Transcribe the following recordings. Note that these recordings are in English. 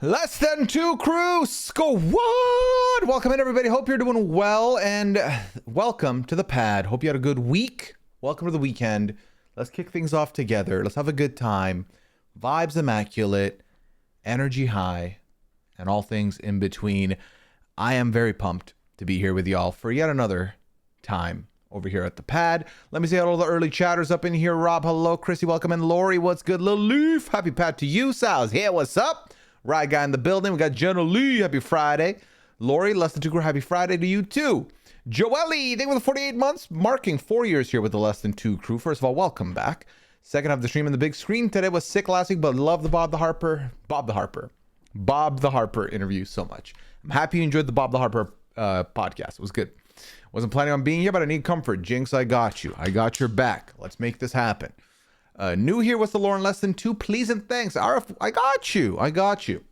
Less than two crew squad. Welcome in, everybody. Hope you're doing well, and welcome to the pad. Hope you had a good week. Welcome to the weekend. Let's kick things off together. Let's have a good time. Vibes immaculate, energy high, and all things in between. I am very pumped to be here with y'all for yet another time over here at the pad. Let me say hello to the early chatters up in here. Rob, hello. Chrissy, welcome in. Lori, what's good? Lil Leaf, happy pad to you. Sal's here, what's up? Ride guy in the building. We got Jenna Lee, happy Friday. Lori, less than two crew, happy Friday to you too. Joelle, thank you for the 48 months, marking 4 years here with the less than two crew. First of all, welcome back. Second half of the stream in the big screen today was sick last week, but love the Bob the Harper interview so much. I'm happy you enjoyed the Bob the Harper podcast. It was good. Wasn't planning on being here, but I need comfort. Jinx, I got you. I got your back. Let's make this happen. New here, what's the lore in less than two? Please and thanks. RF, I got you.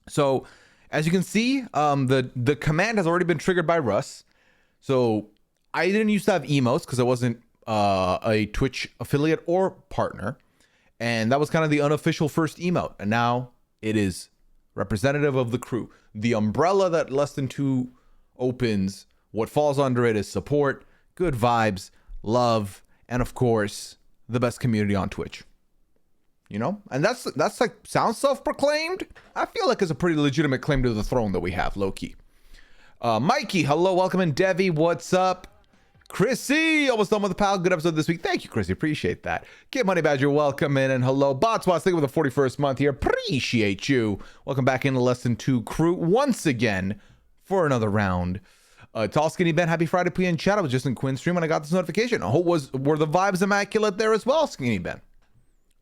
So, as you can see, the command has already been triggered by Russ. So, I didn't used to have emotes because I wasn't a Twitch affiliate or partner. And that was kind of the unofficial first emote. And now it is representative of the crew. The umbrella that less than two opens, what falls under it is support, good vibes, love, and of course, the best community on Twitch. You know? And that's like, sounds self-proclaimed. I feel like it's a pretty legitimate claim to the throne that we have, low-key. Mikey, hello, welcome in. Devi, what's up? Chrissy, almost done with the pal. Good episode this week. Thank you, Chrissy. Appreciate that. Get Money Badger, welcome in. And hello, Botswas, thank you for the 41st month here. Appreciate you. Welcome back into Less Than Two crew once again for another round. Tall Skinny Ben, happy Friday, Pooya in chat. I was just in Quinn's stream when I got this notification. I hope were the vibes immaculate there as well, Skinny Ben?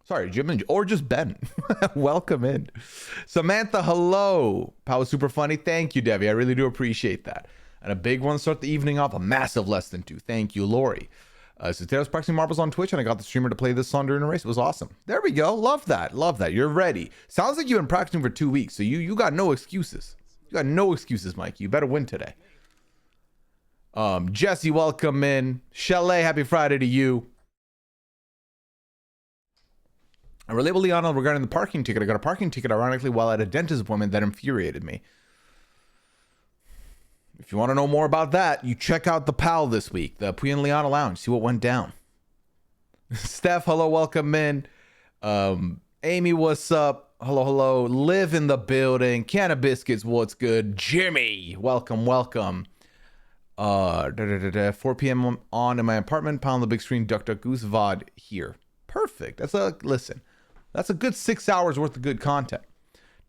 Sorry, Jim, or just Ben. Welcome in. Samantha, hello. Pal was super funny. Thank you, Debbie. I really do appreciate that. And a big one to start the evening off, a massive less than two. Thank you, Lori. So today I was practicing marbles on Twitch and I got the streamer to play this song during a race. It was awesome. There we go. Love that. Love that. You're ready. Sounds like you've been practicing for 2 weeks. So you got no excuses. You got no excuses, Mike. You better win today. Jesse, welcome in. Chalet, happy Friday to you. I relabeled Liana regarding the parking ticket. I got a parking ticket, ironically, while at a dentist appointment. That infuriated me. If you want to know more about that, you check out the PAL this week, the Pooya and Liana Lounge. See what went down. Steph, hello, welcome in. Amy, what's up? Hello. Live in the building. Can of Biscuits, what's good? Jimmy, welcome. 4 p.m. on in my apartment. Pound the big screen. Duck Goose VOD here. Perfect. That's a good 6 hours worth of good content.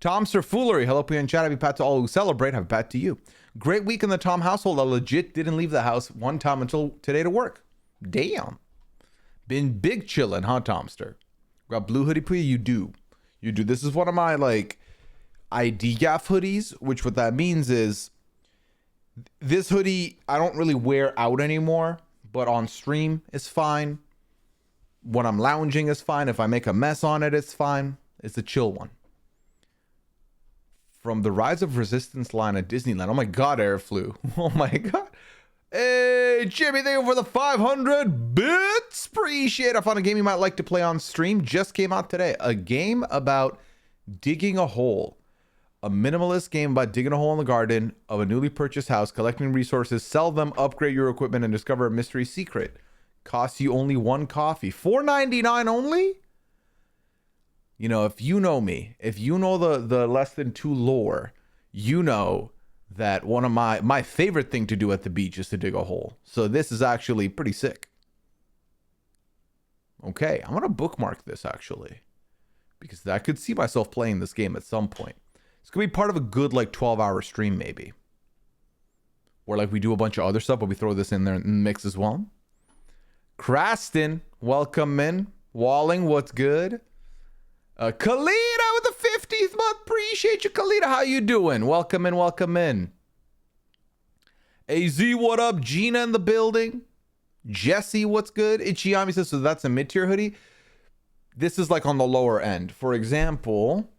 Tom Sir Foolery. Hello, Pooya and chat. Happy pat to all who celebrate. Happy pat to you. Great week in the Tom household. I legit didn't leave the house one time until today to work. Damn. Been big chillin', huh, Tomster? Got blue hoodie, Pooya? You do. This is one of my, like, ID gaff hoodies, which what that means is this hoodie I don't really wear out anymore, but on stream is fine. When I'm lounging is fine. If I make a mess on it, it's fine. It's a chill one. From the Rise of Resistance line at Disneyland. Oh my god, Airflew. Oh my god. Hey, Jimmy, thank you for the 500 bits. Appreciate it. I found a game you might like to play on stream. Just came out today. A game about digging a hole. A minimalist game about digging a hole in the garden of a newly purchased house, collecting resources, sell them, upgrade your equipment, and discover a mystery secret. Costs you only one coffee. $4.99 only? You know, if you know me, if you know the less than two lore, you know that one of my favorite thing to do at the beach is to dig a hole. So this is actually pretty sick. Okay, I'm going to bookmark this actually, because I could see myself playing this game at some point. It's going to be part of a good like 12-hour stream maybe. Or like we do a bunch of other stuff, but we throw this in there in the mix as well. Craston, welcome in. Walling, what's good? Kalita with the 50th month. Appreciate you, Kalita. How you doing? Welcome in. AZ, what up? Gina in the building. Jesse, what's good? Ichiyami says, so that's a mid-tier hoodie. This is like on the lower end. For example,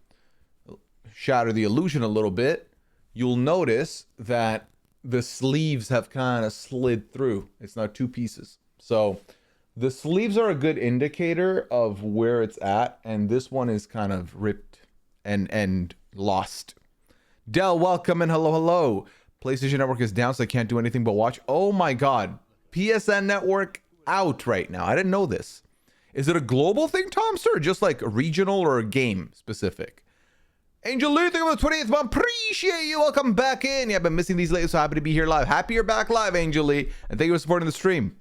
shatter the illusion a little bit. You'll notice that the sleeves have kind of slid through. It's not two pieces. So the sleeves are a good indicator of where it's at, and this one is kind of ripped and Lost. Dell, welcome and hello. PlayStation Network is down, so I can't do anything but watch. Oh my God. PSN Network out right now. I didn't know this. Is it a global thing, Tom, sir? Or just like regional or game specific? Angel Lee, thank you for the 20th month. Appreciate you. Welcome back in. Yeah, I've been missing these lately, so happy to be here live. Happy you're back live, Angel Lee. And thank you for supporting the stream.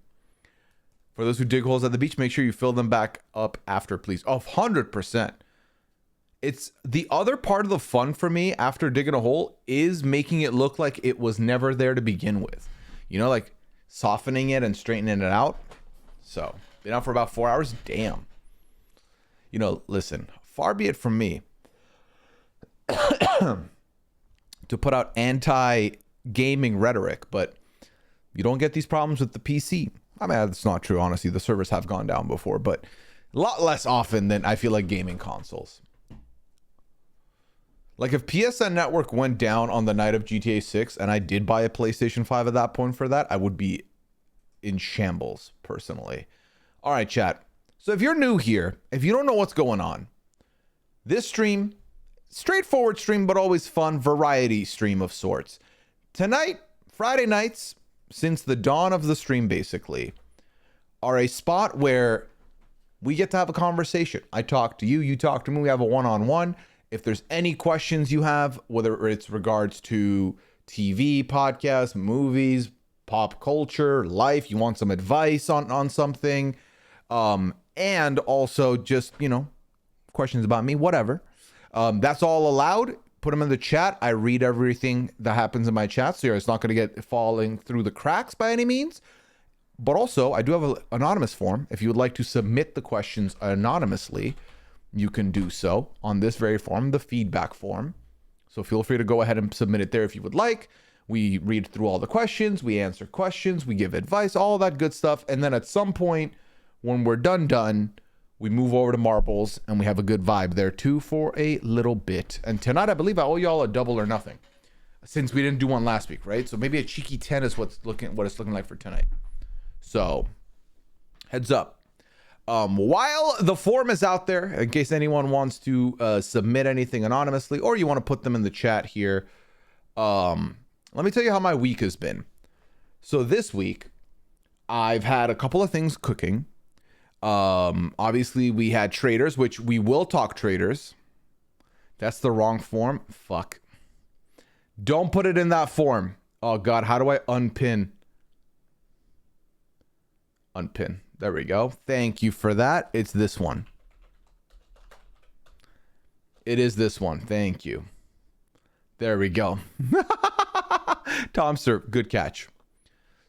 For those who dig holes at the beach, make sure you fill them back up after, please. Oh, 100%. It's the other part of the fun for me after digging a hole is making it look like it was never there to begin with. You know, like softening it and straightening it out. So, been out for about 4 hours. Damn. You know, listen, far be it from me to put out anti-gaming rhetoric, but you don't get these problems with the PC. I mean, that's not true, honestly. The servers have gone down before, but a lot less often than I feel like gaming consoles. Like if PSN Network went down on the night of GTA 6 and I did buy a PlayStation 5 at that point for that, I would be in shambles, personally. All right, chat. So if you're new here, if you don't know what's going on, this stream, straightforward stream, but always fun, variety stream of sorts. Tonight, Friday nights, since the dawn of the stream, basically, are a spot where we get to have a conversation. I talk to you, you talk to me, we have a one-on-one. If there's any questions you have, whether it's regards to TV, podcasts, movies, pop culture, life, you want some advice on something, and also just, you know, questions about me, whatever. That's all allowed. Put them in the chat. I read everything that happens in my chat, so it's not going to get falling through the cracks by any means. But also, I do have an anonymous form. If you would like to submit the questions anonymously, you can do so on this very form, the feedback form. So feel free to go ahead and submit it there if you would like. We read through all the questions, we answer questions, we give advice, all that good stuff. And then at some point, when we're done, we move over to marbles and we have a good vibe there too for a little bit. And tonight, I believe I owe y'all a double or nothing since we didn't do one last week, right? So maybe a cheeky 10 is what it's looking like for tonight. So heads up. While the form is out there, in case anyone wants to submit anything anonymously, or you want to put them in the chat here, let me tell you how my week has been. So this week, I've had a couple of things cooking. Obviously, we had Traitors, which we will talk Traitors. That's the wrong form. Fuck. Don't put it in that form. Oh, God, how do I unpin? Unpin. There we go. Thank you for that. It's this one. It is this one. Thank you. There we go. Tom, sir, good catch.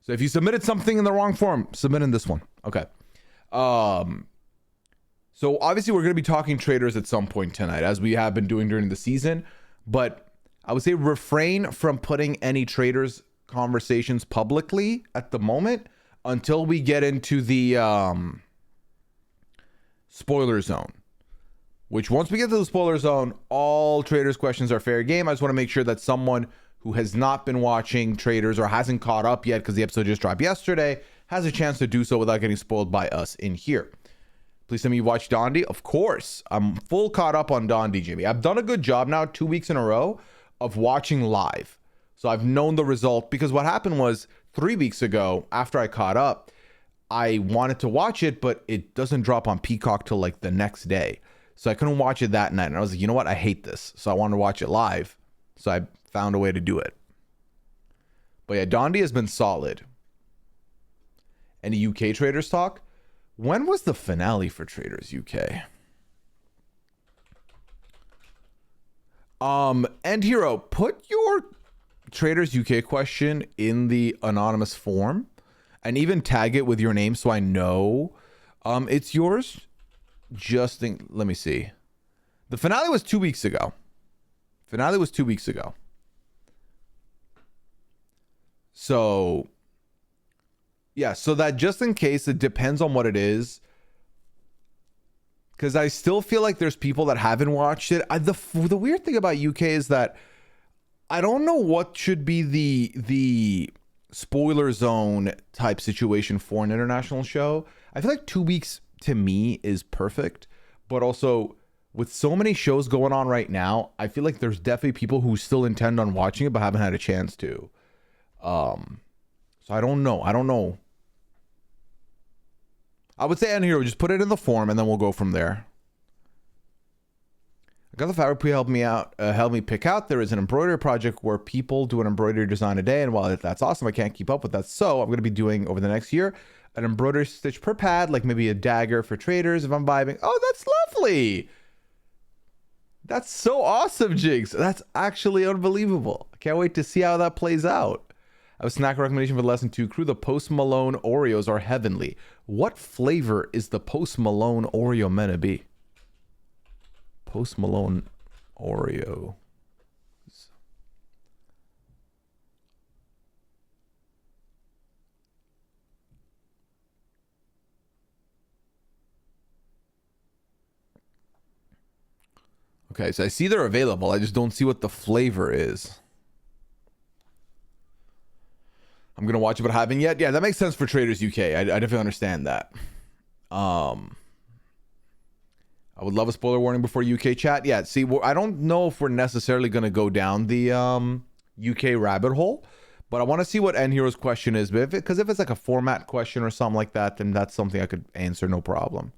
So if you submitted something in the wrong form, submit in this one. Okay. So obviously we're going to be talking Traitors at some point tonight, as we have been doing during the season. But I would say refrain from putting any Traitors conversations publicly at the moment, until we get into the spoiler zone, which once we get to the spoiler zone, all Traitors questions are fair game. I just want to make sure that someone who has not been watching Traitors or hasn't caught up yet, because the episode just dropped yesterday, has a chance to do so without getting spoiled by us in here. Please tell me you watched Dondi. Of course, I'm full caught up on Dondi, Jimmy. I've done a good job now, 2 weeks in a row, of watching live. So I've known the result, because what happened was 3 weeks ago, after I caught up, I wanted to watch it, but it doesn't drop on Peacock till like the next day. So I couldn't watch it that night. And I was like, you know what? I hate this. So I wanted to watch it live. So I found a way to do it. But yeah, Dondi has been solid. Any UK Traitors talk? When was the finale for Traitors UK? End Hero, put your Traitors UK question in the anonymous form and even tag it with your name so I know it's yours. Just think, let me see. The finale was 2 weeks ago. So yeah, so that just in case, it depends on what it is, because I still feel like there's people that haven't watched it. The weird thing about UK is that I don't know what should be the spoiler zone type situation for an international show. I feel like 2 weeks to me is perfect, but also with so many shows going on right now, I feel like there's definitely people who still intend on watching it but haven't had a chance to. So I don't know. I would say, and here, just put it in the form and then we'll go from there. I got the fabric Pooya helped me pick out. There is an embroidery project where people do an embroidery design a day, and while that's awesome, I can't keep up with that. So I'm going to be doing over the next year an embroidery stitch per pad, like maybe a dagger for Traitors if I'm vibing. Oh, that's lovely. That's so awesome, Jigs. That's actually unbelievable. I can't wait to see how that plays out. I have a snack recommendation for the Lesson 2 crew. The Post Malone Oreos are heavenly. What flavor is the Post Malone Oreo meant to be? Post Malone Oreo. Okay, so I see they're available. I just don't see what the flavor is. I'm going to watch it, but I haven't yet. Yeah, that makes sense for Traitors UK. I definitely understand that. I would love a spoiler warning before UK chat. Yeah, see, I don't know if we're necessarily going to go down the UK rabbit hole, but I want to see what N Hero's question is. Because if it's like a format question or something like that, then that's something I could answer, no problem.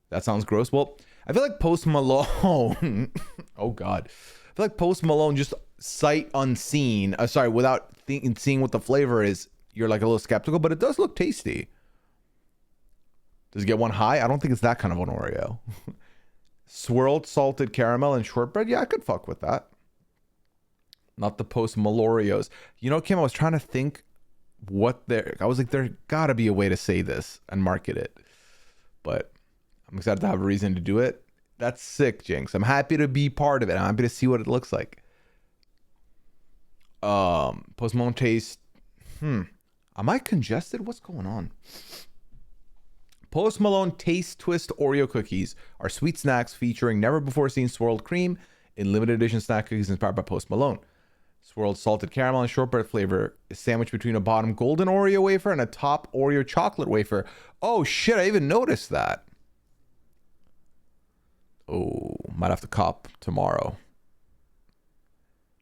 That sounds gross. Well, I feel like Post Malone. Oh, God. I feel like Post Malone, just sight unseen. Without seeing what the flavor is, you're like a little skeptical, but it does look tasty. Does it get one high? I don't think it's that kind of an Oreo. Swirled salted caramel and shortbread? Yeah, I could fuck with that. Not the Post Maloreos. You know, Kim, I was trying to think I was like, there gotta be a way to say this and market it. But I'm excited to have a reason to do it. That's sick, Jinx. I'm happy to be part of it. I'm happy to see what it looks like. Post Malone taste. Am I congested? What's going on? Post Malone Taste Twist Oreo cookies are sweet snacks featuring never before seen swirled cream in limited edition snack cookies inspired by Post Malone. Swirled salted caramel and shortbread flavor is sandwiched between a bottom golden Oreo wafer and a top Oreo chocolate wafer. Oh shit, I even noticed that. Oh, might have to cop tomorrow.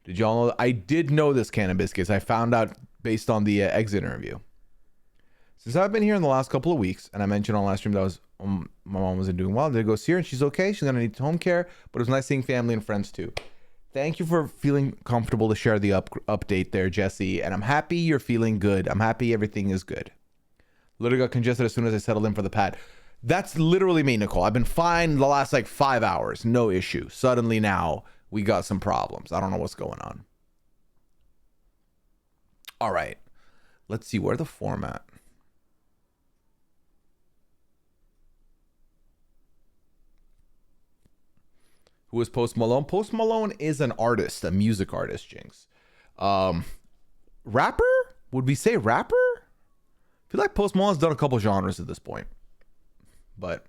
Did y'all know? I did know this, Cannon Biscuits. I found out based on the exit interview. Since I've been here in the last couple of weeks, and I mentioned on last stream that my mom wasn't doing well, I did go see her, and she's okay. She's gonna need home care, but it was nice seeing family and friends too. Thank you for feeling comfortable to share the update there, Jesse. And I'm happy you're feeling good. I'm happy everything is good. Literally got congested as soon as I settled in for the pad. That's literally me, Nicole. I've been fine the last like 5 hours. No issue. Suddenly now we got some problems. I don't know what's going on. All right. Let's see. Where's the format? Who is Post Malone? Post Malone is an artist, a music artist, Jinx. Rapper? Would we say rapper? I feel like Post Malone's done a couple genres at this point. But,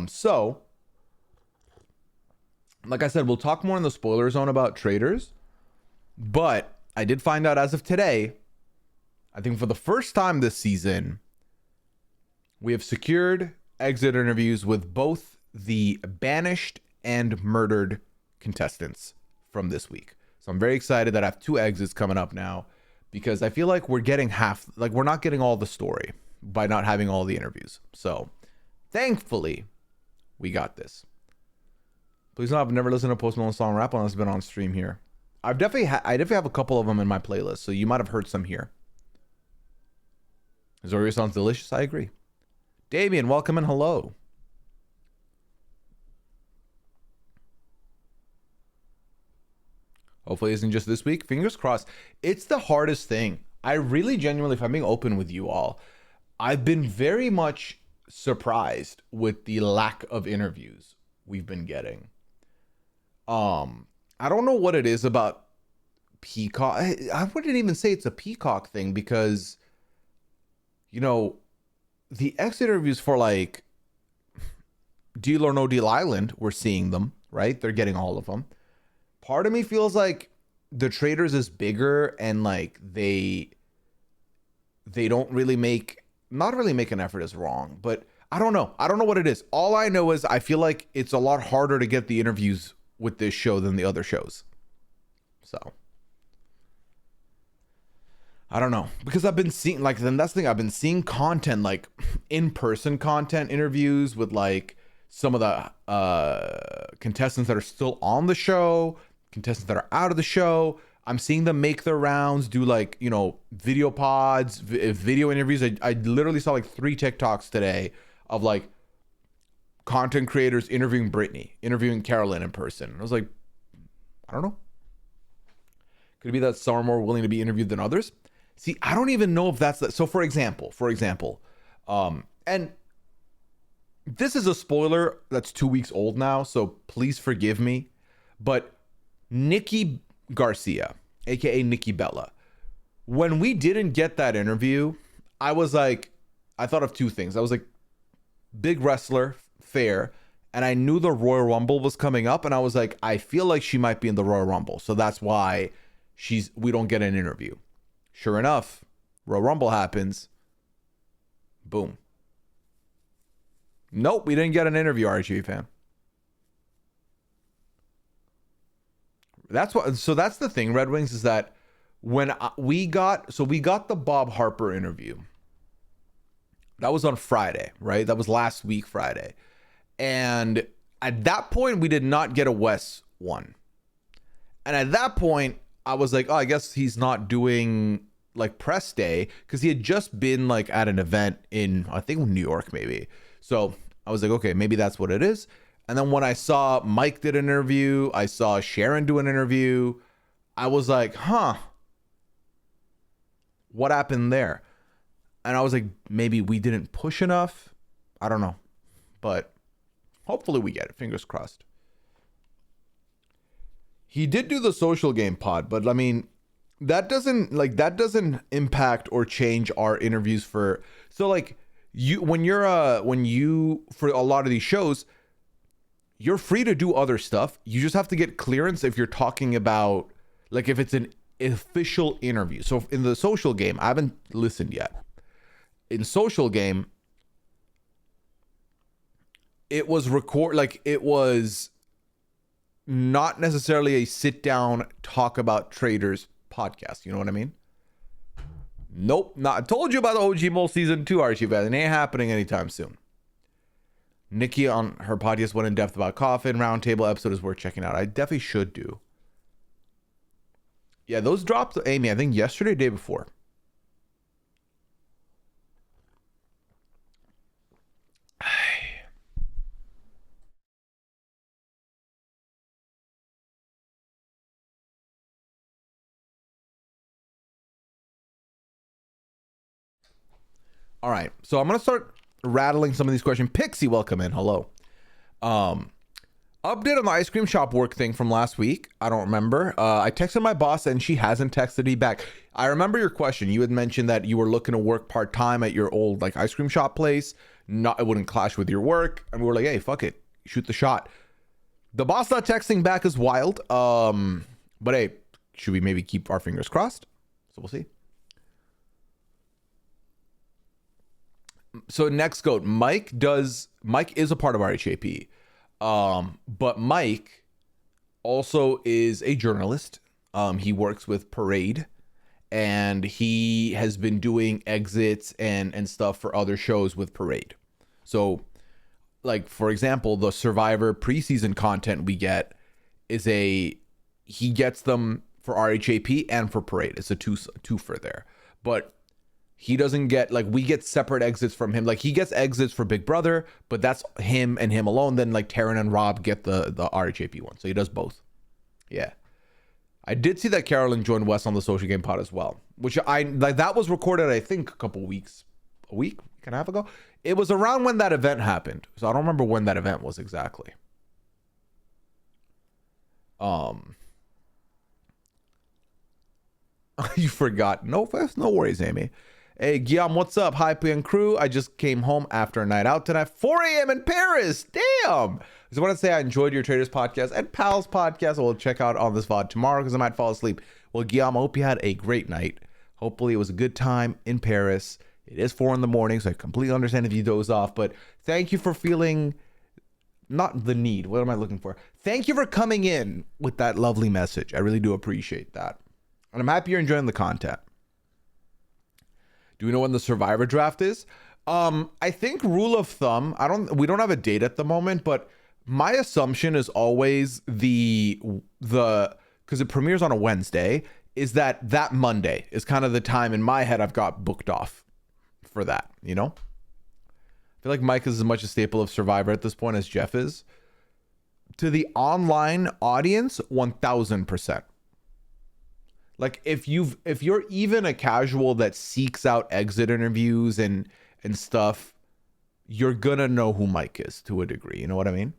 so, like I said, we'll talk more in the spoiler zone about Traitors. But I did find out as of today, I think for the first time this season, we have secured exit interviews with both the banished and murdered contestants from this week. So I'm very excited that I have 2 exits coming up now, because I feel like we're getting we're not getting all the story by not having all the interviews. So thankfully we got this. Please know I've never listened to a Post Malone song rap unless it's been on stream here. I definitely have a couple of them in my playlist, so you might have heard some here. His Oreo sounds delicious. I agree. Damien, welcome and hello. Hopefully it isn't just this week. Fingers crossed. It's the hardest thing. I really genuinely, if I'm being open with you all, I've been very much surprised with the lack of interviews we've been getting. I don't know what it is about Peacock. I wouldn't even say it's a Peacock thing, because, you know, the exit interviews for like Deal or No Deal Island, we're seeing them, right? They're getting all of them. Part of me feels like the Traitors is bigger, and like they don't really not really make an effort is wrong, but I don't know. I don't know what it is. All I know is I feel like it's a lot harder to get the interviews with this show than the other shows. So I don't know, because I've been seeing, like, then that's the thing, I've been seeing content, like in-person content interviews with like some of the contestants that are still on the show, contestants that are out of the show. I'm seeing them make their rounds, do like, you know, video pods, video interviews. I literally saw like 3 TikToks today of like content creators interviewing Brittany, interviewing Carolyn in person. I was like, I don't know. Could it be that some are more willing to be interviewed than others? See, I don't even know if that's that. So for example, and this is a spoiler that's 2 weeks old now, so please forgive me, but Nikki Garcia, aka Nikki Bella, when we didn't get that interview, I was like, I thought of 2 things. I was like, big wrestler, fair, and I knew the Royal Rumble was coming up, and I was like, I feel like she might be in the Royal Rumble, so that's why we don't get an interview. Sure enough, Royal Rumble happens. Boom. Nope, we didn't get an interview, RHV fam. That's the thing, Red Wings, is that when we got the Bob Harper interview. That was on Friday, right? That was last week Friday. And at that point, we did not get a Wes one. And at that point, I was like, oh, I guess he's not doing like press day, because he had just been like at an event in, I think, New York maybe. So I was like, okay, maybe that's what it is. And then when I saw Mike did an interview, I saw Sharon do an interview, I was like, huh, what happened there? And I was like, maybe we didn't push enough. I don't know, but hopefully we get it. Fingers crossed. He did do the social game pod, but I mean, that doesn't impact or change our interviews for. So like when you for a lot of these shows, you're free to do other stuff. You just have to get clearance if you're talking about, like, if it's an official interview. So in the social game, I haven't listened yet. In social game, it was it was not necessarily a sit down talk about Traitors podcast. You know what I mean? Nope. Not. I told you about the OG Mole season 2 Archie, but it ain't happening anytime soon. Nikki on her podcast went in depth about Coffin. Roundtable episode is worth checking out. I definitely should do. Yeah, those dropped, Amy, I think yesterday, day before. All right, so I'm gonna start rattling some of these questions. Pixie, welcome in. Hello. Update on the ice cream shop work thing from last week. I don't remember. I texted my boss and she hasn't texted me back. I remember your question. You had mentioned that you were looking to work part-time at your old like ice cream shop place. It wouldn't clash with your work. And we were like, hey, fuck it. Shoot the shot. The boss not texting back is wild. But hey, should we maybe keep our fingers crossed? So we'll see. So next goat, Mike is a part of RHAP. But Mike also is a journalist. He works with Parade, and he has been doing exits and stuff for other shows with Parade. So, like, for example, the Survivor preseason content we get he gets them for RHAP and for Parade. It's a twofer there. But he doesn't get, like, we get separate exits from him. Like, he gets exits for Big Brother, but that's him and him alone. Then, like, Taryn and Rob get the RHAP one. So he does both. Yeah. I did see that Carolyn joined Wes on the social game pod as well, which that was recorded, I think, a week and a half ago. It was around when that event happened. So I don't remember when that event was exactly. You forgot. No worries, Amy. Hey, Guillaume, what's up? Hi, Pooya and crew. I just came home after a night out tonight. 4 a.m. in Paris. Damn. I just want to say I enjoyed your Traitors podcast and Pals podcast. I will check out on this VOD tomorrow because I might fall asleep. Well, Guillaume, I hope you had a great night. Hopefully it was a good time in Paris. It is 4 in the morning, so I completely understand if you doze off, but thank you for feeling not the need. What am I looking for? Thank you for coming in with that lovely message. I really do appreciate that. And I'm happy you're enjoying the content. Do we know when the Survivor draft is? I think rule of thumb, we don't have a date at the moment, but my assumption is always because it premieres on a Wednesday, is that Monday is kind of the time in my head I've got booked off for that, you know? I feel like Mike is as much a staple of Survivor at this point as Jeff is. To the online audience, 1000%. Like if you're even a casual that seeks out exit interviews and stuff, you're gonna know who Mike is to a degree. You know what I mean?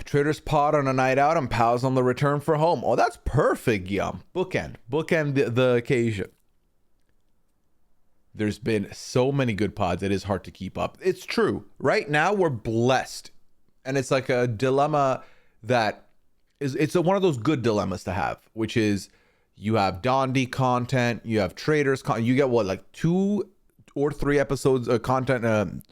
Traitors pod on a night out and pals on the return for home. Oh, that's perfect, Yum. Bookend the occasion. There's been so many good pods, it is hard to keep up. It's true. Right now, we're blessed. And it's like a dilemma that it's one of those good dilemmas to have, which is you have Dondi content, you have Traitors content. You get what, like 2 or 3 episodes of content,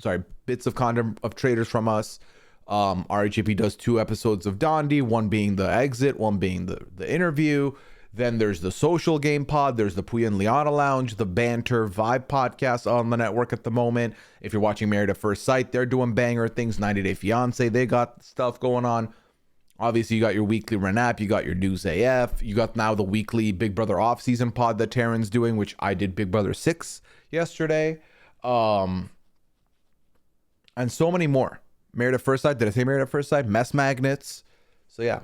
bits of content of Traitors from us. RHAP does 2 episodes of Dondi, one being the exit, one being the interview. Then there's the social game pod. There's the Pooya and Liana Lounge, the banter vibe podcast on the network at the moment. If you're watching Married at First Sight, they're doing banger things. 90 Day Fiance, they got stuff going on. Obviously, you got your weekly Renap, you got your News AF, you got now the weekly Big Brother off-season pod that Taryn's doing, which I did Big Brother 6 yesterday. And so many more. Married at First Sight. Did I say Married at First Sight? Mess Magnets. So yeah.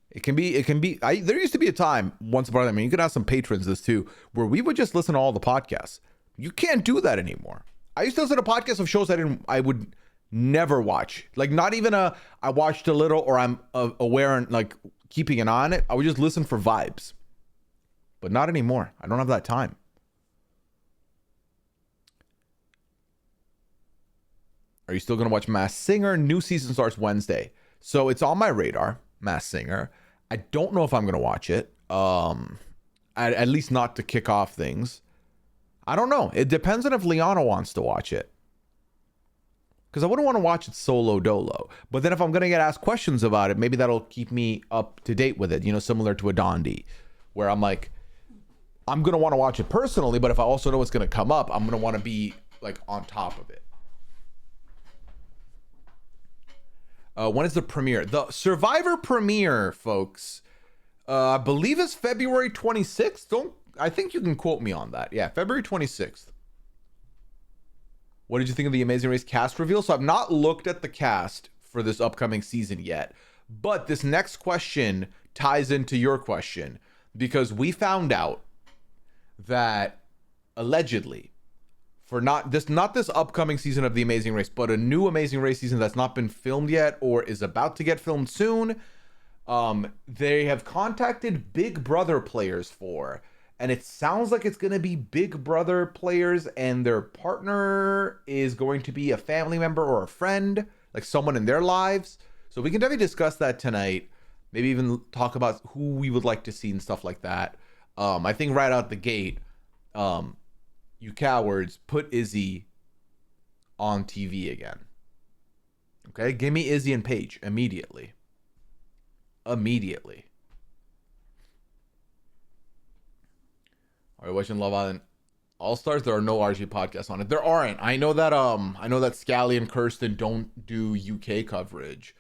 It can be, there used to be a time once upon a time, I mean, you could ask some patrons this too, where we would just listen to all the podcasts. You can't do that anymore. I used to listen to podcasts of shows I would never watch. Like not even I watched a little or I'm aware and like keeping an eye on it. I would just listen for vibes. But not anymore. I don't have that time. Are you still going to watch Masked Singer? New season starts Wednesday. So it's on my radar, Masked Singer. I don't know if I'm going to watch it. At least not to kick off things. I don't know. It depends on if Liana wants to watch it. Because I wouldn't want to watch it solo dolo. But then if I'm going to get asked questions about it, maybe that'll keep me up to date with it. You know, similar to a Dondi. Where I'm like, I'm going to want to watch it personally. But if I also know what's going to come up, I'm going to want to be like on top of it. When is the premiere? The Survivor premiere, folks, I believe it's February 26th. I think you can quote me on that. Yeah, February 26th. What did you think of the Amazing Race cast reveal? So I've not looked at the cast for this upcoming season yet, but this next question ties into your question because we found out that allegedly, for not this upcoming season of The Amazing Race, but a new Amazing Race season that's not been filmed yet or is about to get filmed soon, they have contacted Big Brother players for, and it sounds like it's going to be Big Brother players and their partner is going to be a family member or a friend, like someone in their lives. So we can definitely discuss that tonight. Maybe even talk about who we would like to see and stuff like that. I think right out the gate, you cowards, put Izzy on TV again. Okay, give me Izzy and Paige immediately. Immediately. Are you watching Love Island All Stars? There are no RG podcasts on it. There aren't. I know that Scally and Kirsten don't do UK coverage.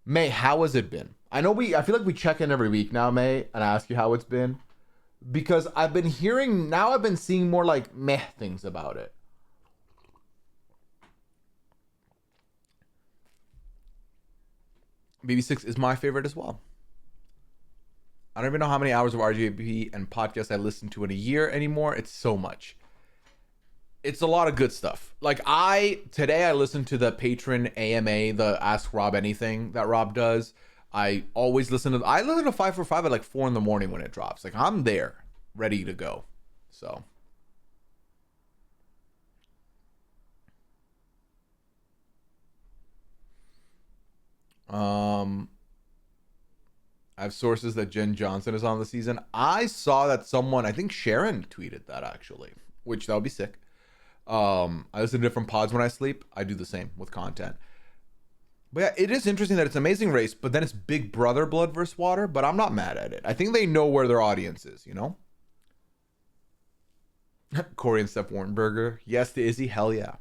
May, how has it been? I feel like we check in every week now, May, and I ask you how it's been. Because I've been seeing more like meh things about it. BB6 is my favorite as well. I don't even know how many hours of RGB and podcasts I listen to in a year anymore. It's so much. It's a lot of good stuff. Like today I listened to the patron AMA, the Ask Rob Anything that Rob does. I listen to 545 at like 4 a.m. when it drops. Like I'm there, ready to go. So Um, I have sources that Jen Johnson is on the season. I saw that someone, I think Sharon tweeted that actually, which that would be sick. I listen to different pods when I sleep. I do the same with content. But yeah, it is interesting that it's Amazing Race, but then it's Big Brother Blood versus Water, but I'm not mad at it. I think they know where their audience is, you know? Corey and Steph Warrenberger. Yes to Izzy. Hell yeah.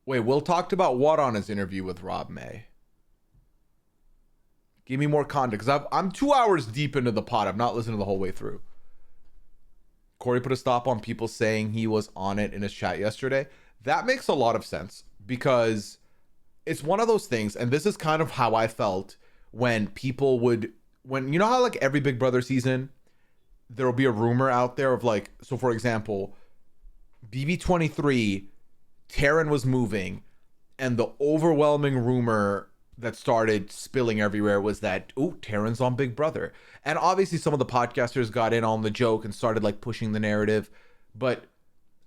Wait, Will talked about what on his interview with Rob May? Give me more context, because I'm 2 hours deep into the pod. I've not listened to the whole way through. Corey put a stop on people saying he was on it in his chat yesterday. That makes a lot of sense, because it's one of those things, and this is kind of how I felt when people would, when, you know how like every Big Brother season, there will be a rumor out there of like, so for example, BB23, Taryn was moving, and the overwhelming rumor that started spilling everywhere was that, oh, Taryn's on Big Brother. And obviously some of the podcasters got in on the joke and started like pushing the narrative, but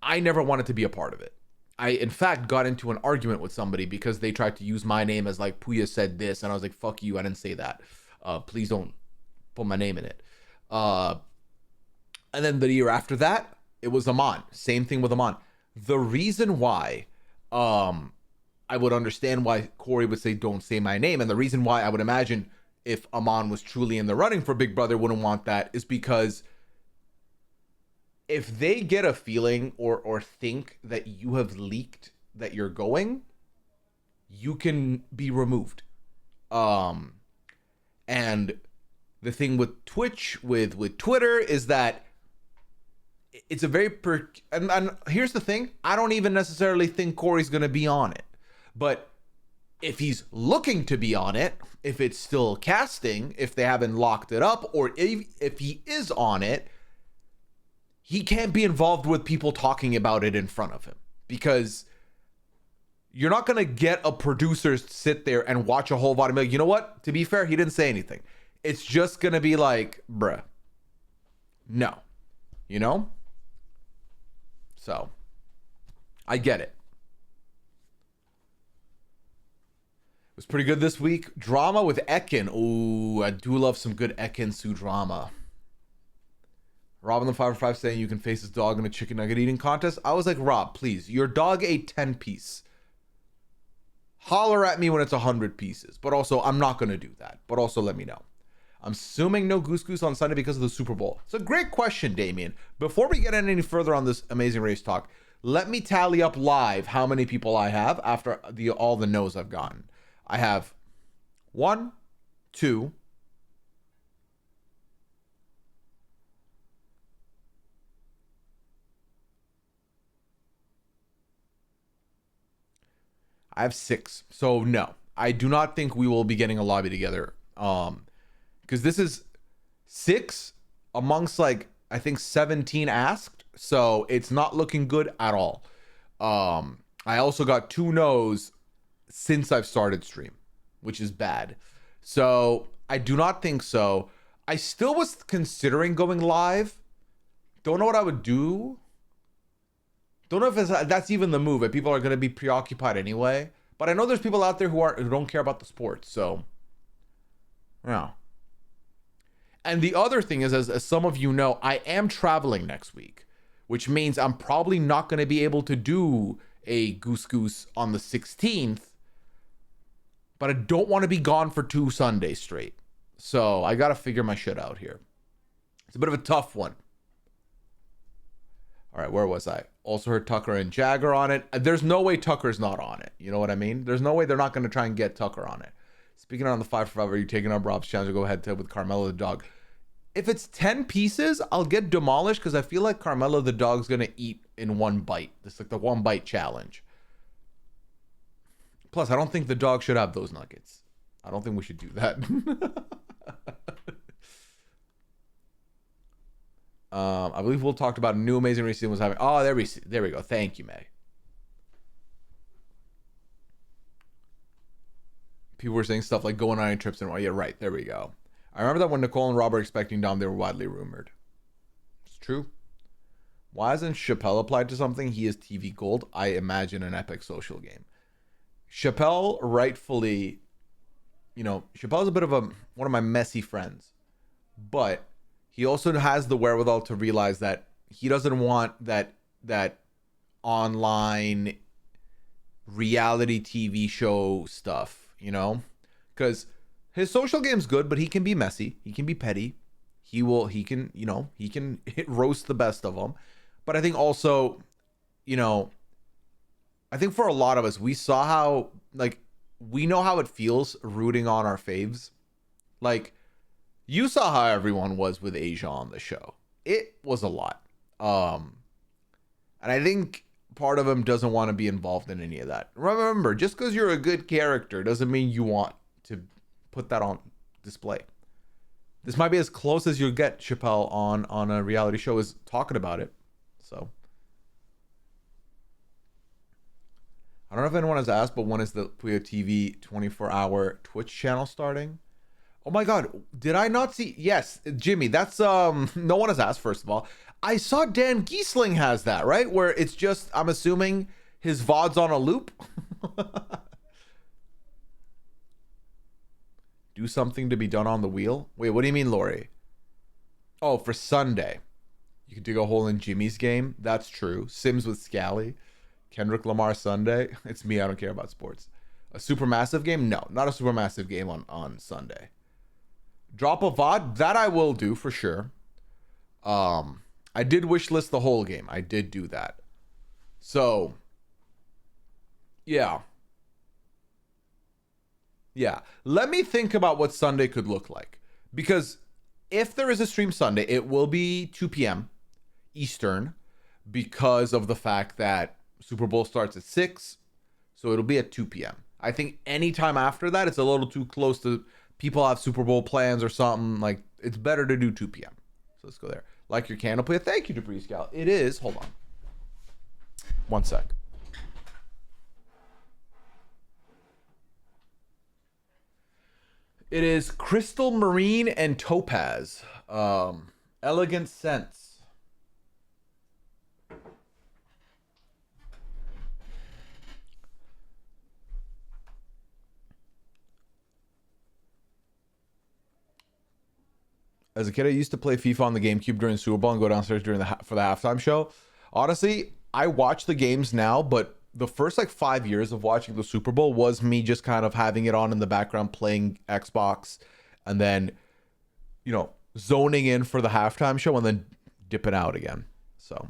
I never wanted to be a part of it. I, in fact, got into an argument with somebody because they tried to use my name as like, Pooya said this, and I was like, fuck you, I didn't say that. Please don't put my name in it. And then the year after that, it was Amon. Same thing with Amon. The reason why I would understand why Corey would say, don't say my name, and the reason why I would imagine if Amon was truly in the running for Big Brother wouldn't want that, is because if they get a feeling or think that you have leaked that you're going, you can be removed. And the thing with Twitch, with Twitter, is that it's a very and here's the thing, I don't even necessarily think Corey's gonna be on it, but if he's looking to be on it, if it's still casting, if they haven't locked it up, or if he is on it, he can't be involved with people talking about it in front of him, because you're not going to get a producer to sit there and watch a whole VOD and be like, you know what? To be fair, he didn't say anything. It's just going to be like, bruh, no, you know? So, I get it. It was pretty good this week. Drama with Ekin. Ooh, I do love some good Ekin Sue drama. Robin the 5 saying you can face his dog in a chicken nugget eating contest. I was like, Rob, please, your dog ate 10 piece. Holler at me when it's 100 pieces. But also, I'm not going to do that. But also, let me know. I'm assuming no Goose Goose on Sunday because of the Super Bowl. It's a great question, Damien. Before we get any further on this Amazing Race talk, let me tally up live how many people I have after all the no's I've gotten. I have 1, 2, I have 6. So no, I do not think we will be getting a lobby together. Because this is 6 amongst like, I think 17 asked. So it's not looking good at all. I also got 2 no's since I've started stream, which is bad. So I do not think so. I still was considering going live. Don't know what I would do. Don't know if that's even the move. If people are going to be preoccupied anyway. But I know there's people out there who don't care about the sport. So, yeah. And the other thing is, as some of you know, I am traveling next week, which means I'm probably not going to be able to do a Goose Goose on the 16th. But I don't want to be gone for 2 Sundays straight. So I got to figure my shit out here. It's a bit of a tough one. All right, where was I? Also heard Tucker and Jagger on it. There's no way Tucker's not on it. You know what I mean? There's no way they're not going to try and get Tucker on it. Speaking on the 5 for 5, are you taking up Rob's challenge to go head to head with Carmelo the dog? If it's 10 pieces, I'll get demolished because I feel like Carmelo the dog's going to eat in one bite. It's like the 1 bite challenge. Plus, I don't think the dog should have those nuggets. I don't think we should do that. I believe we'll talk about a new Amazing Race season was having. Oh, there we go. Thank you, May. People were saying stuff like going on any trips and yeah, right. There we go. I remember that when Nicole and Rob were expecting Dom, they were widely rumored. It's true. Why hasn't Chappelle applied to something? He is TV gold. I imagine an epic social game. Chappelle rightfully, Chappelle's a bit of one of my messy friends, but he also has the wherewithal to realize that he doesn't want that online reality TV show stuff, because his social game's good, but he can be messy, he can be petty, he can hit roast the best of them. But I think also, I think for a lot of us, we saw how, like, we know how it feels rooting on our faves. Like, you saw how everyone was with Asia on the show. It was a lot. And I think part of him doesn't want to be involved in any of that. Remember, just because you're a good character doesn't mean you want to put that on display. This might be as close as you'll get Chappelle on a reality show is talking about it. So I don't know if anyone has asked, but when is the Pooya TV 24-hour Twitch channel starting? Oh my God, did I not see? Yes, Jimmy, that's no one has asked, first of all. I saw Dan Giesling has that, right? Where it's just, I'm assuming his VOD's on a loop. Do something to be done on the wheel? Wait, what do you mean, Lori? Oh, for Sunday. You could dig a hole in Jimmy's game. That's true. Sims with Scally. Kendrick Lamar Sunday. It's me, I don't care about sports. A supermassive game? No, not a supermassive game on Sunday. Drop a VOD? That I will do for sure. I did wishlist the whole game. I did do that. So, yeah. Yeah. Let me think about what Sunday could look like. Because if there is a stream Sunday, it will be 2 p.m. Eastern because of the fact that Super Bowl starts at 6. So it'll be at 2 p.m. I think anytime after that, it's a little too close to people have Super Bowl plans or something. Like, it's better to do 2 p.m. So let's go there. Like your candle play. Thank you, Debris Scout. It is. Hold on. One sec. It is Crystal Marine and Topaz. Elegant Scents. As a kid, I used to play FIFA on the GameCube during Super Bowl and go downstairs for the halftime show. Honestly, I watch the games now, but the first 5 years of watching the Super Bowl was me just kind of having it on in the background, playing Xbox, and then, zoning in for the halftime show and then dipping out again. So.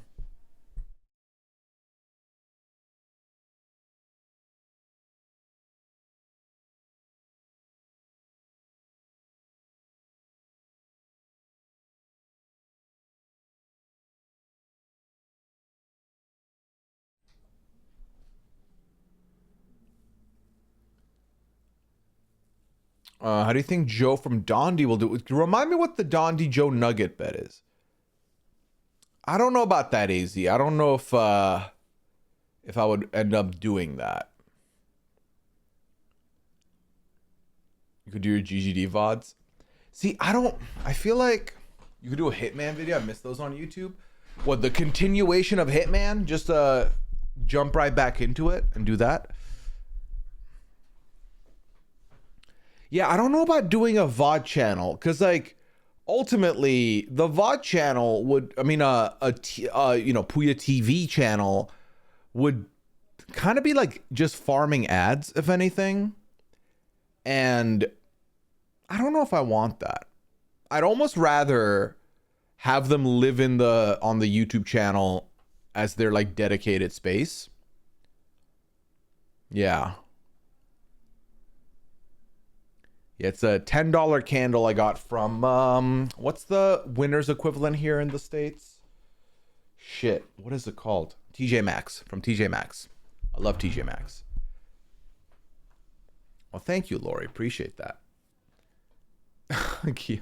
How do you think Joe from Dondi will do? Remind me what the Dondi Joe Nugget bet is. I don't know about that, AZ. I don't know if I would end up doing that. You could do your GGD VODs. See, I feel like you could do a Hitman video. I missed those on YouTube. What, the continuation of Hitman? Just jump right back into it and do that? Yeah, I don't know about doing a VOD channel because, ultimately, the VOD channel would, Pooya TV channel would kind of be just farming ads, if anything. And I don't know if I want that. I'd almost rather have them live on the YouTube channel as their dedicated space. Yeah. Yeah, it's a $10 candle I got from, what's the winner's equivalent here in the States? Shit, what is it called? TJ Maxx, from TJ Maxx. I love TJ Maxx. Well, thank you, Lori. Appreciate that. Yeah.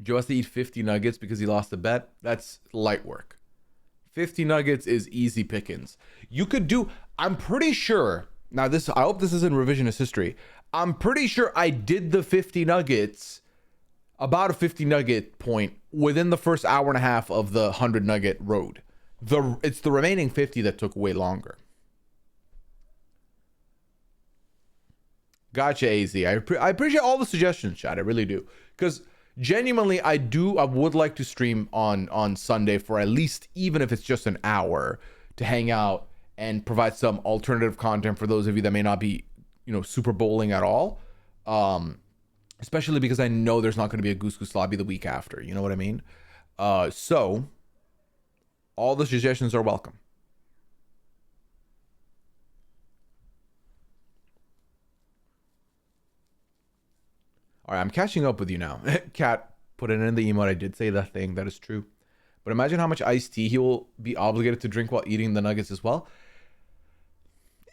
Joe has to eat 50 nuggets because he lost a bet. That's light work. 50 nuggets is easy pickings. You could do, I'm pretty sure... Now, I hope this isn't revisionist history. I'm pretty sure I did the 50 nuggets, about a 50 nugget point, within the first hour and a half of the 100 nugget road. It's the remaining 50 that took way longer. Gotcha, AZ. I appreciate all the suggestions, chat. I really do. Because genuinely, I would like to stream on Sunday for at least, even if it's just an hour, to hang out and provide some alternative content for those of you that may not be, super bowling at all. Especially because I know there's not going to be a Goose Goose Lobby the week after. You know what I mean? So all the suggestions are welcome. All right, I'm catching up with you now. Cat put it in the emote. I did say that thing. That is true. But imagine how much iced tea he will be obligated to drink while eating the nuggets as well.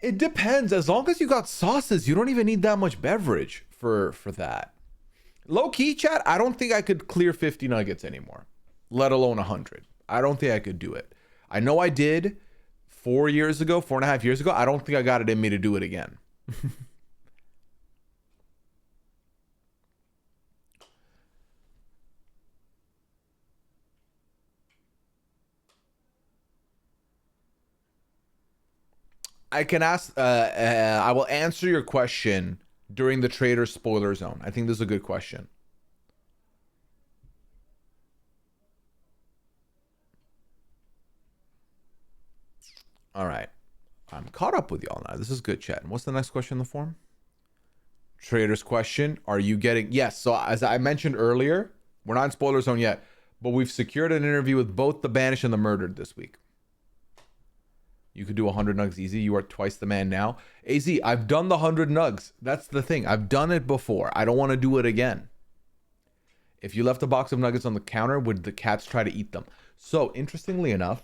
It depends. As long as you got sauces, you don't even need that much beverage for that. Low key, chat, I don't think I could clear 50 nuggets anymore, let alone 100. I don't think I could do it. I know I did 4.5 years ago. I don't think I got it in me to do it again. I can ask, I will answer your question during the Traitors spoiler zone. I think this is a good question. All right. I'm caught up with y'all now. This is good, chat. And what's the next question in the form? Traitors question. Are you getting... Yes. So as I mentioned earlier, we're not in spoiler zone yet, but we've secured an interview with both the Banished and the Murdered this week. You could do 100 nugs easy. You are twice the man now. AZ, I've done the 100 nugs. That's the thing. I've done it before. I don't want to do it again. If you left a box of nuggets on the counter, would the cats try to eat them? So, interestingly enough,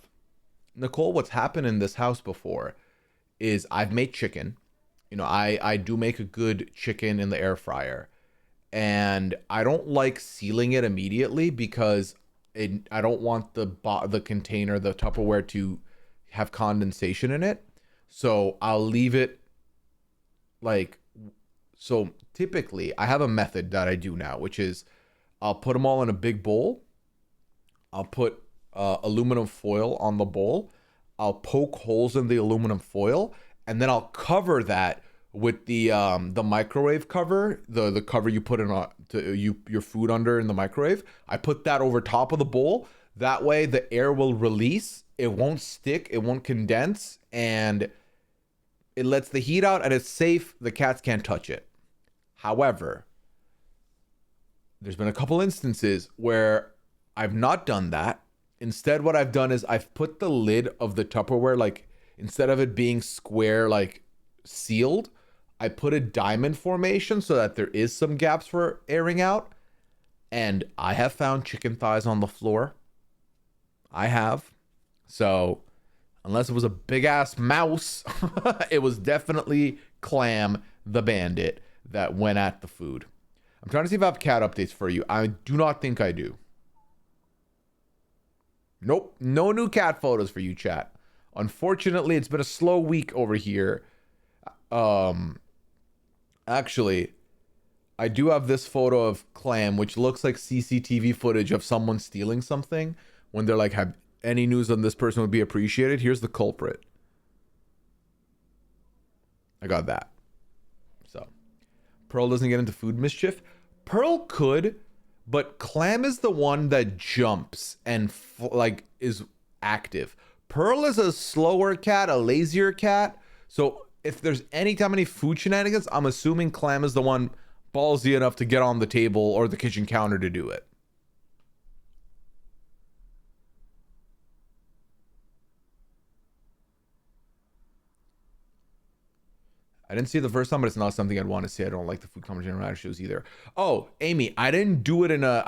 Nicole, what's happened in this house before is I've made chicken. I do make a good chicken in the air fryer. And I don't like sealing it immediately because I don't want the container, the Tupperware, to have condensation in it. So I'll leave it so typically I have a method that I do now, which is I'll put them all in a big bowl. I'll put aluminum foil on the bowl. I'll poke holes in the aluminum foil, and then I'll cover that with the microwave cover, the cover you put your food under in the microwave. I put that over top of the bowl. That way the air will release. It won't stick, it won't condense, and it lets the heat out, and it's safe. The cats can't touch it. However, there's been a couple instances where I've not done that. Instead, what I've done is I've put the lid of the Tupperware, instead of it being square, sealed, I put a diamond formation so that there is some gaps for airing out. And I have found chicken thighs on the floor. I have. So, unless it was a big-ass mouse, it was definitely Clam the Bandit that went at the food. I'm trying to see if I have cat updates for you. I do not think I do. Nope. No new cat photos for you, chat. Unfortunately, it's been a slow week over here. Actually, I do have this photo of Clam, which looks like CCTV footage of someone stealing something. When they're like, have any news on this person would be appreciated. Here's the culprit. I got that. So, Pearl doesn't get into food mischief. Pearl could, but Clam is the one that jumps and is active. Pearl is a slower cat, a lazier cat. So if there's any food shenanigans, I'm assuming Clam is the one ballsy enough to get on the table or the kitchen counter to do it. I didn't see it the first time, but it's not something I'd want to see. I don't like the food commentary on shows either. Oh, Amy, I didn't do it in a,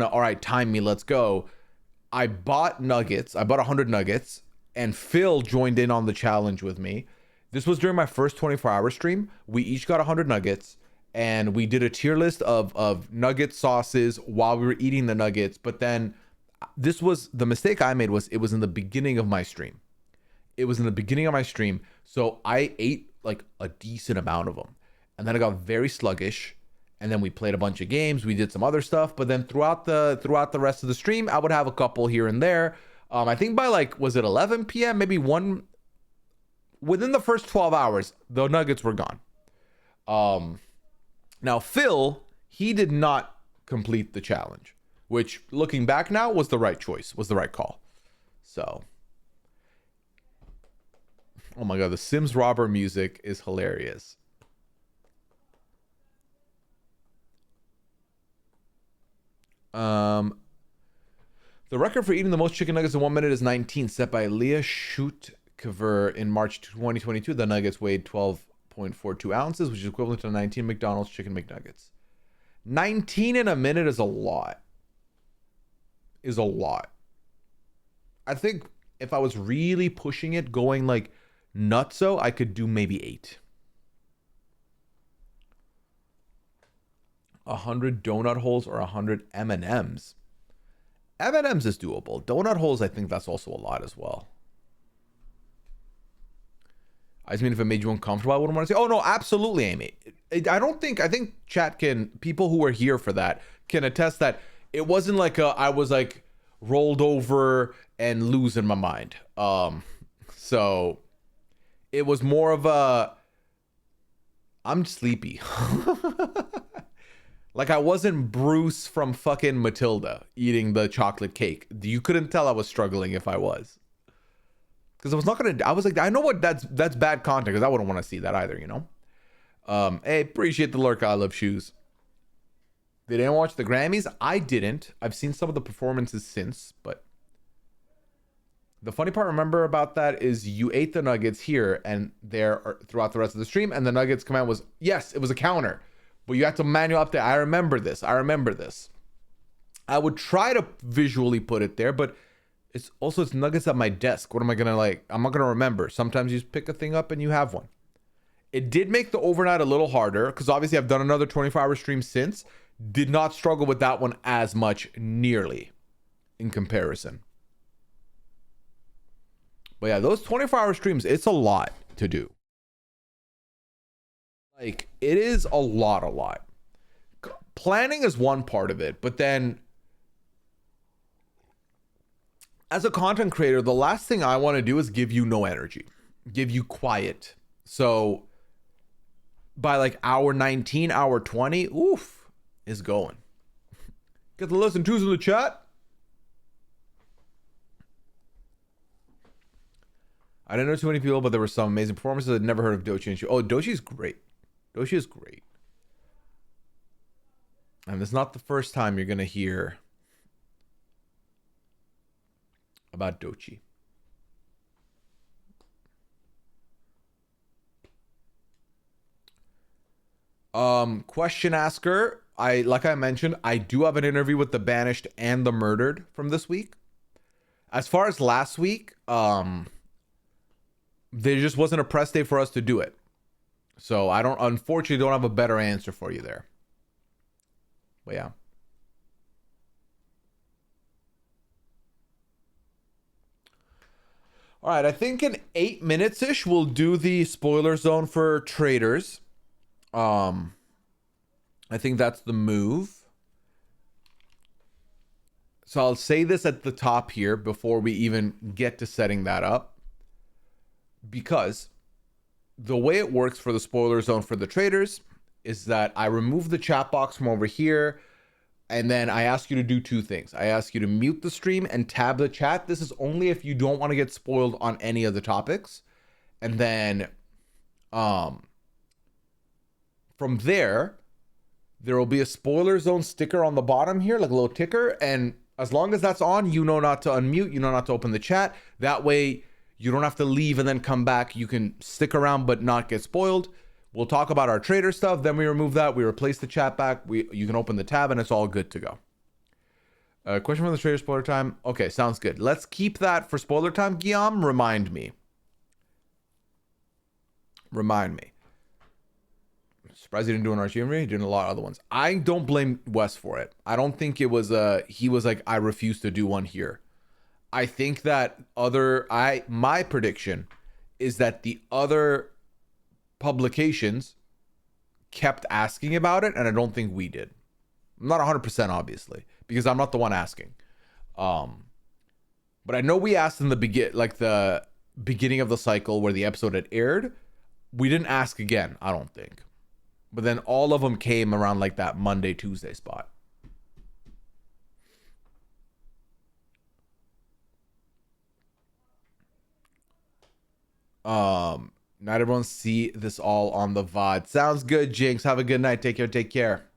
all right, time me, let's go. I bought nuggets. I bought 100 nuggets, and Phil joined in on the challenge with me. This was during my first 24-hour stream. We each got 100 nuggets, and we did a tier list of nugget sauces while we were eating the nuggets. But then this was, the mistake I made was it was in the beginning of my stream. So I ate a decent amount of them, and then I got very sluggish, and then we played a bunch of games, we did some other stuff, but then throughout the rest of the stream I would have a couple here and there, I think by like, was it 11 p.m.? Maybe within the first 12 hours, the nuggets were gone. Now Phil, he did not complete the challenge, which looking back now was the right choice, was the right call. So, oh my God, the Sims robber music is hilarious. The record for eating the most chicken nuggets in 1 minute is 19, set by Leah Schutkever in March 2022. The nuggets weighed 12.42 ounces, which is equivalent to 19 McDonald's chicken McNuggets. 19 in a minute is a lot. Is a lot. I think if I was really pushing it, going like nutso, I could do maybe 8. 100 donut holes or 100 M&Ms. M&M's is doable. Donut holes, I think that's also a lot as well. I just mean if it made you uncomfortable, I wouldn't want to say, oh no, absolutely, Amy. I think chat people who were here for that can attest that it wasn't like I was like rolled over and losing my mind. So it was more of I'm sleepy. Like I wasn't Bruce from fucking Matilda eating the chocolate cake. You couldn't tell I was struggling if I was. Because I was not gonna. I was like, I know what that's bad content because I wouldn't want to see that either, you know. Hey, appreciate the lurk. I love shoes. Did anyone watch the Grammys? I didn't. I've seen some of the performances since, but the funny part, remember about that is you ate the nuggets here and there throughout the rest of the stream, and the nuggets command was yes, it was a counter, but you had to manual update. I remember this. I would try to visually put it there, but it's nuggets at my desk. What am I gonna like? I'm not gonna remember. Sometimes you just pick a thing up and you have one. It did make the overnight a little harder because obviously I've done another 24-hour stream since. Did not struggle with that one as much nearly in comparison. But yeah, those 24-hour streams, it's a lot to do. Like, it is a lot. Planning is one part of it, but then as a content creator, the last thing I want to do is give you no energy, give you quiet. So by like hour 19, hour 20, oof, is going. Get the listen twos in the chat. I didn't know too many people, but there were some amazing performances. I'd never heard of Dochi and oh, Dochi's great. Dochi is great. And it's not the first time you're going to hear about Dochi. Question asker. Like I mentioned, I do have an interview with the banished and the murdered from this week. As far as last week, there just wasn't a press day for us to do it. So I unfortunately don't have a better answer for you there. But yeah. All right, I think in 8 minutes-ish, we'll do the spoiler zone for Traitors. I think that's the move. So I'll say this at the top here before we even get to setting that up. Because the way it works for the spoiler zone for the Traitors is that I remove the chat box from over here, and then I ask you to do two things. I ask you to mute the stream and tab the chat. This is only if you don't want to get spoiled on any of the topics. And then from there will be a spoiler zone sticker on the bottom here, like a little ticker. And as long as that's on, you know not to unmute, you know not to open the chat. That way you don't have to leave and then come back. You can stick around but not get spoiled. We'll talk about our Traitor stuff. Then we remove that. We replace the chat back. You can open the tab and it's all good to go. Question from the Traitor spoiler time. Okay, sounds good. Let's keep that for spoiler time. Guillaume, remind me. Surprised he didn't do an Archie He did a lot of other ones. I don't blame Wes for it. I don't think it was he was like, I refuse to do one here. I think that my prediction is that the other publications kept asking about it, and I don't think we did. I'm not 100% obviously, because I'm not the one asking. But I know we asked in the beginning of the cycle where the episode had aired. We didn't ask again, I don't think. But then all of them came around like that Monday, Tuesday spot. Not everyone see this all on the VOD. Sounds good, Jinx. Have a good night. Take care. Take care.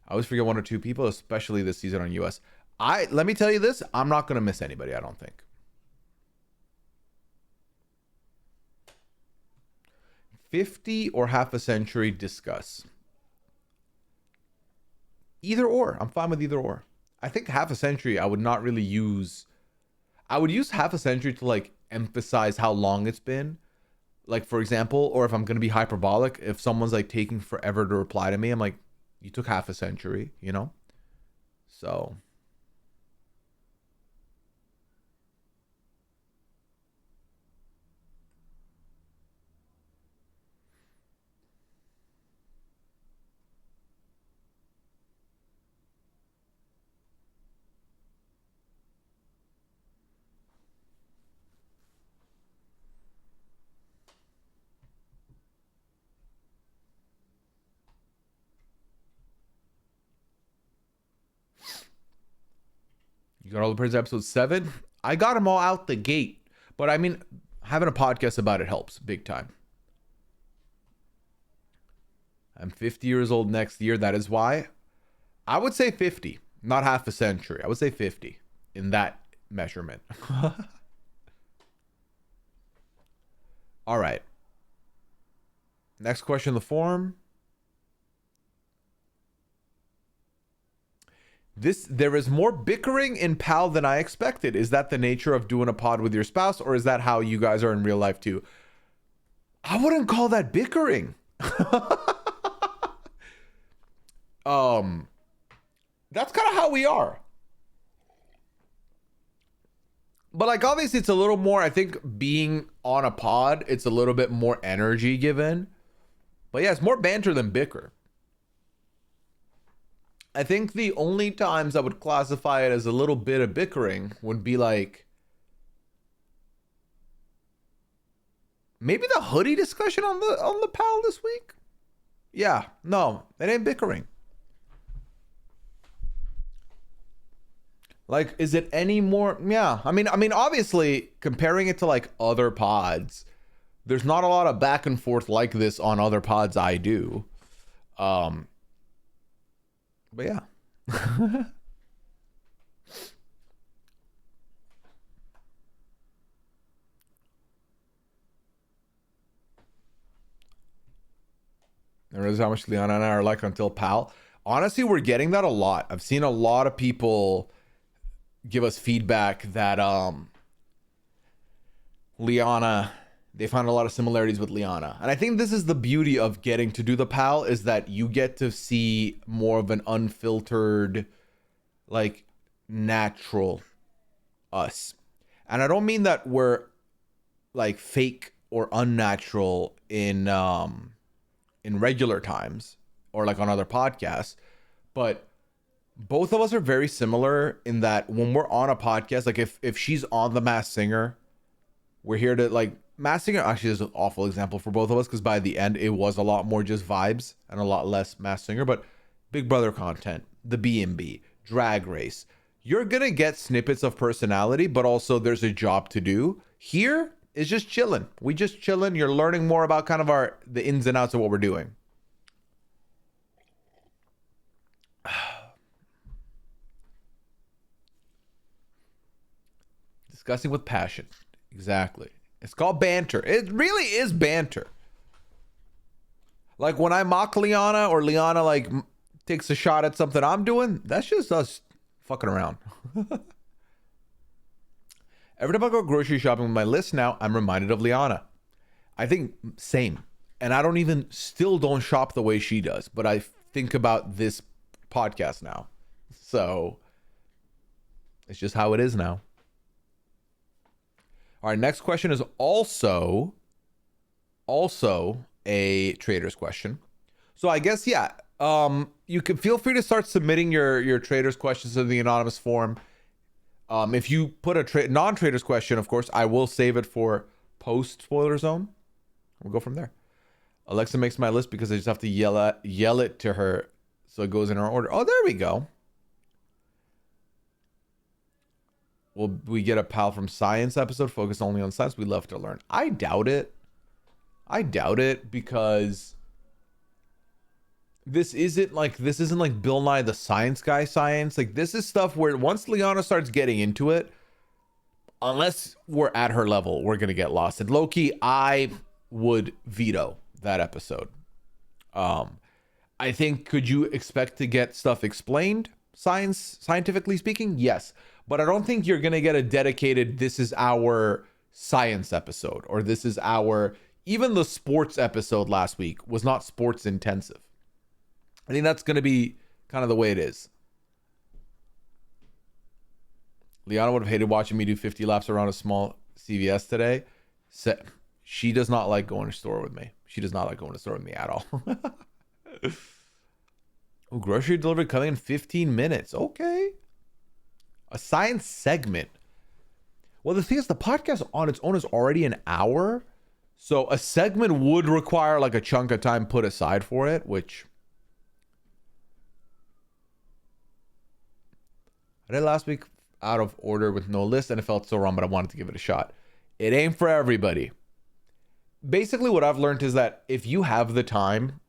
I always forget one or two people, especially this season on US. Let me tell you this. I'm not gonna miss anybody, I don't think. 50 or half a century, discuss. Either or. I'm fine with either or. I think half a century I would not really use. I would use half a century to like emphasize how long it's been. Like, for example, or if I'm going to be hyperbolic, if someone's like taking forever to reply to me, I'm like, you took half a century, you know? So. You got all the Prince episode 7? I got them all out the gate. But I mean, having a podcast about it helps big time. I'm 50 years old next year. That is why. I would say 50, not half a century. I would say 50 in that measurement. All right. Next question in the forum. There is more bickering in PAL than I expected. Is that the nature of doing a pod with your spouse, or is that how you guys are in real life too? I wouldn't call that bickering. That's kind of how we are. But like, obviously it's a little more, I think being on a pod, it's a little bit more energy given. But yeah, it's more banter than bicker. I think the only times I would classify it as a little bit of bickering would be like maybe the hoodie discussion on the PAL this week. Yeah, no, it ain't bickering. Like, is it any more? Yeah, I mean, obviously, comparing it to like other pods, there's not a lot of back and forth like this on other pods I do. But yeah. There is how much Liana and I are like until PAL. Honestly, we're getting that a lot. I've seen a lot of people give us feedback that Liana, they find a lot of similarities with Liana. And I think this is the beauty of getting to do the PAL, is that you get to see more of an unfiltered, like, natural us. And I don't mean that we're like fake or unnatural in regular times or like on other podcasts, but both of us are very similar in that when we're on a podcast, like if she's on The Masked Singer, we're here to like, Masked Singer actually is an awful example for both of us, because by the end it was a lot more just vibes and a lot less Masked Singer. But Big Brother content, the B&B, Drag Race, you're gonna get snippets of personality, but also there's a job to do. Here is just chilling. We just chilling. You're learning more about kind of the ins and outs of what we're doing. Discussing with passion. Exactly. It's called banter. It really is banter. Like when I mock Liana, or Liana like takes a shot at something I'm doing, that's just us fucking around. Every time I go grocery shopping with my list now, I'm reminded of Liana. I think same. And I still don't shop the way she does, but I think about this podcast now. So it's just how it is now. All right, next question is also a Traitors question. So I guess, yeah, You can feel free to start submitting your traders questions in the anonymous form. If you put a non-traders question, of course, I will save it for post spoiler zone. We'll go from there. Alexa makes my list because I just have to yell it to her so it goes in her order. Oh, there we go. Will we get a pal from science episode focused only on science? We love to learn. I doubt it. Because this isn't like Bill Nye the Science Guy science. Like, this is stuff where once Liana starts getting into it, unless we're at her level, we're gonna get lost. And low-key, I would veto that episode. I think, could you expect to get stuff explained, scientifically speaking? Yes. But I don't think you're gonna get a dedicated, this is our science episode, or this is our, even the sports episode last week was not sports intensive. I think that's going to be kind of the way it is. Liana would have hated watching me do 50 laps around a small CVS today. She does not like going to the store with me. She does not like going to the store with me at all. Oh, grocery delivery coming in 15 minutes. Okay. A science segment. Well, the thing is, the podcast on its own is already an hour. So a segment would require like a chunk of time put aside for it, which... I did last week out of order with no list, and it felt so wrong, but I wanted to give it a shot. It ain't for everybody. Basically, what I've learned is that if you have the time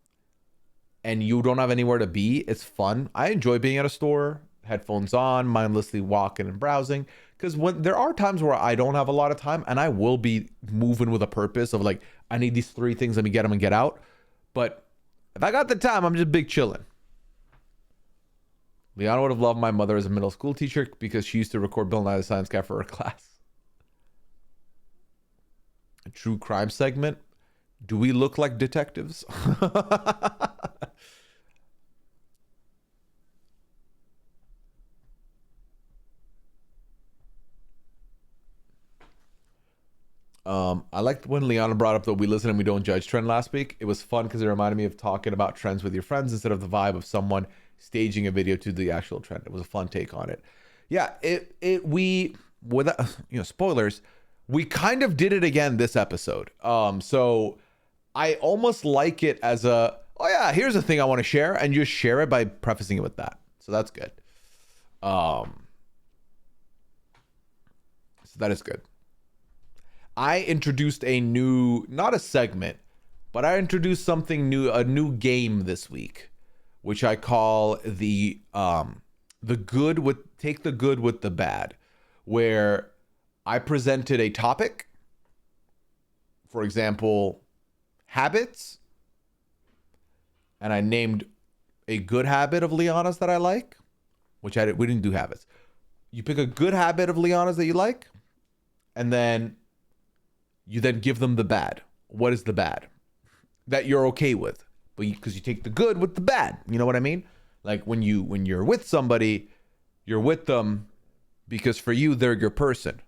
and you don't have anywhere to be, it's fun. I enjoy being at a store, headphones on, mindlessly walking and browsing, because when there are times where I don't have a lot of time, and I will be moving with a purpose of like, I need these 3 things, let me get them and get out. But if I got the time, I'm just big chilling. Liana would have loved my mother as a middle school teacher because she used to record Bill Nye the Science Guy for her class. A true crime segment. Do we look like detectives? I liked when Liana brought up the "we listen and we don't judge" trend last week. It was fun because it reminded me of talking about trends with your friends instead of the vibe of someone staging a video to the actual trend. It was a fun take on it. Yeah, we without spoilers, we kind of did it again this episode. So I almost like it as a, oh yeah, here's a thing I want to share, and just share it by prefacing it with that. So that's good. So that is good. I introduced a new, not a segment, but I introduced something new, a new game this week, which I call the good with, take the good with the bad, where I presented a topic, for example, habits, and I named a good habit of Liana's that I like, which we didn't do habits. You pick a good habit of Liana's that you like, and then you then give them the bad. What is the bad that you're okay with? But because you take the good with the bad, you know what I mean? Like when you're with somebody, you're with them because for you they're your person.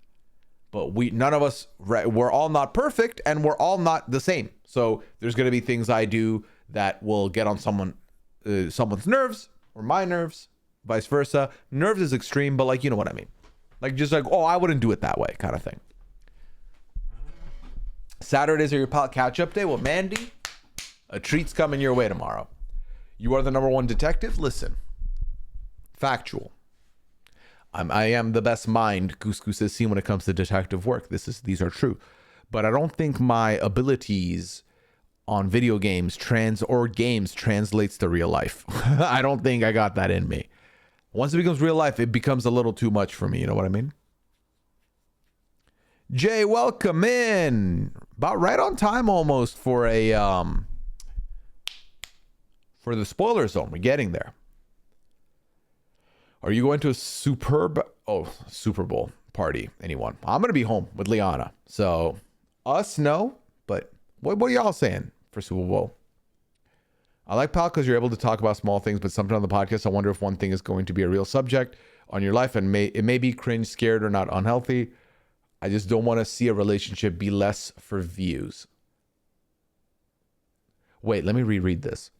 But none of us, we're all not perfect, and we're all not the same. So there's gonna be things I do that will get on someone's nerves or my nerves, vice versa. Nerves is extreme, but like, you know what I mean? Like just like, oh, I wouldn't do it that way, kind of thing. Saturdays are your pal catch-up day. Well, Mandy, a treat's coming your way tomorrow. You are the number one detective. Listen, factual. I am the best mind Goose Goose has seen when it comes to detective work. These are true, but I don't think my abilities on video games translates to real life. I don't think I got that in me. Once it becomes real life, it becomes a little too much for me. You know what I mean? Jay, welcome in. About right on time almost for a for the spoiler zone. We're getting there. Are you going to a Super Bowl party? Anyone? I'm going to be home with Liana. So us, no. But what are y'all saying for Super Bowl? I like Pal because you're able to talk about small things, but sometimes on the podcast, I wonder if one thing is going to be a real subject on your life, and it may be cringe, scared, or not unhealthy. I just don't want to see a relationship be less for views. Wait, let me reread this.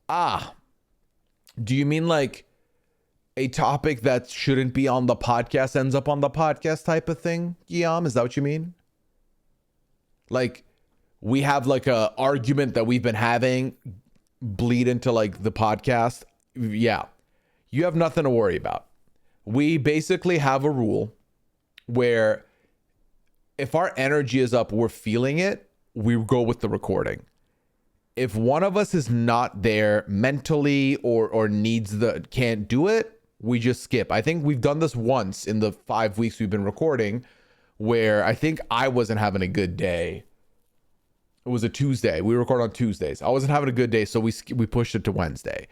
Ah, do you mean like a topic that shouldn't be on the podcast ends up on the podcast type of thing, Guillaume? Is that what you mean? Like, we have like a argument that we've been having bleed into like the podcast. Yeah, you have nothing to worry about. We basically have a rule where if our energy is up, we're feeling it, we go with the recording. If one of us is not there mentally or can't do it, we just skip. I think we've done this once in the 5 weeks we've been recording, where I think I wasn't having a good day. It was a Tuesday. We record on Tuesdays. I wasn't having a good day, so we pushed it to Wednesday.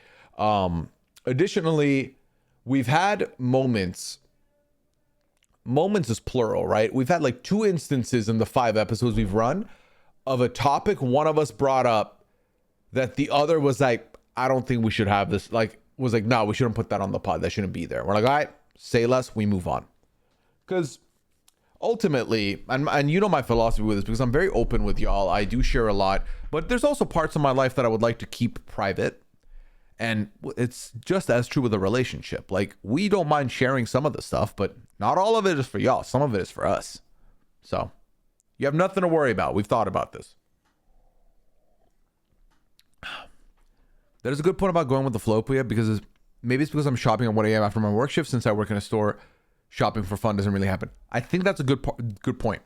Additionally, we've had moments is plural, right? We've had like 2 instances in the 5 episodes we've run of a topic one of us brought up that the other was like, I don't think we should have this. Like, was like, no, we shouldn't put that on the pod. That shouldn't be there. We're like, all right, say less, we move on. Because ultimately, and you know my philosophy with this, because I'm very open with y'all. I do share a lot, but there's also parts of my life that I would like to keep private. And it's just as true with a relationship. Like, we don't mind sharing some of the stuff, but not all of it is for y'all. Some of it is for us. So you have nothing to worry about. We've thought about this. There's a good point about going with the flow, Pooya, because maybe it's because I'm shopping at 1 a.m. after my work shift. Since I work in a store, shopping for fun doesn't really happen. I think that's a good point.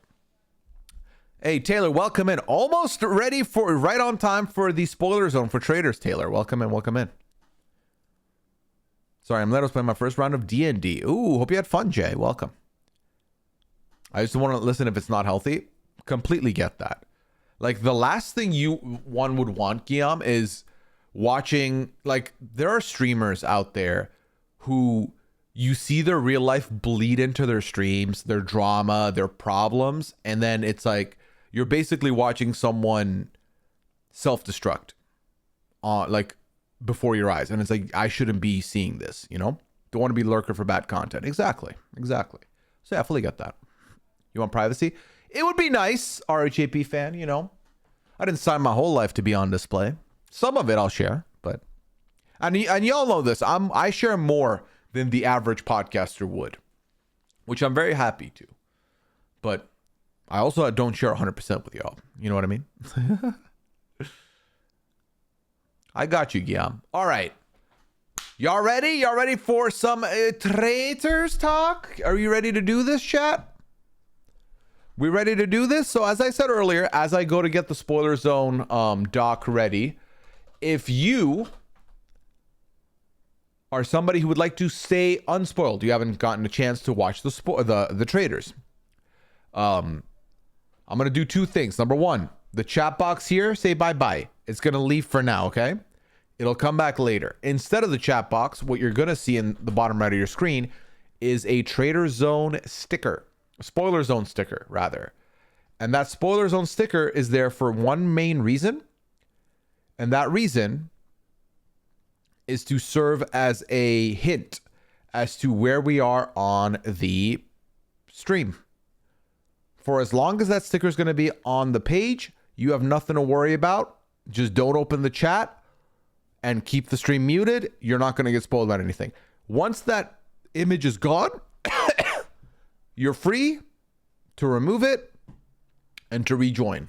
Hey, Taylor, welcome in. Almost ready for, right on time for the spoiler zone for Traitors, Taylor. Welcome in, welcome in. Sorry, I'm playing my first round of D&D. Ooh, hope you had fun, Jay. Welcome. I just want to listen if it's not healthy. Completely get that. Like, the last thing one would want, Guillaume, is watching, like, there are streamers out there who you see their real life bleed into their streams, their drama, their problems, and then it's like you're basically watching someone self-destruct like before your eyes, and it's like, I shouldn't be seeing this, you know? Don't want to be lurker for bad content. Exactly. So yeah, I fully get that. You want privacy? It would be nice, RHAP fan, you know? I didn't sign my whole life to be on display. Some of it I'll share, but and y'all know this. I share more than the average podcaster would, which I'm very happy to. But I also don't share 100% with y'all. You know what I mean? I got you, Guillaume. All right. Y'all ready? Y'all ready for some Traitors talk? Are you ready to do this, chat? We ready to do this? So as I said earlier, as I go to get the spoiler zone doc ready, if you are somebody who would like to stay unspoiled, you haven't gotten a chance to watch the Traitors, I'm gonna do 2 things. Number 1, the chat box here, say bye-bye. It's gonna leave for now, okay? It'll come back later. Instead of the chat box, what you're gonna see in the bottom right of your screen is a Trader Zone sticker. Spoiler Zone sticker, rather. And that Spoiler Zone sticker is there for one main reason. And that reason is to serve as a hint as to where we are on the stream. For as long as that sticker is going to be on the page, you have nothing to worry about. Just don't open the chat and keep the stream muted. You're not going to get spoiled about anything. Once that image is gone, you're free to remove it and to rejoin.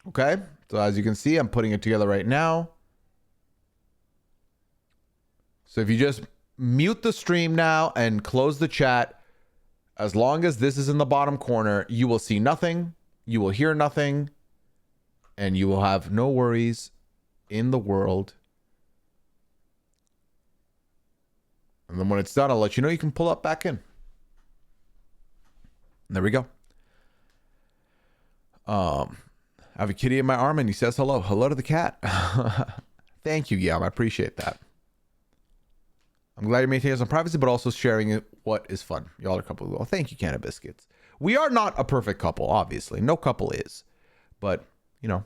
Okay, so as you can see, I'm putting it together right now. So if you just mute the stream now and close the chat, as long as this is in the bottom corner, you will see nothing, you will hear nothing, and you will have no worries in the world. And then when it's done, I'll let you know you can pull up back in. And there we go. I have a kitty in my arm and he says hello. Hello to the cat. Thank you, Guillaume. I appreciate that. I'm glad you're maintaining some privacy, but also sharing what is fun. Y'all are a couple. Well, thank you, Canna Biscuits. We are not a perfect couple, obviously. No couple is. But, you know,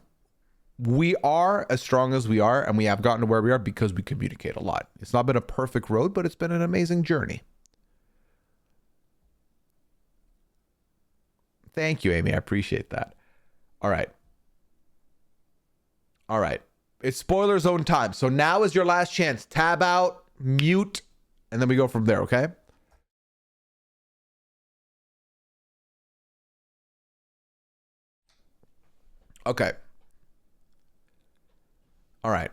we are as strong as we are, and we have gotten to where we are because we communicate a lot. It's not been a perfect road, but it's been an amazing journey. Thank you, Amy. I appreciate that. All right. All right. It's spoiler zone time. So now is your last chance. Tab out, mute, and then we go from there, okay? Okay. All right.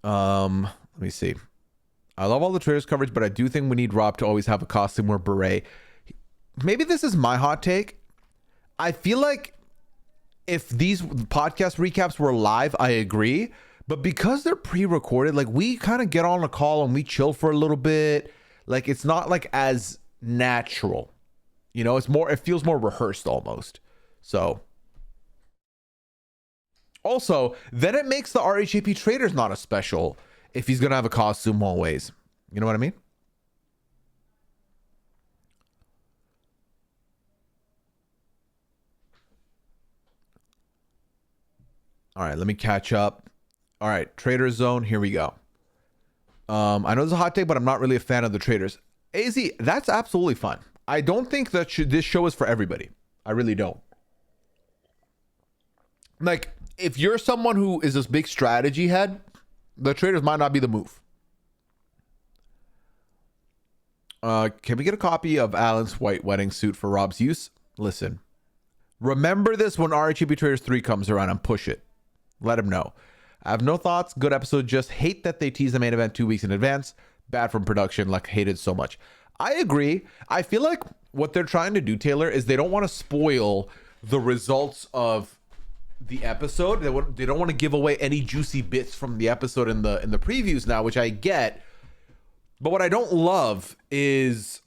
Let me see. I love all the Traitors coverage, but I do think we need Rob to always have a costume or beret. Maybe this is my hot take. I feel like if these podcast recaps were live, I agree. But because they're pre-recorded, like we kind of get on a call and we chill for a little bit. Like it's not like as natural. You know, it feels more rehearsed almost. So also, then it makes the RHAP Traitors not a special if he's going to have a costume always. You know what I mean? All right, let me catch up. All right, Traitors Zone, here we go. I know this is a hot take, but I'm not really a fan of the Traitors. AZ, that's absolutely fine. I don't think that this show is for everybody. I really don't. Like, if you're someone who is this big strategy head, the Traitors might not be the move. Can we get a copy of Alan's white wedding suit for Rob's use? Listen, remember this when RHAP Traitors 3 comes around and push it. Let him know. I have no thoughts. Good episode. Just hate that they tease the main event 2 weeks in advance. Bad from production. Like, hated so much. I agree. I feel like what they're trying to do, Taylor, is they don't want to spoil the results of the episode. They don't want to give away any juicy bits from the episode in the previews now, which I get. But what I don't love is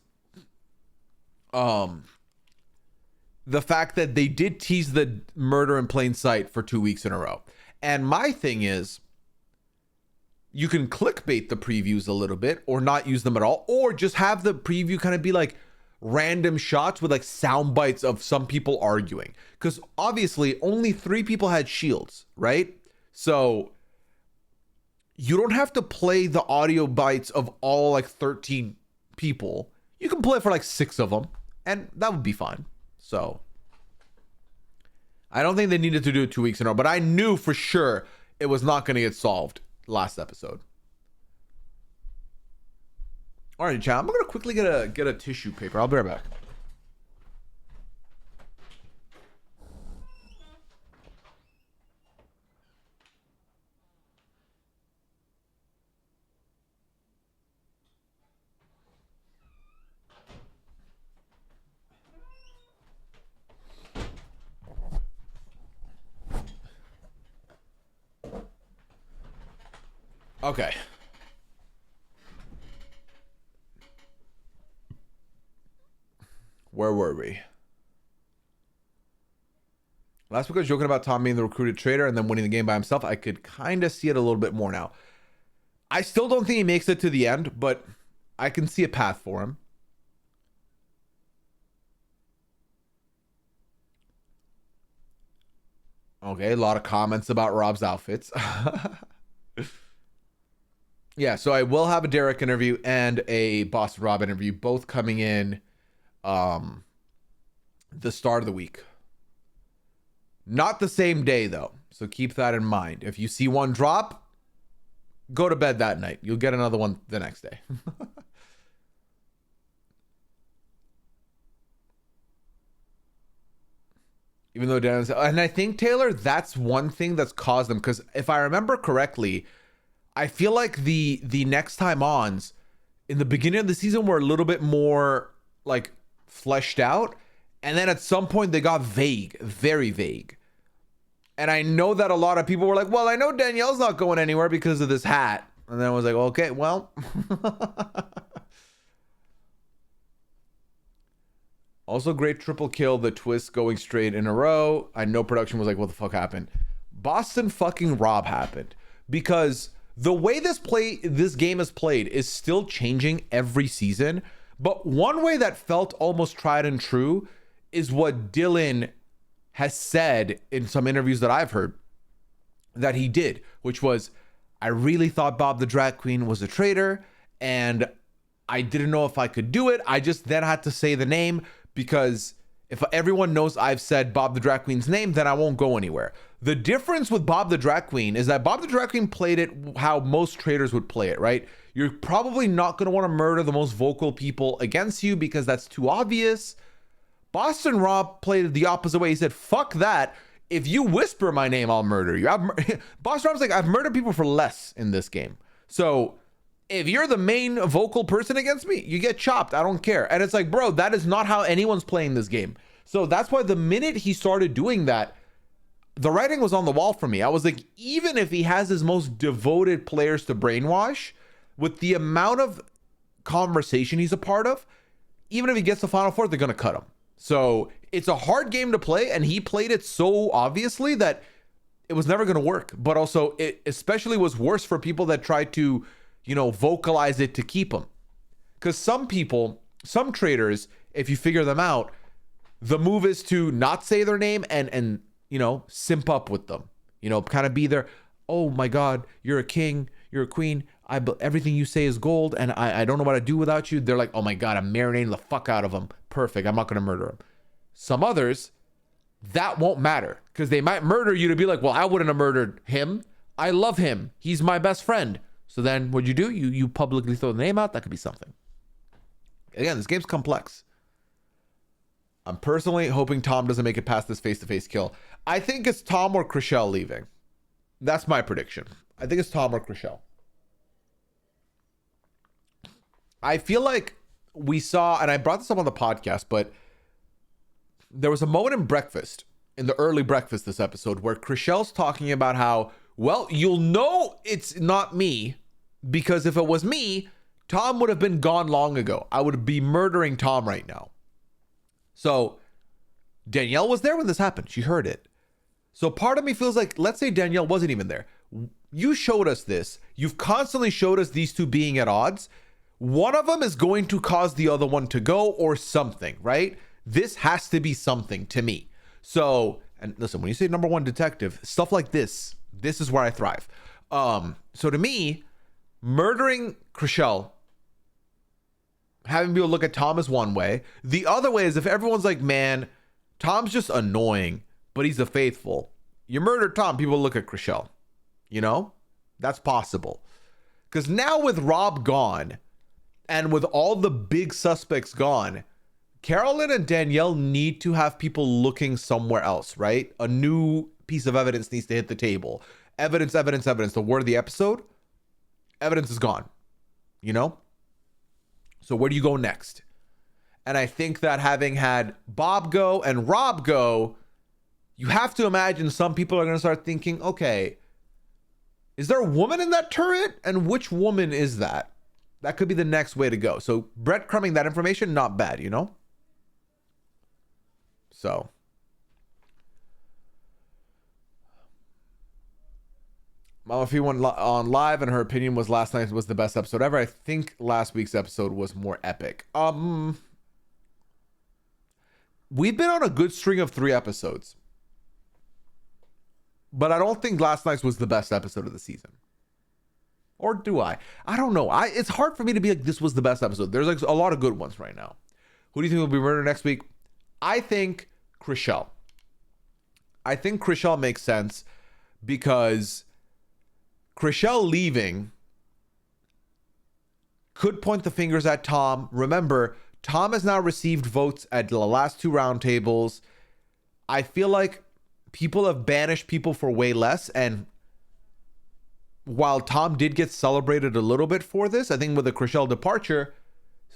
the fact that they did tease the murder in plain sight for 2 weeks in a row. And my thing is, you can clickbait the previews a little bit or not use them at all, or just have the preview kind of be like random shots with like sound bites of some people arguing. Because obviously only 3 people had shields, right? So you don't have to play the audio bites of all like 13 people. You can play for like 6 of them, and that would be fine. So I don't think they needed to do it 2 weeks in a row, but I knew for sure it was not going to get solved last episode. All right, chat. I'm going to quickly get a tissue paper. I'll be right back. Okay. Where were we? Last week I was joking about Tom being the recruited traitor and then winning the game by himself. I could kind of see it a little bit more now. I still don't think he makes it to the end, but I can see a path for him. Okay, a lot of comments about Rob's outfits. Yeah, so I will have a Derek interview and a Boston Rob interview, both coming in the start of the week. Not the same day, though, so keep that in mind. If you see one drop, go to bed that night. You'll get another one the next day. Even though Dan's, and I think, Taylor, that's one thing that's caused them, because if I remember correctly, I feel like the next time ons in the beginning of the season were a little bit more like fleshed out, and then at some point they got vague, very vague. And I know that a lot of people were like, well, I know Danielle's not going anywhere because of this hat. And then I was like, okay, well. Also, great triple kill, the twist going straight in a row. I know production was like, what the fuck happened? Boston fucking Rob happened. Because the way this game is played is still changing every season. But one way that felt almost tried and true is what Dylan has said in some interviews that I've heard that he did, which was, I really thought Bob the Drag Queen was a traitor, and I didn't know if I could do it. I just then had to say the name because If everyone knows I've said Bob the Drag Queen's name, then I won't go anywhere. The difference with Bob the Drag Queen is that Bob the Drag Queen played it how most traitors would play it, right? You're probably not going to want to murder the most vocal people against you because that's too obvious. Boston Rob played it the opposite way. He said, fuck that. If you whisper my name, I'll murder you. Boston Rob's like, I've murdered people for less in this game. So if you're the main vocal person against me, you get chopped. I don't care. And it's like, bro, that is not how anyone's playing this game. So that's why the minute he started doing that, the writing was on the wall for me. I was like, even if he has his most devoted players to brainwash, with the amount of conversation he's a part of, even if he gets the Final Four, they're going to cut him. So it's a hard game to play, and he played it so obviously that it was never going to work. But also, it especially was worse for people that tried to, you know, vocalize it to keep him. Because some people, some traitors, if you figure them out, the move is to not say their name and you know, simp up with them. You know, kind of be there. Oh my God, you're a king, you're a queen. Everything you say is gold, and I don't know what to do without you. They're like, oh my God, I'm marinating the fuck out of him. Perfect. I'm not going to murder him. Some others, that won't matter because they might murder you to be like, well, I wouldn't have murdered him. I love him. He's my best friend. So then what'd you do? You publicly throw the name out. That could be something. Again, this game's complex. I'm personally hoping Tom doesn't make it past this face-to-face kill. I think it's Tom or Chriselle leaving. That's my prediction. I think it's Tom or Chriselle. I feel like we saw, and I brought this up on the podcast, but there was a moment in breakfast, in the early breakfast this episode, where Chriselle's talking about how, well, you'll know it's not me, because if it was me, Tom would have been gone long ago. I would be murdering Tom right now. So Danielle was there when this happened. She heard it. So part of me feels like, let's say Danielle wasn't even there. You showed us this. You've constantly showed us these two being at odds. One of them is going to cause the other one to go or something, right? This has to be something to me. So, and listen, when you say number one detective, stuff like this is where I thrive. So to me, murdering Chriselle, having people look at Tom is one way. The other way is if everyone's like, man, Tom's just annoying, but he's a faithful. You murder Tom, people look at Chriselle. You know? That's possible. Because now with Rob gone, and with all the big suspects gone, Carolyn and Danielle need to have people looking somewhere else, right? A new piece of evidence needs to hit the table. Evidence. The word of the episode, evidence is gone, you know? So where do you go next? And I think that having had Bob go and Rob go, you have to imagine some people are going to start thinking, okay, is there a woman in that turret? And which woman is that? That could be the next way to go. So breadcrumbing that information, not bad, you know? So. Mama Fee went on live and her opinion was last night was the best episode ever. I think last week's episode was more epic. We've been on a good string of 3 episodes. But I don't think last night's was the best episode of the season. Or do I? I don't know. It's hard for me to be like, this was the best episode. There's like a lot of good ones right now. Who do you think will be murdered next week? I think Chriselle. I think Chriselle makes sense because Chriselle leaving could point the fingers at Tom. Remember, Tom has now received votes at the last 2 roundtables. I feel like people have banished people for way less, and while Tom did get celebrated a little bit for this, I think with the Chriselle departure,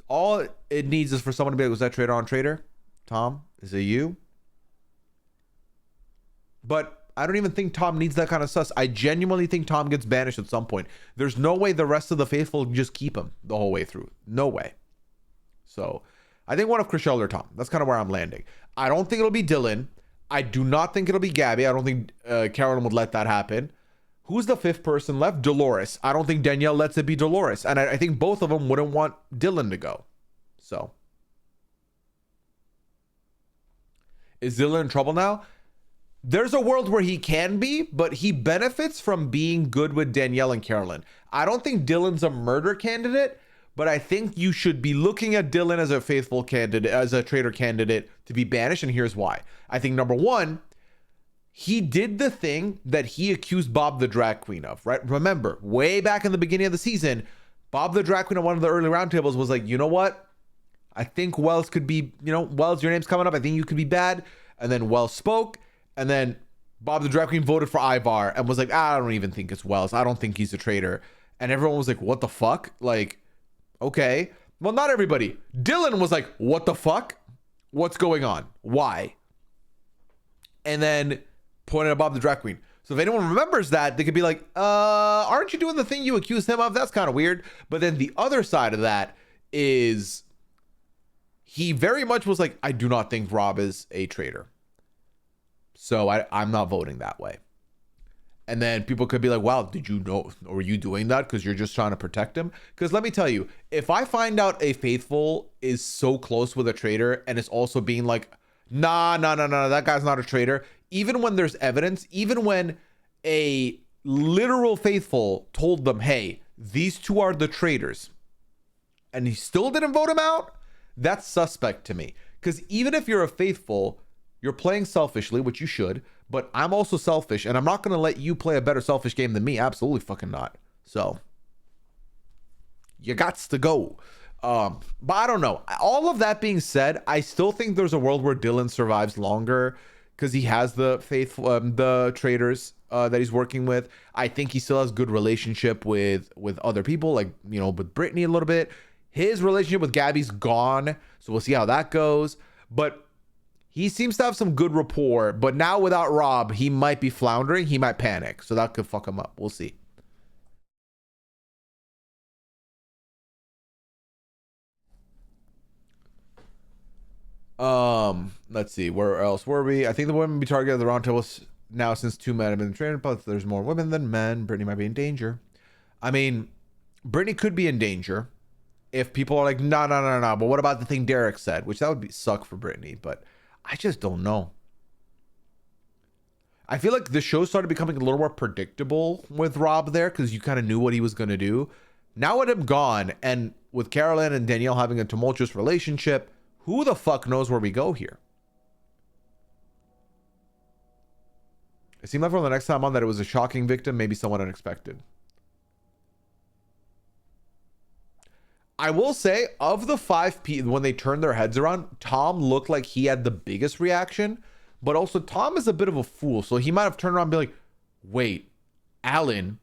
all it needs is for someone to be like, was that traitor on traitor? Tom, is it you? But I don't even think Tom needs that kind of sus. I genuinely think Tom gets banished at some point. There's no way the rest of the faithful just keep him the whole way through. No way. So I think one of Chriselle or Tom. That's kind of where I'm landing. I don't think it'll be Dylan. I do not think it'll be Gabby. I don't think Carolyn would let that happen. Who's the 5th person left? Dolores. I don't think Danielle lets it be Dolores. And I think both of them wouldn't want Dylan to go. So. Is Dylan in trouble now? There's a world where he can be, but he benefits from being good with Danielle and Carolyn. I don't think Dylan's a murder candidate, but I think you should be looking at Dylan as a faithful candidate, as a traitor candidate to be banished. And here's why. I think number one, he did the thing that he accused Bob the Drag Queen of, right? Remember, way back in the beginning of the season, Bob the Drag Queen on one of the early roundtables was like, you know what? I think Wells could be, Wells, your name's coming up. I think you could be bad. And then Wells spoke. And then Bob the Drag Queen voted for Ivar and was like, I don't even think it's Wells. I don't think he's a traitor. And everyone was like, what the fuck? Like, okay. Well, not everybody. Dylan was like, what the fuck? What's going on? Why? And then pointed at Bob the Drag Queen. So if anyone remembers that, they could be like, aren't you doing the thing you accused him of? That's kind of weird. But then the other side of that is he very much was like, I do not think Rob is a traitor. So I'm not voting that way. And then people could be like, wow, did you know, or were you doing that because you're just trying to protect him? Because let me tell you, if I find out a faithful is so close with a traitor and it's also being like, nah, that guy's not a traitor. Even when there's evidence, even when a literal faithful told them, hey, these two are the traitors, and he still didn't vote him out, that's suspect to me. Because even if you're a faithful, you're playing selfishly, which you should, but I'm also selfish, and I'm not going to let you play a better selfish game than me. Absolutely fucking not. So, you gots to go. But I don't know. All of that being said, I still think there's a world where Dylan survives longer because he has the faithful, the traitors that he's working with. I think he still has good relationship with other people, like, with Brittany a little bit. His relationship with Gabby's gone, so we'll see how that goes. But he seems to have some good rapport, but now without Rob, he might be floundering. He might panic, so that could fuck him up. We'll see. Let's see. Where else were we? I think the women be targeted at the round table now since 2 men have been trained, but there's more women than men. Brittany might be in danger. I mean, Brittany could be in danger if people are like, no. But what about the thing Derek said? Which that would suck for Brittany, but I just don't know. I feel like the show started becoming a little more predictable with Rob there because you kind of knew what he was going to do. Now with him gone and with Carolyn and Danielle having a tumultuous relationship, who the fuck knows where we go here? It seemed like from the next time on that it was a shocking victim, maybe someone unexpected. I will say, of the 5 people, when they turned their heads around, Tom looked like he had the biggest reaction, but also Tom is a bit of a fool, so he might have turned around and be like, wait, Alan,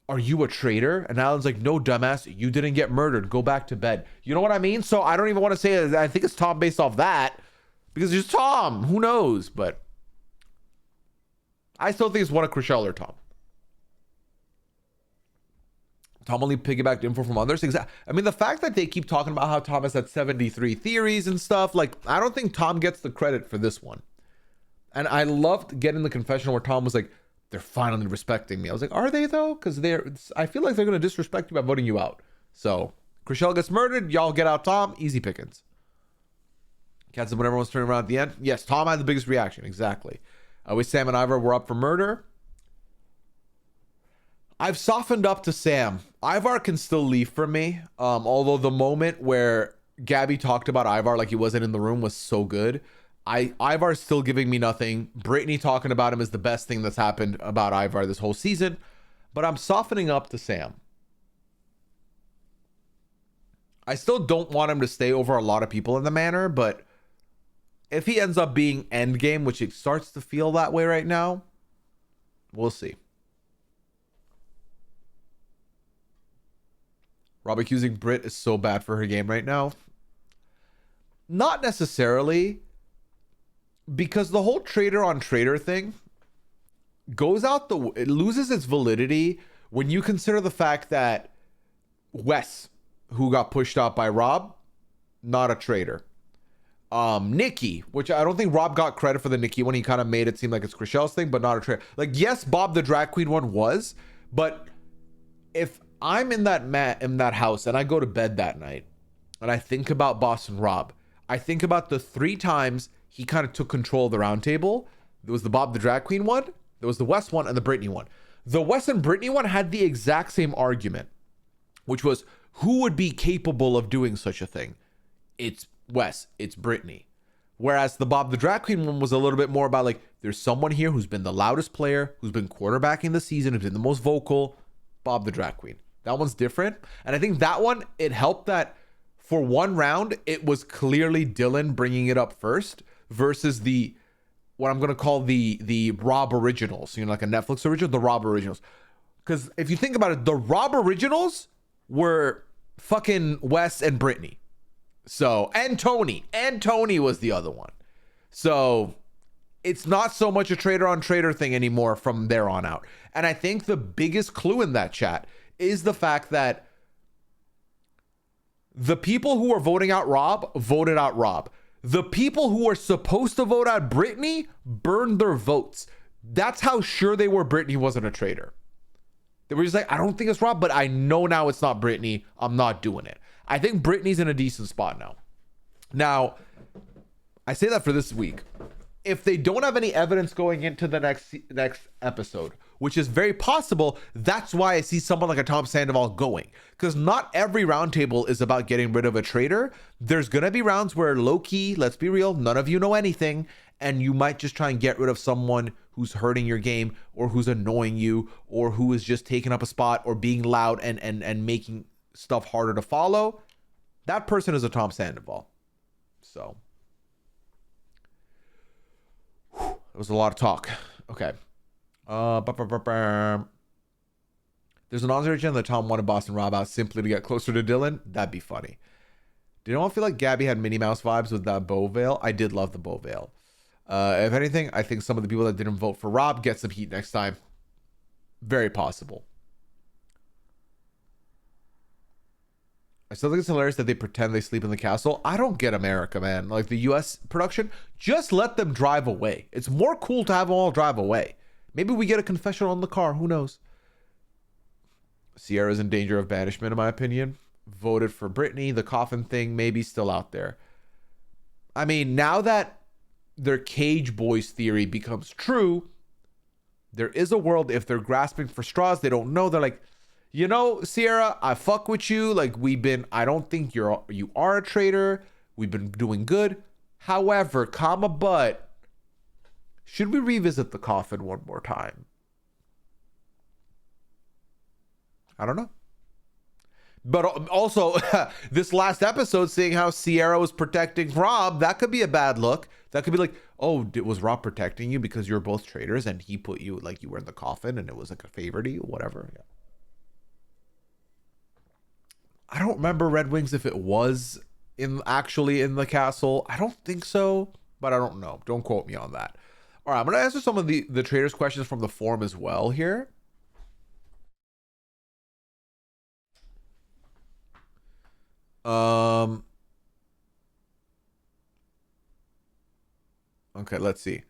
are you a traitor? And Alan's like, no, dumbass, you didn't get murdered. Go back to bed. You know what I mean? So I don't even want to say it. I think it's Tom based off that, because it's Tom. Who knows? But I still think it's one of Chriselle or Tom. Tom only piggybacked info from others. I mean, the fact that they keep talking about how Tom has had 73 theories and stuff, like, I don't think Tom gets the credit for this one. And I loved getting the confession where Tom was like, they're finally respecting me. I was like, are they though? Because I feel like they're going to disrespect you by voting you out. So, Chriselle gets murdered. Y'all get out Tom. Easy pickings. Cat said when everyone's turning around at the end. Yes, Tom had the biggest reaction. Exactly. With Sam and Ivar, we're up for murder. I've softened up to Sam. Ivar can still leave for me. Although the moment where Gabby talked about Ivar like he wasn't in the room was so good. Ivar's still giving me nothing. Brittany talking about him is the best thing that's happened about Ivar this whole season. But I'm softening up to Sam. I still don't want him to stay over a lot of people in the manor, but if he ends up being endgame, which it starts to feel that way right now, we'll see. Rob accusing Britt is so bad for her game right now. Not necessarily, because the whole traitor on traitor thing goes out it loses its validity when you consider the fact that Wes, who got pushed out by Rob, not a traitor. Nikki, which I don't think Rob got credit for the Nikki one. He kind of made it seem like it's Chriselle's thing, but not a traitor. Like, yes, Bob the drag queen one was, but if I'm in that house and I go to bed that night and I think about Boston Rob, I think about the 3 times he kind of took control of the round table. There was the Bob the drag queen one, there was the Wes one, and the Brittany one. The Wes and Brittany one had the exact same argument, which was Who would be capable of doing such a thing? It's Wes, it's Brittany. Whereas the Bob the Drag Queen one was a little bit more about like, there's someone here who's been the loudest player, who's been quarterbacking the season, who's been the most vocal, Bob the Drag Queen. That one's different. And I think that one, it helped that for one round, it was clearly Dylan bringing it up first versus the, what I'm going to call the Rob originals, like a Netflix original, the Rob originals. Because if you think about it, the Rob originals were fucking Wes and Brittany. So, and Tony was the other one. So it's not so much a traitor on traitor thing anymore from there on out. And I think the biggest clue in that chat is the fact that the people who are voting out Rob voted out Rob. The people who are supposed to vote out Brittany burned their votes. That's how sure they were Brittany wasn't a traitor. They were just like, I don't think it's Rob, but I know now it's not Brittany. I'm not doing it. I think Brittany's in a decent spot now. Now, I say that for this week. If they don't have any evidence going into the next episode, which is very possible, that's why I see someone like a Tom Sandoval going. Because not every roundtable is about getting rid of a traitor. There's going to be rounds where low-key, let's be real, none of you know anything, and you might just try and get rid of someone who's hurting your game, or who's annoying you, or who is just taking up a spot, or being loud and making stuff harder to follow. That person is a Tom Sandoval. So it was a lot of talk. Okay. There's an observation that Tom wanted Boston Rob out simply to get closer to Dylan. That'd be funny. Did anyone feel like Gabby had Minnie Mouse vibes with that bow veil? I did love the bow veil. If anything, I think some of the people that didn't vote for Rob get some heat next time. Very possible. I still think it's hilarious that they pretend they sleep in the castle. I don't get America, man. Like the US production, just let them drive away. It's more cool to have them all drive away. Maybe we get a confessional in the car. Who knows? Sierra's in danger of banishment, in my opinion. Voted for Brittany. The coffin thing maybe still out there. I mean, now that their Cage Boys theory becomes true, there is a world if they're grasping for straws, they don't know. They're like, you know, Sierra, I fuck with you. Like I don't think you are a traitor. We've been doing good. However, but should we revisit the coffin one more time? I don't know. But also, this last episode, seeing how Sierra was protecting Rob, that could be a bad look. That could be like, oh, was Rob protecting you because you're both traitors and he put you, like you were in the coffin and it was like a favor to you, whatever. Yeah. I don't remember Red Wings if it was actually in the castle. I don't think so, but I don't know. Don't quote me on that. All right, I'm going to answer some of the traitors questions from the forum as well here. Okay, let's see.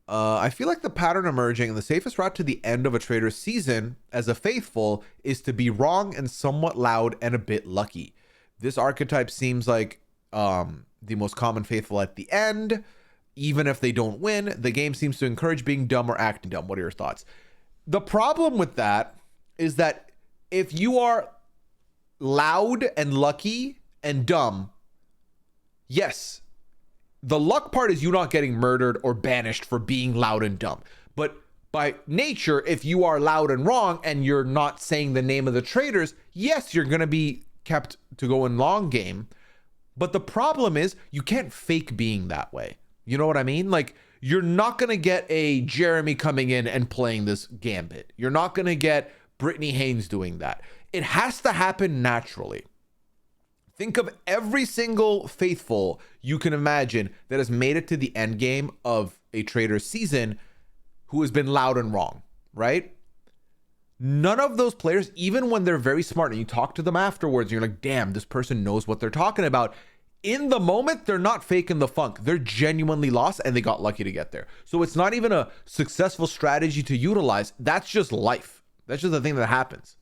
I feel like the pattern emerging and the safest route to the end of a traitor's season as a faithful is to be wrong and somewhat loud and a bit lucky. This archetype seems like the most common faithful at the end. Even if they don't win, the game seems to encourage being dumb or acting dumb. What are your thoughts? The problem with that is that if you are loud and lucky and dumb, yes, the luck part is you not getting murdered or banished for being loud and dumb. But by nature, if you are loud and wrong and you're not saying the name of the traitors, yes, you're going to be kept to go in long game. But the problem is you can't fake being that way. You know what I mean? Like, you're not going to get a Jeremy coming in and playing this gambit. You're not going to get Brittany Haynes doing that. It has to happen naturally. Think of every single faithful you can imagine that has made it to the end game of a Traitors season who has been loud and wrong, right? None of those players, even when they're very smart and you talk to them afterwards, and you're like, damn, this person knows what they're talking about. In the moment, they're not faking the funk. They're genuinely lost and they got lucky to get there. So it's not even a successful strategy to utilize. That's just life. That's just the thing that happens.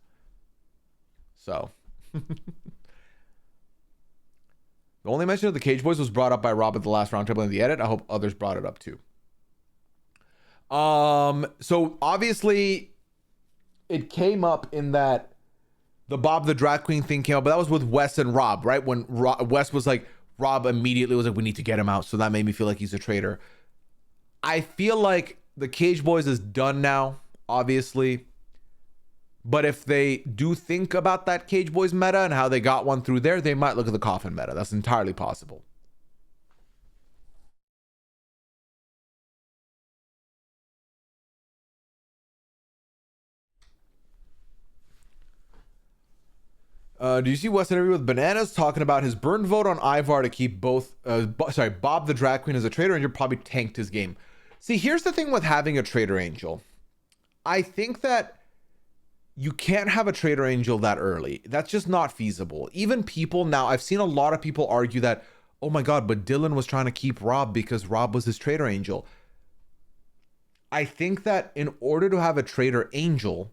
So... The only mention of the Cage Boys was brought up by Rob at the last roundtable in the edit. I hope others brought it up too. So obviously it came up in that the Bob the drag queen thing came up, but that was with Wes and Rob, right? When Wes was like, Rob immediately was like, we need to get him out. So that made me feel like he's a traitor. I feel like the Cage Boys is done now, obviously. But if they do think about that Cage Boys meta and how they got one through there, they might look at the Coffin meta. That's entirely possible. Do you see Wes interview with Bananas talking about his burned vote on Ivar to keep both, Bob the drag queen as a traitor, and you're probably tanked his game. See, here's the thing with having a traitor angel. I think that you can't have a traitor angel that early. That's just not feasible. Even people now, I've seen a lot of people argue that, oh my God, but Dylan was trying to keep Rob because Rob was his traitor angel. I think that in order to have a traitor angel,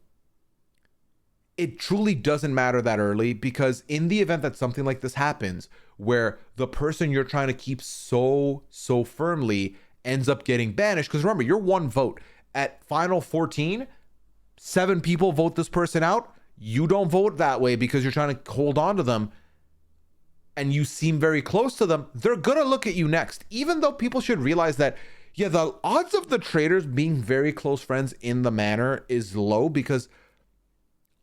it truly doesn't matter that early, because in the event that something like this happens, where the person you're trying to keep so firmly ends up getting banished, because remember, you're one vote. At final 14, 7 people vote this person out. You don't vote that way because you're trying to hold on to them and you seem very close to them. They're going to look at you next, even though people should realize that, yeah, the odds of the traitors being very close friends in the manor is low, because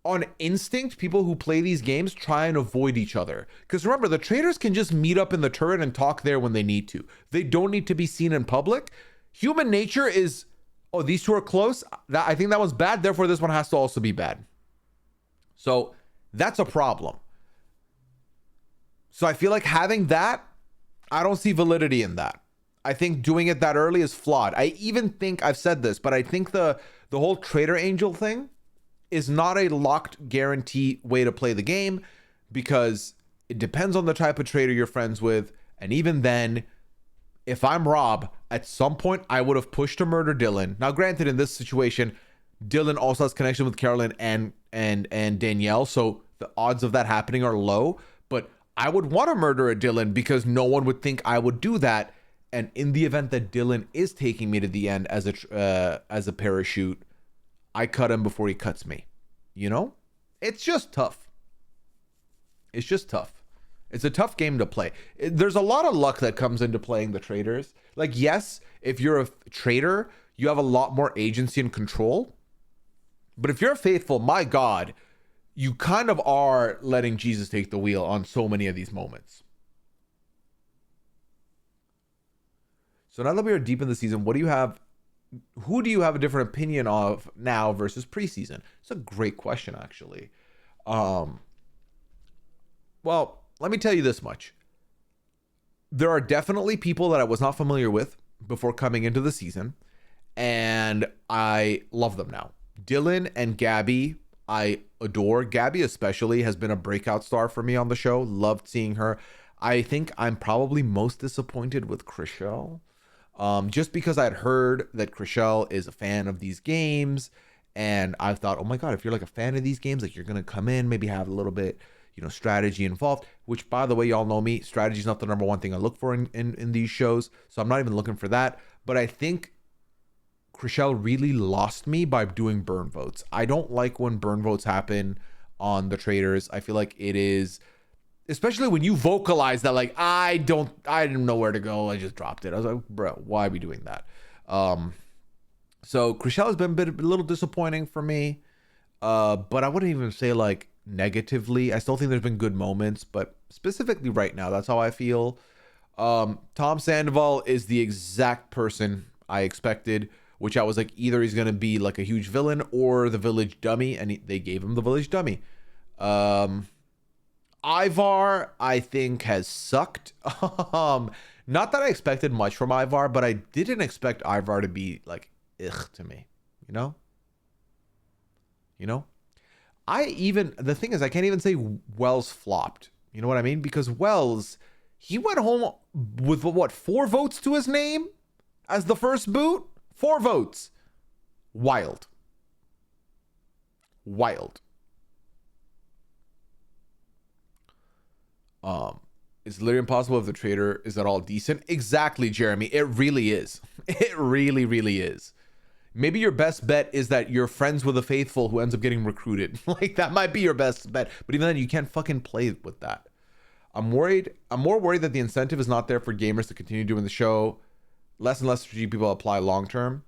on instinct, people who play these games try and avoid each other. Because remember, the traitors can just meet up in the turret and talk there when they need to. They don't need to be seen in public. Human nature is, oh, these two are close. I think that one's bad, therefore this one has to also be bad. So that's a problem. So I feel like having that, I don't see validity in that. I think doing it that early is flawed. I even think, I've said this, but I think the whole traitor angel thing is not a locked guarantee way to play the game, because it depends on the type of traitor you're friends with. And even then, if I'm Rob, at some point I would have pushed to murder Dylan. Now, granted, in this situation, Dylan also has connection with Carolyn and Danielle, so the odds of that happening are low. But I would want to murder a Dylan because no one would think I would do that. And in the event that Dylan is taking me to the end as a parachute, I cut him before he cuts me. You know? It's just tough. It's just tough. It's a tough game to play. There's a lot of luck that comes into playing the traitors. Like, yes, if you're a traitor, you have a lot more agency and control. But if you're faithful, my God, you kind of are letting Jesus take the wheel on so many of these moments. So now that we are deep in the season, who do you have a different opinion of now versus preseason? It's a great question, actually. Well, let me tell you this much. There are definitely people that I was not familiar with before coming into the season, and I love them now. Dylan and Gabby, I adore. Gabby especially has been a breakout star for me on the show. Loved seeing her. I think I'm probably most disappointed with Chriselle. Just because I'd heard that Chriselle is a fan of these games, and I thought, oh my God, if you're like a fan of these games, like you're going to come in, maybe have a little bit, strategy involved, which, by the way, y'all know me, strategy is not the number one thing I look for in these shows. So I'm not even looking for that. But I think Chriselle really lost me by doing burn votes. I don't like when burn votes happen on the traitors. I feel like it is, especially when you vocalize that, like, I didn't know where to go, I just dropped it. I was like, bro, why are we doing that? So Chriselle has been a little disappointing for me. But I wouldn't even say like negatively. I still think there's been good moments, but specifically right now, that's how I feel. Tom Sandoval is the exact person I expected, which I was like, either he's going to be like a huge villain or the village dummy, and they gave him the village dummy. Ivar, I think, has sucked. Not that I expected much from Ivar, but I didn't expect Ivar to be like, ugh, to me, the thing is, I can't even say Wells flopped. You know what I mean? Because Wells, he went home with what, 4 votes to his name as the first boot? 4 votes. Wild. It's literally impossible if the traitor is at all decent. Exactly, Jeremy. It really is. It really, really is. Maybe your best bet is that you're friends with a faithful who ends up getting recruited. Like, that might be your best bet. But even then, you can't fucking play with that. I'm more worried that the incentive is not there for gamers to continue doing the show. Less and less strategic people apply long term.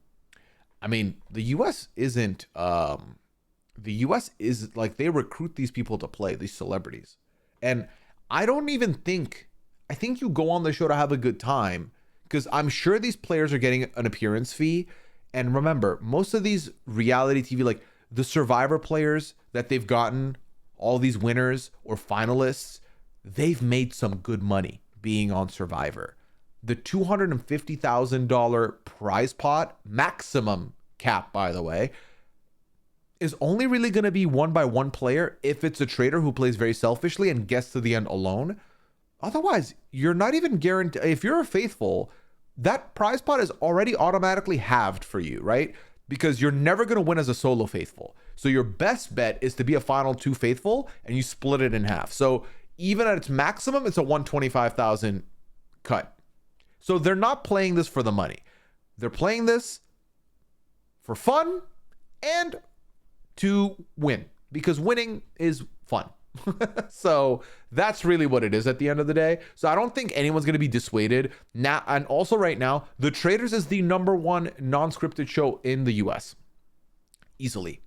I mean, the US isn't the US is like, they recruit these people to play, these celebrities. And I think you go on the show to have a good time, because I'm sure these players are getting an appearance fee. And remember, most of these reality TV, like the Survivor players that they've gotten, all these winners or finalists, they've made some good money being on Survivor. The $250,000 prize pot, maximum cap, by the way, is only really going to be won by one player if it's a traitor who plays very selfishly and gets to the end alone. Otherwise, you're not even guaranteed. If you're a faithful, that prize pot is already automatically halved for you, right? Because you're never going to win as a solo faithful. So your best bet is to be a final 2 faithful, and you split it in half. So even at its maximum, it's a 125,000 cut. So they're not playing this for the money. They're playing this for fun and to win, because winning is fun. So that's really what it is at the end of the day. So I don't think anyone's going to be dissuaded now. And also right now, the Traitors is the #1 non-scripted show in the US. Easily.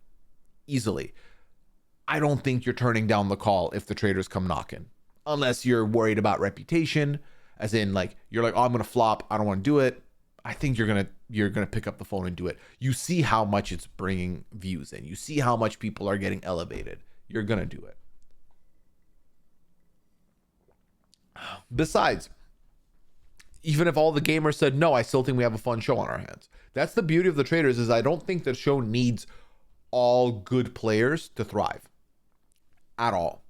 I don't think you're turning down the call if the Traitors come knocking, unless you're worried about reputation, as in like, you're like, oh, I'm going to flop, I don't want to do it. I think you're going to pick up the phone and do it. You see how much it's bringing views in. You see how much people are getting elevated. You're going to do it. Besides, even if all the gamers said no, I still think we have a fun show on our hands. That's the beauty of the Traitors, is I don't think the show needs all good players to thrive at all.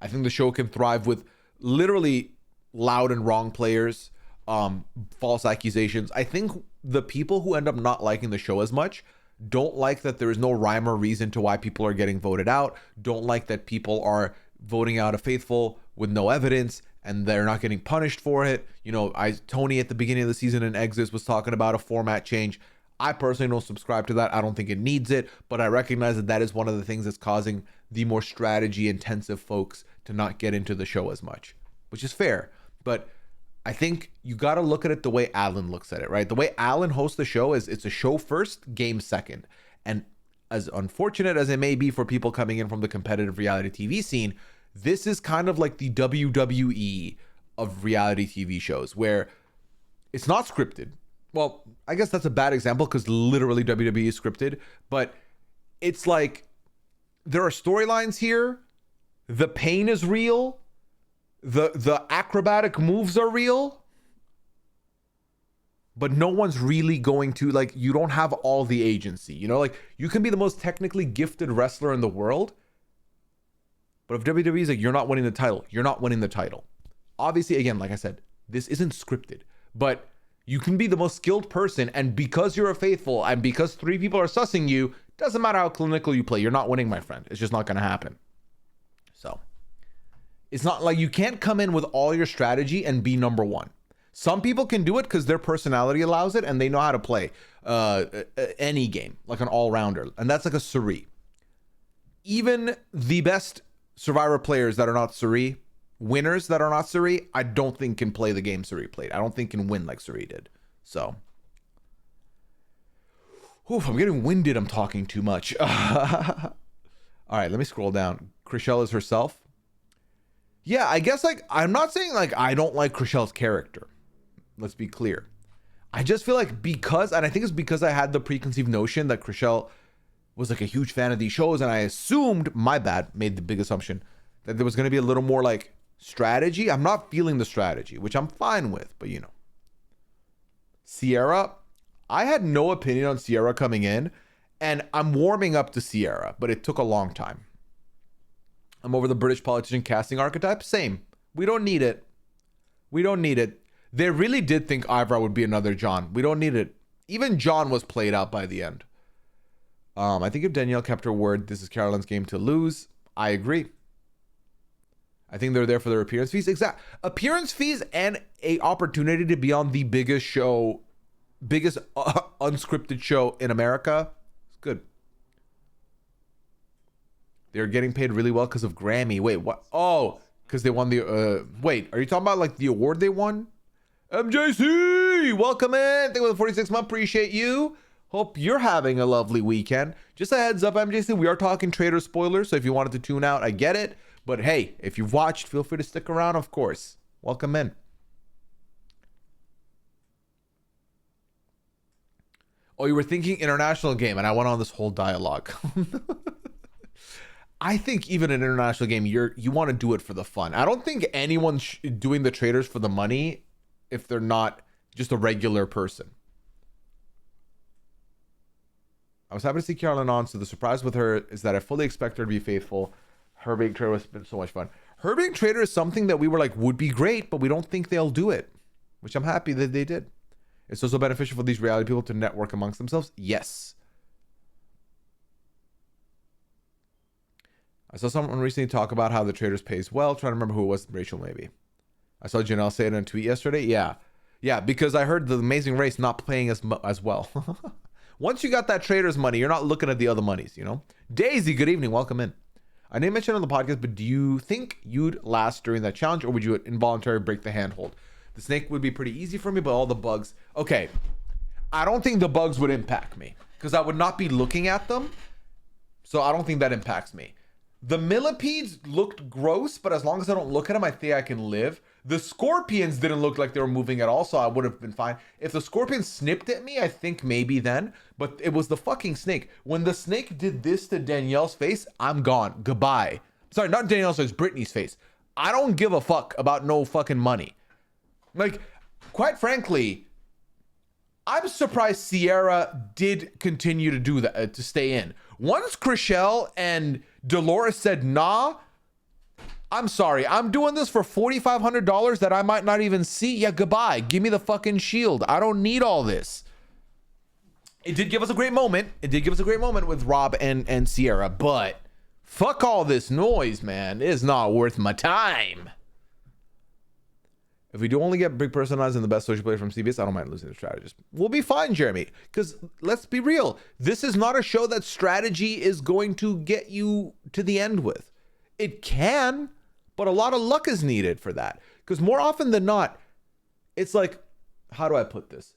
I think the show can thrive with literally loud and wrong players, false accusations. I think the people who end up not liking the show as much don't like that there is no rhyme or reason to why people are getting voted out, don't like that people are voting out a faithful with no evidence and they're not getting punished for it. You know, Tony at the beginning of the season in Exits was talking about a format change. I personally don't subscribe to that. I don't think it needs it, but I recognize that that is one of the things that's causing the more strategy intensive folks to not get into the show as much, which is fair. But I think you got to look at it the way Alan looks at it, right? The way Alan hosts the show is it's a show first, game second. And as unfortunate as it may be for people coming in from the competitive reality TV scene, this is kind of like the WWE of reality TV shows, where it's not scripted. Well, I guess that's a bad example because literally WWE is scripted, but it's like there are storylines here. The pain is real. The acrobatic moves are real, but no one's really going to, like, you don't have all the agency, you know, like you can be the most technically gifted wrestler in the world, but if WWE is like, you're not winning the title, you're not winning the title. Obviously, again, like I said, this isn't scripted, but you can be the most skilled person, and because you're a faithful and because 3 people are sussing you, doesn't matter how clinical you play, you're not winning, my friend. It's just not going to happen. So it's not like you can't come in with all your strategy and be #1. Some people can do it because their personality allows it and they know how to play any game, like an all-rounder. And that's like a Suri. Even the best Survivor players that are not Suri, winners that are not Suri, I don't think can play the game Suri played. I don't think can win like Suri did. So, oof, I'm getting winded. I'm talking too much. All right, let me scroll down. Chriselle is herself. Yeah, I guess, like, I'm not saying like I don't like Chriselle's character. Let's be clear. I just feel like because, and I think it's because I had the preconceived notion that Chriselle was like a huge fan of these shows, and I assumed, my bad, made the big assumption that there was going to be a little more like strategy. I'm not feeling the strategy, which I'm fine with, but you know. Sierra, I had no opinion on Sierra coming in, and I'm warming up to Sierra, but it took a long time. I'm over the British politician casting archetype. Same. We don't need it. We don't need it. They really did think Ivra would be another John. We don't need it. Even John was played out by the end. I think if Danielle kept her word, this is Carolyn's game to lose. I agree. I think they're there for their appearance fees. Appearance fees and a opportunity to be on the biggest show biggest unscripted show in America. It's good. They're getting paid really well because of Grammy. Wait, what? Oh, because they won the wait, are you talking about like the award they won? MJC, welcome in. Thank you for the 46 month. Appreciate you. Hope you're having a lovely weekend. Just a heads up, MJC, we are talking Traitors spoilers, so if you wanted to tune out, I get it. But hey, if you've watched, feel free to stick around, of course. Welcome in. Oh, you were thinking international game, and I went on this whole dialogue. I think even an international game, you want to do it for the fun. I don't think anyone's doing the Traitors for the money if they're not just a regular person. I was happy to see Carolyn on, so the surprise with her is that I fully expect her to be faithful. Her being Traitor has been so much fun. Her being Traitor is something that we were like would be great, but we don't think they'll do it, which I'm happy that they did. It's also beneficial for these reality people to network amongst themselves. Yes. I saw someone recently talk about how the Traitors pays well. Trying to remember who it was. Rachel, maybe. I saw Janelle say it in a tweet yesterday. Yeah, because I heard the Amazing Race not paying as well. Once you got that Traitors money, you're not looking at the other monies, you know? Daisy, good evening. Welcome in. I didn't mention on the podcast, but do you think you'd last during that challenge, or would you involuntarily break the handhold? The snake would be pretty easy for me, but all the bugs... Okay, I don't think the bugs would impact me, because I would not be looking at them, so I don't think that impacts me. The millipedes looked gross, but as long as I don't look at them, I think I can live. The scorpions didn't look like they were moving at all, so I would have been fine. If the scorpion snipped at me, I think maybe then. But it was the fucking snake. When the snake did this to Danielle's face, I'm gone. Goodbye. Sorry, not Danielle's face, Brittany's face. I don't give a fuck about no fucking money. Like, quite frankly, I'm surprised Sierra did continue to do that, to stay in. Once Chriselle and Dolores said, nah, I'm sorry, I'm doing this for $4,500 that I might not even see. Yeah, goodbye. Give me the fucking shield. I don't need all this. It did give us a great moment. It did give us a great moment with Rob and Sierra, but fuck all this noise, man. It is not worth my time. If we do only get big personalized and the best social player from CBS, I don't mind losing the strategist. We'll be fine, Jeremy. Because let's be real. This is not a show that strategy is going to get you to the end with. It can, but a lot of luck is needed for that. Because more often than not, it's like, how do I put this?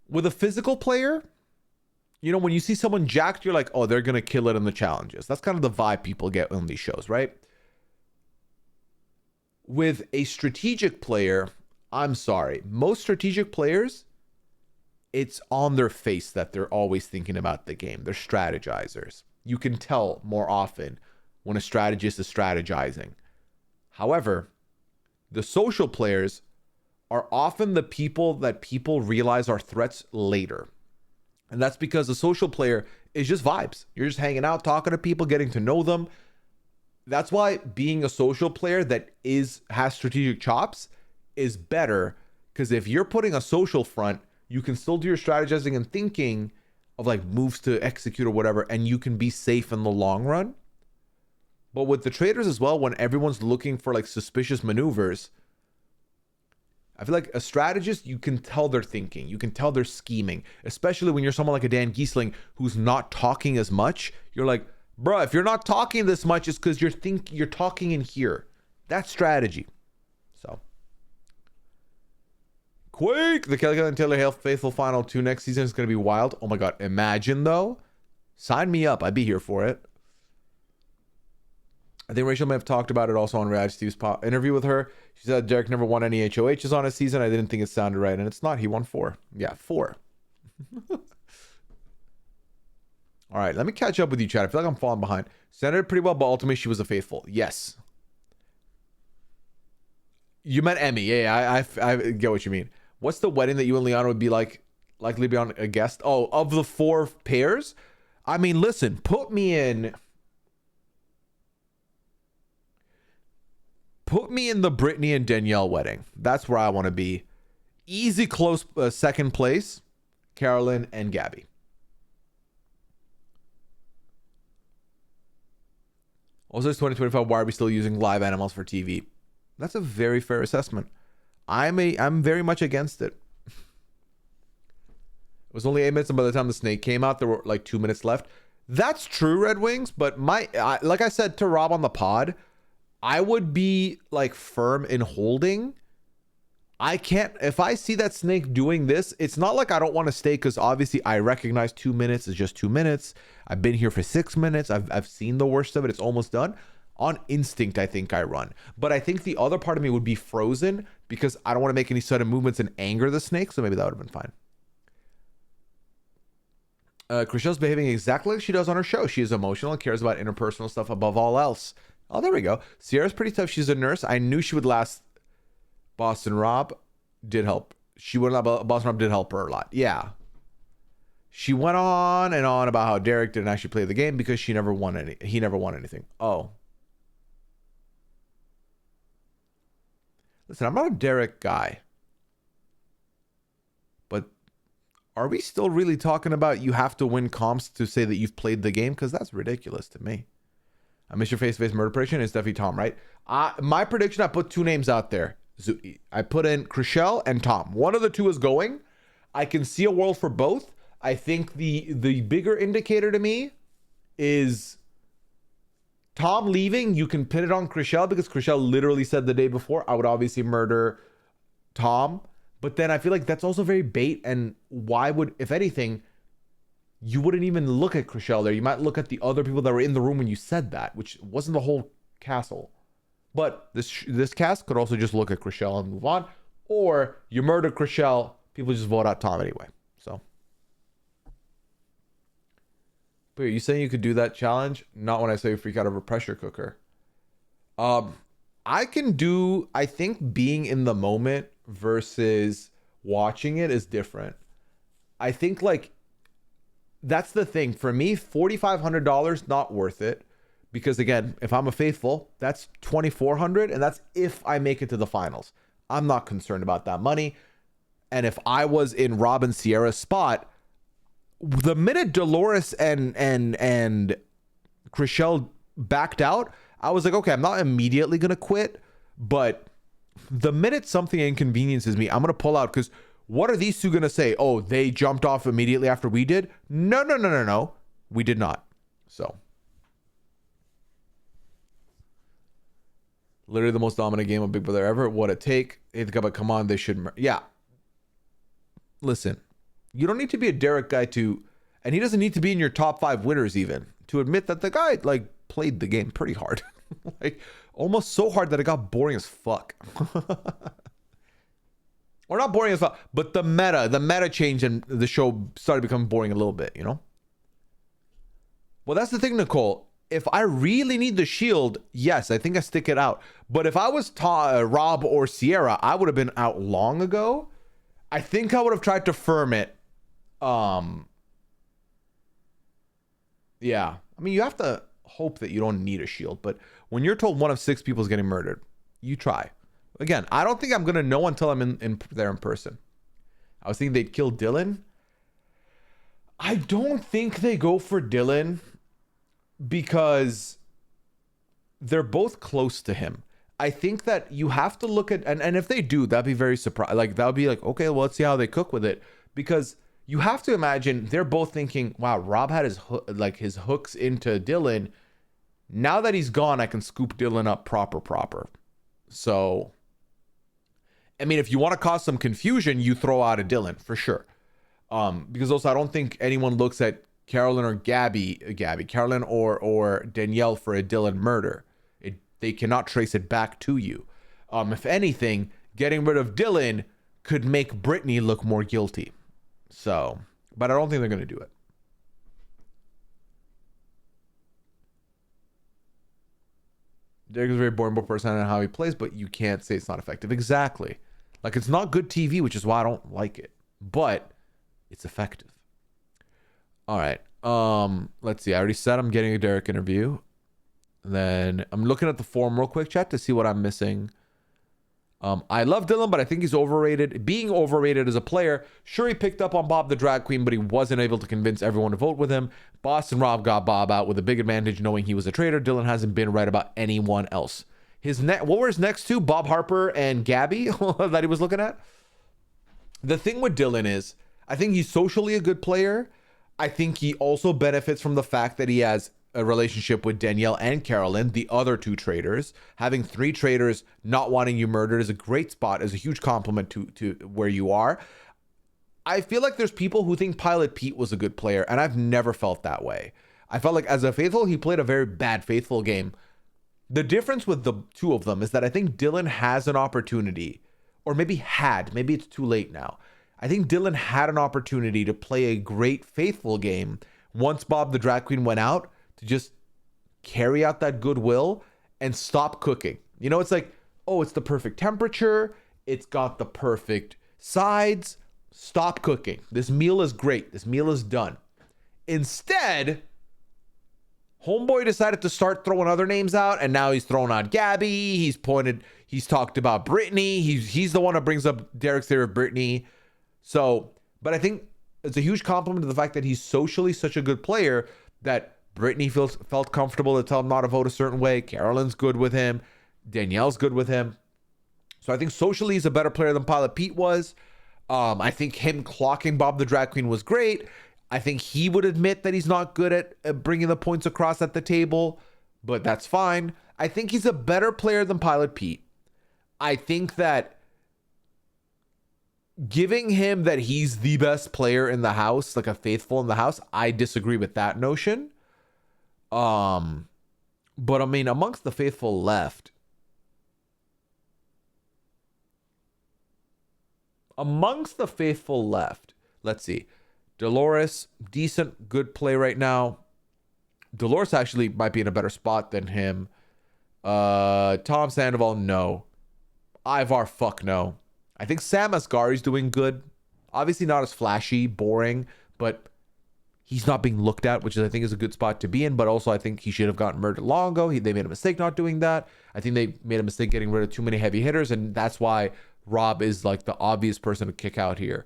With a physical player, you know, when you see someone jacked, you're like, oh, they're going to kill it in the challenges. That's kind of the vibe people get on these shows, right? With a strategic player, I'm sorry, most strategic players, it's on their face that they're always thinking about the game. They're strategizers. You can tell more often when a strategist is strategizing. However, the social players are often the people that people realize are threats later. And that's because a social player is just vibes. You're just hanging out, talking to people, getting to know them. That's why being a social player that has strategic chops is better, because if you're putting a social front, you can still do your strategizing and thinking of like moves to execute or whatever, and you can be safe in the long run. But with the Traitors as well, when everyone's looking for like suspicious maneuvers, I feel like a strategist, you can tell they're thinking, you can tell they're scheming, especially when you're someone like a Dan Giesling who's not talking as much. You're like, bro, if you're not talking this much, it's because you're talking in here. That's strategy. So, Quake, the Kelly and Taylor Hale Faithful Final 2 next season is going to be wild. Oh my God, imagine though. Sign me up. I'd be here for it. I think Rachel may have talked about it also on Reality Steve's interview with her. She said Derek never won any HOHs on a season. I didn't think it sounded right, and it's not. He won 4. Yeah, 4. All right, let me catch up with you, Chad. I feel like I'm falling behind. Centered pretty well, but ultimately she was a faithful. Yes. You meant Emmy. Yeah, I get what you mean. What's the wedding that you and Liana would be like, likely to be on a guest? Oh, of the 4 pairs? I mean, listen, put me in the Brittany and Danielle wedding. That's where I want to be. Easy, close second place, Carolyn and Gabby. Also, it's 2025. Why are we still using live animals for TV? That's a very fair assessment. I'm very much against it. was only 8 minutes, and by the time the snake came out, there were like 2 minutes left. That's true, Red Wings, but like I said to Rob on the pod, I would be like firm in holding. I can't, if I see that snake doing this, it's not like I don't want to stay, because obviously I recognize 2 minutes is just 2 minutes. I've been here for 6 minutes. I've seen the worst of it. It's almost done. On instinct, I think I run. But I think the other part of me would be frozen because I don't want to make any sudden movements and anger the snake. So maybe that would have been fine. Chriselle's behaving exactly like she does on her show. She is emotional and cares about interpersonal stuff above all else. Oh, there we go. Sierra's pretty tough. She's a nurse. I knew she would last. Boston Rob did help. Boston Rob did help her a lot. Yeah. She went on and on about how Derek didn't actually play the game because he never won anything. Oh. Listen, I'm not a Derek guy. But are we still really talking about you have to win comps to say that you've played the game? Because that's ridiculous to me. I miss your face-to-face murder prediction. It's definitely Tom, right? My prediction, I put 2 names out there. I put in Chriselle and Tom. One of the 2 is going. I can see a world for both. I think the bigger indicator to me is Tom leaving. You can pin it on Chriselle because Chriselle literally said the day before, I would obviously murder Tom. But then I feel like that's also very bait. And why would, if anything, you wouldn't even look at Chriselle there. You might look at the other people that were in the room when you said that, which wasn't the whole castle. But this cast could also just look at Chriselle and move on. Or you murder Chriselle, people just vote out Tom anyway. So. But are you saying you could do that challenge? Not when I say you freak out over pressure cooker. I think being in the moment versus watching it is different. I think like, that's the thing. For me, $4,500, not worth it. Because again, if I'm a faithful, that's $2,400, and that's if I make it to the finals. I'm not concerned about that money. And if I was in Rob and Sierra's spot, the minute Dolores and Chriselle backed out, I was like, okay, I'm not immediately gonna quit, but the minute something inconveniences me, I'm gonna pull out. Because what are these 2 gonna say? Oh, they jumped off immediately after we did? No. We did not. So. Literally the most dominant game of Big Brother ever. What it take? But come on, they should. Yeah. Listen, you don't need to be a Derek guy and he doesn't need to be in your top 5 winners even to admit that the guy like played the game pretty hard, like almost so hard that it got boring as fuck. Or not boring as fuck, but the meta changed and the show started becoming boring a little bit, you know? Well, that's the thing, Nicole. If I really need the shield, yes, I think I stick it out. But if I was Rob or Sierra, I would have been out long ago. I think I would have tried to firm it. Yeah. I mean, you have to hope that you don't need a shield. But when you're told 1 of 6 people is getting murdered, you try. Again, I don't think I'm going to know until I'm in there in person. I was thinking they'd kill Dylan. I don't think they go for Dylan, because they're both close to him. I think that you have to look at, and if they do, that'd be very surprised. Like, that would be like, okay, well, let's see how they cook with it. Because you have to imagine they're both thinking, wow, Rob had his hooks into Dylan. Now that he's gone, I can scoop Dylan up proper. So, I mean, if you want to cause some confusion, you throw out a Dylan for sure. Because also I don't think anyone looks at Carolyn or Carolyn or Danielle for a Dylan murder. They cannot trace it back to you. If anything, getting rid of Dylan could make Brittany look more guilty. So, but I don't think they're going to do it. Derek is a very boring person on how he plays, but you can't say it's not effective. Exactly. Like, it's not good TV, which is why I don't like it. But it's effective. All right. Let's see. I already said I'm getting a Derek interview. Then I'm looking at the forum real quick, chat, to see what I'm missing. I love Dylan, but I think he's overrated. Being overrated as a player. Sure, he picked up on Bob the Drag Queen, but he wasn't able to convince everyone to vote with him. Boston Rob got Bob out with a big advantage, knowing he was a traitor. Dylan hasn't been right about anyone else. What were his next 2? Bob Harper and Gabby that he was looking at? The thing with Dylan is, I think he's socially a good player. I think he also benefits from the fact that he has a relationship with Danielle and Carolyn, the other two traitors. Having 3 traitors not wanting you murdered is a great spot, is a huge compliment to where you are. I feel like there's people who think Pilot Pete was a good player, and I've never felt that way. I felt like as a faithful, he played a very bad faithful game. The difference with the two of them is that I think Dylan has an opportunity, or maybe it's too late now. I think Dylan had an opportunity to play a great faithful game once Bob the Drag Queen went out, to just carry out that goodwill and stop cooking. You know, it's like, oh, it's the perfect temperature. It's got the perfect sides. Stop cooking. This meal is great. This meal is done. Instead, Homeboy decided to start throwing other names out, and now he's throwing out Gabby. He's talked about Brittany. He's the one that brings up Derek's theory of Brittany. So, but I think it's a huge compliment to the fact that he's socially such a good player that Brittany felt comfortable to tell him not to vote a certain way. Carolyn's good with him. Danielle's good with him. So I think socially he's a better player than Pilot Pete was. I think him clocking Bob the Drag Queen was great. I think he would admit that he's not good at bringing the points across at the table, but that's fine. I think he's a better player than Pilot Pete. I think that giving him that he's the best player in the house, like a faithful in the house, I disagree with that notion. But I mean, amongst the faithful left, let's see. Dolores, decent, good play right now. Dolores actually might be in a better spot than him. Tom Sandoval, no. Ivar, fuck no. I think Sam Asghari's doing good. Obviously not as flashy, boring, but he's not being looked at, which I think is a good spot to be in. But also I think he should have gotten murdered long ago. They made a mistake not doing that. I think they made a mistake getting rid of too many heavy hitters, and that's why Rob is like the obvious person to kick out here.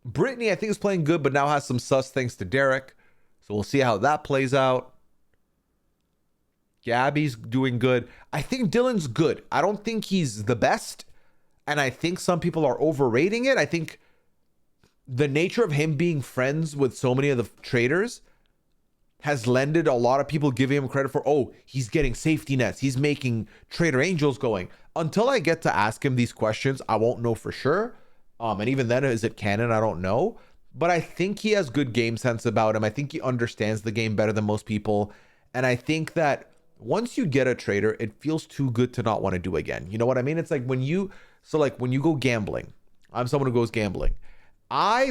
Brittany, I think, is playing good, but now has some sus things to Derek. So we'll see how that plays out. Gabby's doing good. I think Dylan's good. I don't think he's the best. And I think some people are overrating it. I think the nature of him being friends with so many of the traitors has lended a lot of people giving him credit for, oh, he's getting safety nets. He's making traitor angels going. Until I get to ask him these questions, I won't know for sure. And even then, is it canon? I don't know. But I think he has good game sense about him. I think he understands the game better than most people. And I think that once you get a traitor, it feels too good to not want to do again. You know what I mean? It's like when you go gambling. I'm someone who goes gambling. I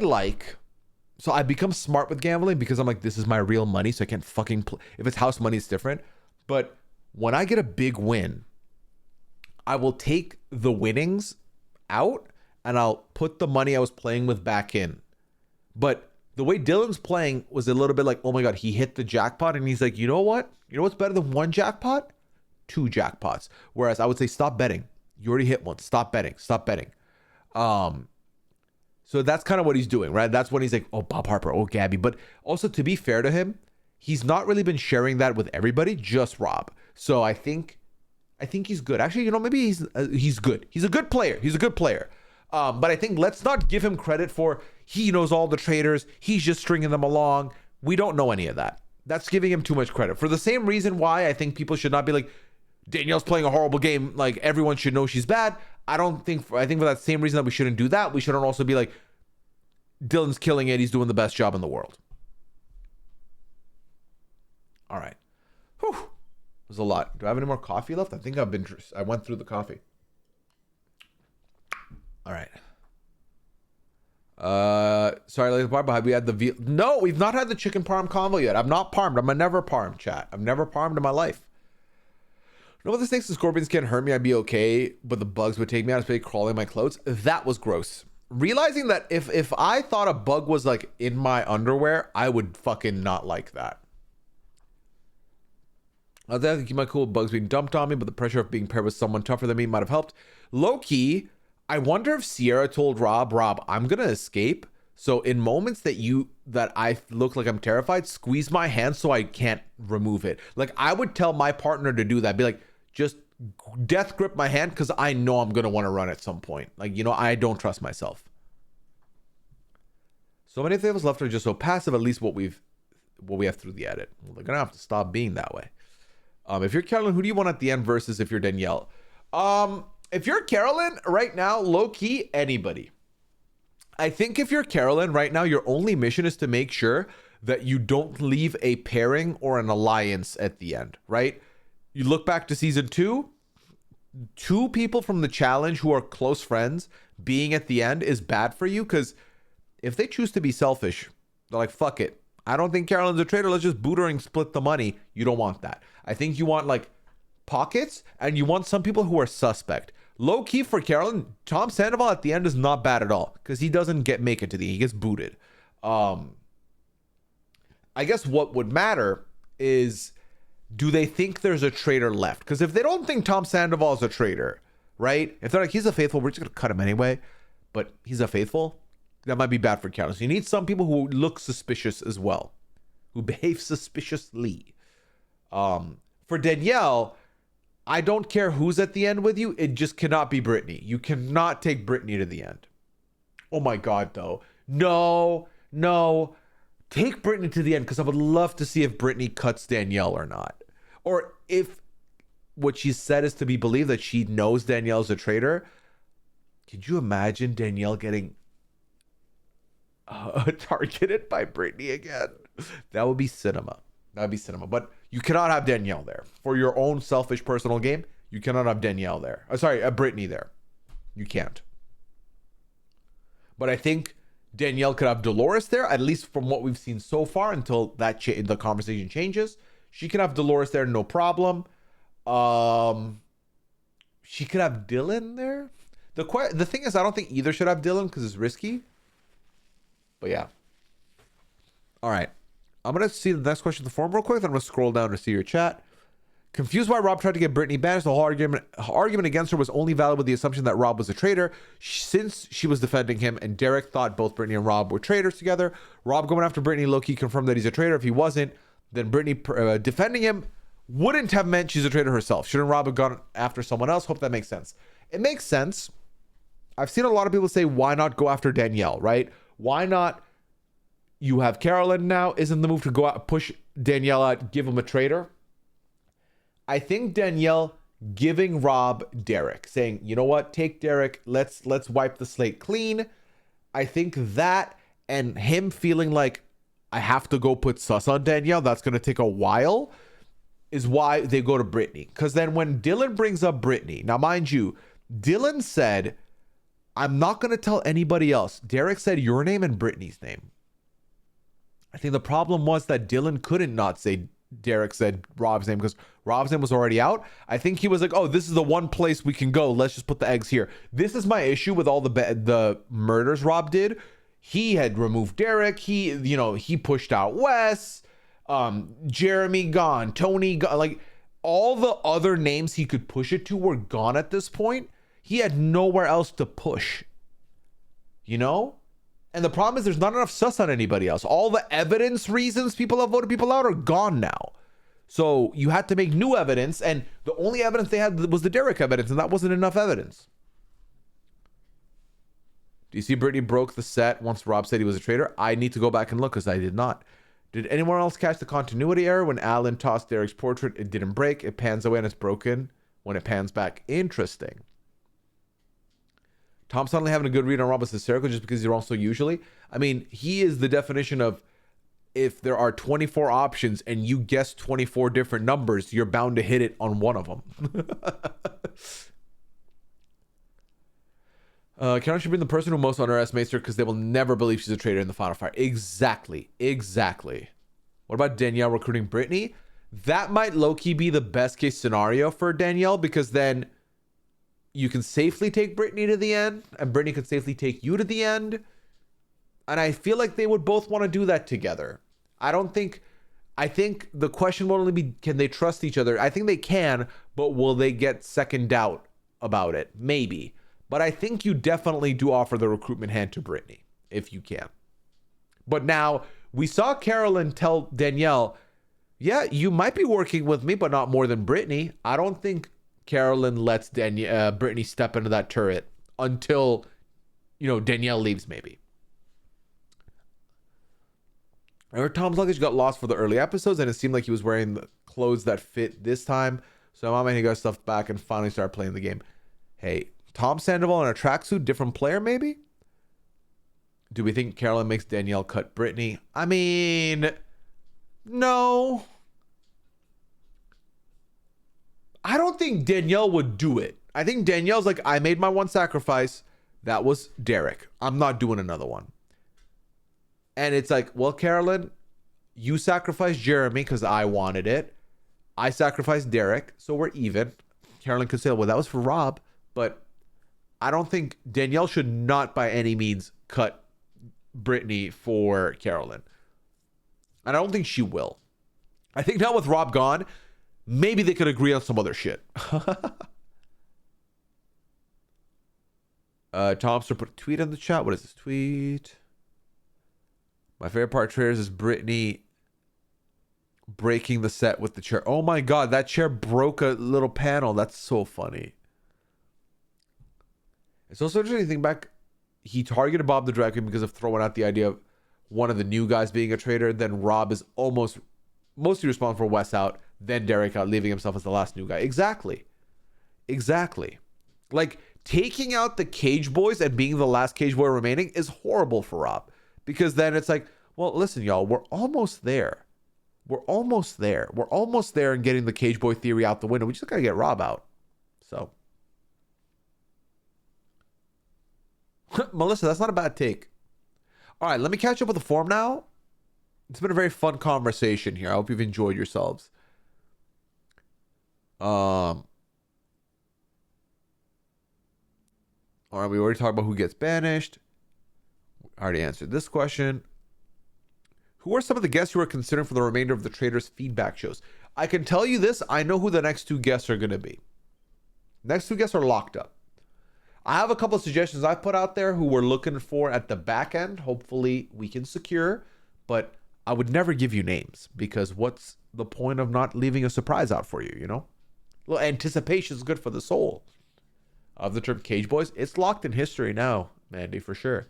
become smart with gambling because I'm like, this is my real money, so I can't fucking play. If it's house money, it's different. But when I get a big win, I will take the winnings out and I'll put the money I was playing with back in. But the way Dylan's playing was a little bit like, oh my God, he hit the jackpot. And he's like, you know what? You know what's better than one jackpot? 2 jackpots. Whereas I would say, stop betting. You already hit one. Stop betting. Stop betting. So that's kind of what he's doing, right? That's when he's like, oh, Bob Harper, oh, Gabby. But also, to be fair to him, he's not really been sharing that with everybody, just Rob. So I think he's good. Actually, maybe he's good. He's a good player. He's a good player. But I think let's not give him credit for he knows all the traitors. He's just stringing them along. We don't know any of that. That's giving him too much credit. For the same reason why I think people should not be like, Danielle's playing a horrible game. Like, everyone should know she's bad. I think for that same reason that we shouldn't do that, we shouldn't also be like, Dylan's killing it. He's doing the best job in the world. All right. Whew. There's a lot. Do I have any more coffee left? I think I went through the coffee. All right. Sorry, ladies and gentlemen, have we had the veal? No, we've not had the chicken parm combo yet. I'm not parmed. I'm a never parm, chat. I've never parmed in my life. No, but the snakes and scorpions can't hurt me. I'd be okay, but the bugs would take me out, especially crawling my clothes. That was gross. Realizing that if I thought a bug was like in my underwear, I would fucking not like that. I was able to keep my cool with bugs being dumped on me, but the pressure of being paired with someone tougher than me might have helped. Low-key, I wonder if Sierra told Rob, I'm gonna escape. So in moments that I look like I'm terrified, squeeze my hand so I can't remove it. Like, I would tell my partner to do that. Be like, just death grip my hand because I know I'm gonna want to run at some point. Like, I don't trust myself. So many of us left are just so passive. At least what we have through the edit. Well, they're gonna have to stop being that way. If you're Carolyn, who do you want at the end versus if you're Danielle? If you're Carolyn right now, low key, anybody. I think if you're Carolyn right now, your only mission is to make sure that you don't leave a pairing or an alliance at the end, right? You look back to season 2, 2 people from the challenge who are close friends being at the end is bad for you, because if they choose to be selfish, they're like, fuck it, I don't think Carolyn's a traitor, let's just boot her and split the money. You don't want that. I think you want like pockets, and you want some people who are suspect. Low key for Carolyn, Tom Sandoval at the end is not bad at all, because he doesn't make it to the end. He gets booted. I guess what would matter is, do they think there's a traitor left? Because if they don't think Tom Sandoval is a traitor, right? If they're like, he's a faithful, we're just going to cut him anyway, but he's a faithful, that might be bad for Carolyn. So you need some people who look suspicious as well, who behave suspiciously. For Danielle, I don't care who's at the end with you. It just cannot be Brittany. You cannot take Brittany to the end. Oh my God, though. No. Take Brittany to the end, because I would love to see if Brittany cuts Danielle or not. Or if what she said is to be believed, that she knows Danielle's a traitor. Could you imagine Danielle getting targeted by Brittany again? That would be cinema. That would be cinema. But you cannot have Danielle there. For your own selfish personal game, you cannot have Danielle there. Brittany there. You can't. But I think Danielle could have Dolores there, at least from what we've seen so far, until the conversation changes. She can have Dolores there, no problem. She could have Dylan there. The thing is, I don't think either should have Dylan because it's risky. But yeah. All right. I'm going to see the next question in the forum real quick. Then I'm going to scroll down to see your chat. Confused why Rob tried to get Brittany banished. The whole argument against her was only valid with the assumption that Rob was a traitor, since she was defending him, and Derek thought both Brittany and Rob were traitors together. Rob going after Brittany low-key confirmed that he's a traitor. If he wasn't, then Brittany defending him wouldn't have meant she's a traitor herself. Shouldn't Rob have gone after someone else? Hope that makes sense. It makes sense. I've seen a lot of people say, why not go after Danielle, right? Why not? You have Carolyn now. Isn't the move to go out, push Danielle out, give him a traitor? I think Danielle giving Rob Derek, saying, you know what, take Derek, let's wipe the slate clean. I think that, and him feeling like, I have to go put sus on Danielle, that's going to take a while, is why they go to Brittany. Because then when Dylan brings up Brittany, now mind you, Dylan said, I'm not going to tell anybody else. Derek said your name and Brittany's name. I think the problem was that Dylan couldn't not say Derek said Rob's name, because Rob's name was already out. I think he was like, oh, this is the one place we can go. Let's just put the eggs here. This is my issue with all the murders Rob did. He had removed Derek. He pushed out Wes, Jeremy gone, Tony gone. Like, all the other names he could push it to were gone at this point. He had nowhere else to push, And the problem is there's not enough sus on anybody else. All the evidence reasons people have voted people out are gone now. So you had to make new evidence, and the only evidence they had was the Derek evidence, and that wasn't enough evidence. Do you see Brittany broke the set once Rob said he was a traitor? I need to go back and look, because I did not. Did anyone else catch the continuity error when Alan tossed Derek's portrait? It didn't break. It pans away and it's broken when it pans back. Interesting. Tom suddenly having a good read on Rob is hysterical just because he's wrong so usually. I mean, he is the definition of, if there are 24 options and you guess 24 different numbers, you're bound to hit it on one of them. Karen should be the person who most underestimates her, because they will never believe she's a traitor in the final fight. Exactly. What about Danielle recruiting Brittany? That might low-key be the best case scenario for Danielle, because then you can safely take Brittany to the end, and Brittany can safely take you to the end. And I feel like they would both want to do that together. I think the question will only be, can they trust each other? I think they can, but will they get second doubt about it? Maybe. But I think you definitely do offer the recruitment hand to Brittany, if you can. But now, we saw Carolyn tell Danielle, yeah, you might be working with me, but not more than Brittany. I don't think Carolyn lets Brittany step into that turret until, Danielle leaves maybe. I heard Tom's luggage got lost for the early episodes, and it seemed like he was wearing the clothes that fit this time. So Mama, he got stuff back and finally started playing the game. Hey, Tom Sandoval in a tracksuit, different player maybe? Do we think Carolyn makes Danielle cut Brittany? I mean, no. I don't think Danielle would do it. I think Danielle's like, I made my one sacrifice. That was Derek. I'm not doing another one. And it's like, well, Carolyn, you sacrificed Jeremy because I wanted it. I sacrificed Derek, so we're even. Carolyn could say, well, that was for Rob. But I don't think Danielle should not by any means cut Brittany for Carolyn. And I don't think she will. I think now with Rob gone, maybe they could agree on some other shit. Tomster put a tweet in the chat. What is this tweet? My favorite part of Traitors is Brittany breaking the set with the chair. Oh my god, that chair broke a little panel. That's so funny. It's also interesting to think back. He targeted Bob the Drag Queen because of throwing out the idea of one of the new guys being a traitor. Then Rob is mostly responsible for Wes out. Then Derek out, leaving himself as the last new guy. Exactly. Like, taking out the Cage Boys and being the last Cage Boy remaining is horrible for Rob. Because then it's like, well, listen, y'all, we're almost there. We're almost there in getting the Cage Boy theory out the window. We just got to get Rob out. So. Melissa, that's not a bad take. All right, let me catch up with the form now. It's been a very fun conversation here. I hope you've enjoyed yourselves. All right, we already talked about who gets banished. I already answered this question. Who are some of the guests you are considering for the remainder of the Traitors feedback shows? I can tell you this. I know who the next two guests are going to be. Next two guests are locked up. I have a couple of suggestions I put out there who we're looking for at the back end. Hopefully we can secure, but I would never give you names because what's the point of not leaving a surprise out for you, you know? A little anticipation is good for the soul. Of the term Cage Boys, it's locked in history now, Mandy, for sure.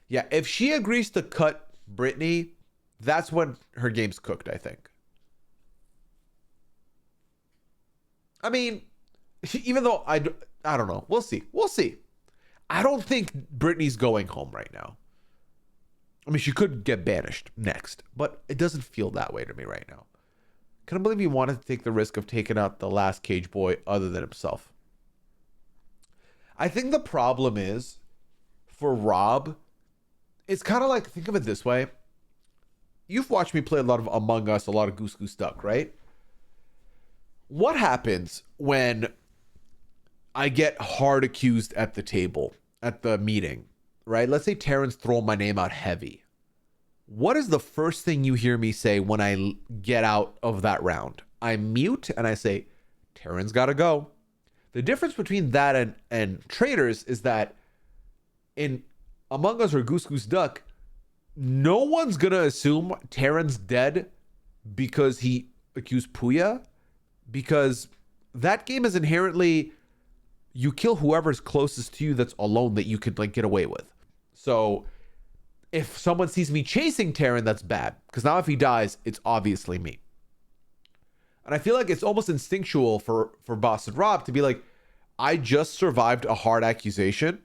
Yeah, if she agrees to cut Brittany, that's when her game's cooked, I think. I mean, even though I don't know. We'll see. I don't think Brittany's going home right now. I mean, she could get banished next, but it doesn't feel that way to me right now. Couldn't believe he wanted to take the risk of taking out the last Cage Boy other than himself. I think the problem is, for Rob, it's kind of like, think of it this way. You've watched me play a lot of Among Us, a lot of Goose Goose Duck, right? What happens when I get hard accused at the table, at the meeting, right? Let's say Terrence's throwing my name out heavy. What is the first thing you hear me say when I get out of that round? I mute and I say, Terrence's got to go. The difference between that and Traitors is that in Among Us or Goose Goose Duck, no one's going to assume Terrence's dead because he accused Pooya, because that game is inherently, you kill whoever's closest to you that's alone that you could like get away with. So if someone sees me chasing Terran, that's bad, because now if he dies, it's obviously me. And I feel like it's almost instinctual for Boss and Rob to be like, I just survived a hard accusation.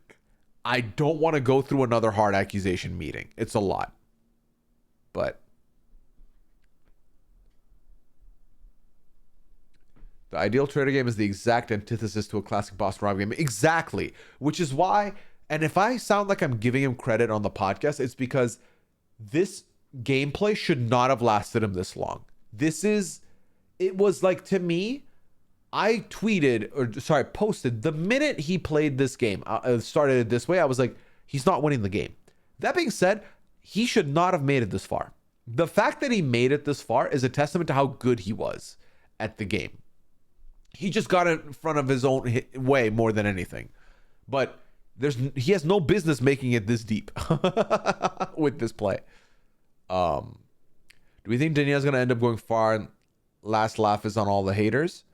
I don't want to go through another hard accusation meeting. It's a lot. But the ideal Traitor game is the exact antithesis to a classic Boss and Rob game. Exactly. Which is why, and if I sound like I'm giving him credit on the podcast, it's because this gameplay should not have lasted him this long. It was like, to me, I posted the minute he played this game, started it this way, I was like, he's not winning the game. That being said, he should not have made it this far. The fact that he made it this far is a testament to how good he was at the game. He just got in front of his own way more than anything. But he has no business making it this deep with this play. Do we think Danielle's going to end up going far last laugh is on all the haters.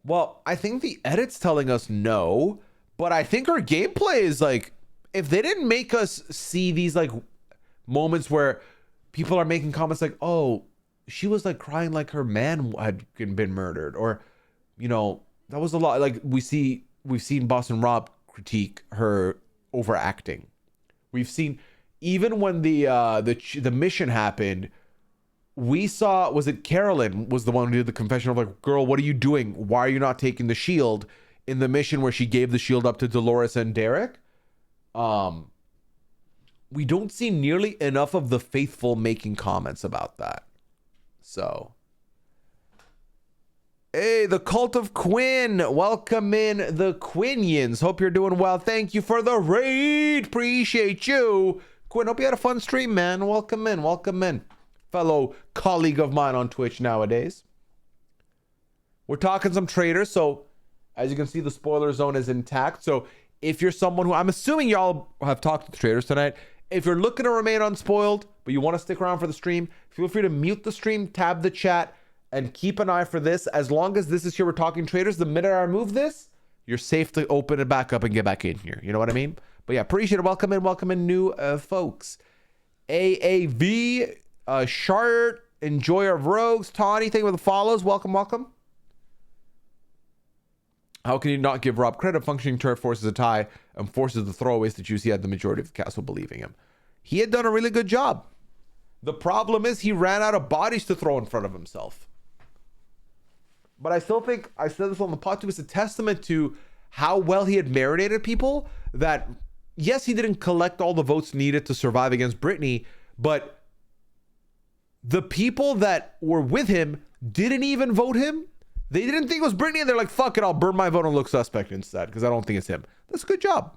Well, I think the edit's telling us no, but I think our gameplay is like, if they didn't make us see these like moments where people are making comments like, oh, she was like crying like her man had been murdered, or, you know, that was a lot. Like we've seen Boston Rob critique her overacting. We've seen, even when the mission happened, we saw, was it Carolyn was the one who did the confession of like, girl, what are you doing? Why are you not taking the shield in the mission where she gave the shield up to Dolores and Derek? We don't see nearly enough of the faithful making comments about that. So, hey, the Cult of Quinn, welcome in the Quinians. Hope you're doing well. Thank you for the raid. Appreciate you. Quinn, hope you had a fun stream, man. Welcome in, welcome in. Fellow colleague of mine on Twitch nowadays. We're talking some Traitors, so as you can see, the spoiler zone is intact. So if you're someone who, I'm assuming y'all have talked to the Traitors tonight, if you're looking to remain unspoiled, but you want to stick around for the stream, feel free to mute the stream, tab the chat, and keep an eye for this. As long as this is here, we're talking Traitors, the minute I remove this, you're safe to open it back up and get back in here. You know what I mean? But yeah, appreciate it. Welcome in new folks. AAV, Shart, Enjoyer of Rogues, Tawny, thank you for the follows. Welcome. How can you not give Rob credit? Functioning turret forces a tie and forces the throwaways to choose. He had the majority of the castle believing him. He had done a really good job. The problem is he ran out of bodies to throw in front of himself. But I still think, I said this on the pod too, it's a testament to how well he had marinated people, that yes, he didn't collect all the votes needed to survive against Brittany, but the people that were with him didn't even vote him. They didn't think it was Brittany, and they're like, fuck it, I'll burn my vote and look suspect instead, because I don't think it's him. That's a good job.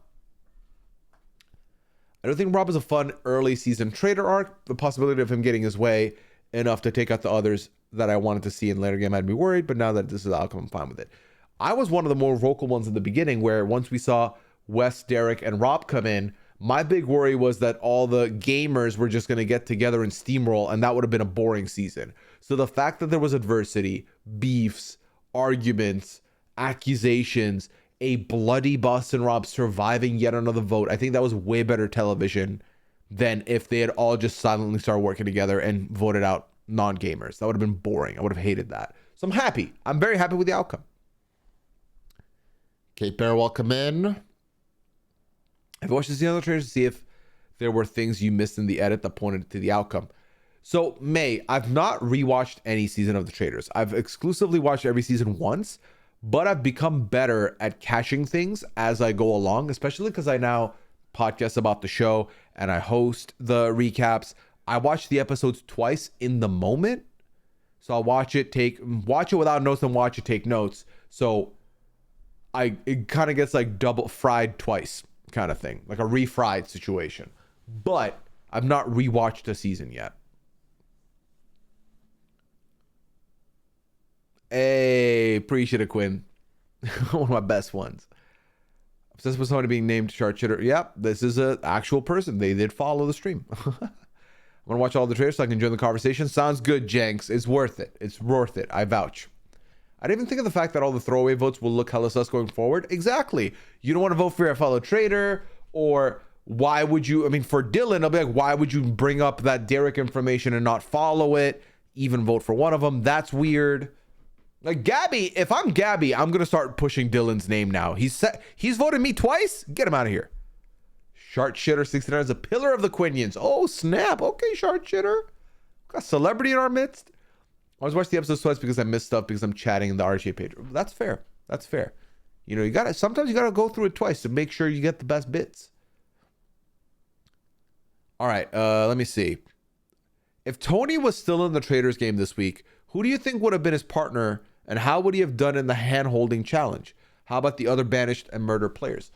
I don't think Rob is a fun early season traitor arc. The possibility of him getting his way enough to take out the others that I wanted to see in later game had me worried, but now that this is the outcome, I'm fine with it. I was one of the more vocal ones in the beginning, where once we saw Wes, Derek, and Rob come in, my big worry was that all the gamers were just going to get together and steamroll, and that would have been a boring season. So the fact that there was adversity, beefs, arguments, accusations, a bloody Boston Rob surviving yet another vote, I think that was way better television than if they had all just silently started working together and voted out non-gamers. That would have been boring. I would have hated that. So I'm happy. I'm very happy with the outcome. Kate Bear, welcome in. I've watched the other trailers to see if there were things you missed in the edit that pointed to the outcome. So, May, I've not rewatched any season of the Traitors. I've exclusively watched every season once, but I've become better at catching things as I go along, especially because I now podcast about the show and I host the recaps. I watch the episodes twice in the moment. So I'll watch it without notes and watch it, take notes. So it kind of gets like double fried twice kind of thing, like a refried situation. But I've not rewatched a season yet. Hey, appreciate it, Quinn. One of my best ones. Obsessed with somebody being named Sharpshooter. Yep, this is an actual person. They did follow the stream. I'm gonna watch all the trailers so I can join the conversation. Sounds good, Jenks. It's worth it. It's worth it. I vouch. I didn't even think of the fact that all the throwaway votes will look hella sus going forward. Exactly. You don't want to vote for your fellow traitor, or why would you? I mean, for Dylan, I'll be like, why would you bring up that Derek information and not follow it? Even vote for one of them. That's weird. Like Gabby, if I'm Gabby, I'm gonna start pushing Dylan's name now. He's voted me twice. Get him out of here. Shartshitter69 is a pillar of the Quinians. Oh snap! Okay, Shartshitter, got celebrity in our midst. I was watching the episodes twice because I missed stuff because I'm chatting in the RGA page. That's fair. That's fair. You know, sometimes you gotta go through it twice to make sure you get the best bits. All right, let me see. If Tony was still in the Traitors game this week, who do you think would have been his partner, and how would he have done in the hand-holding challenge? How about the other banished and murdered players?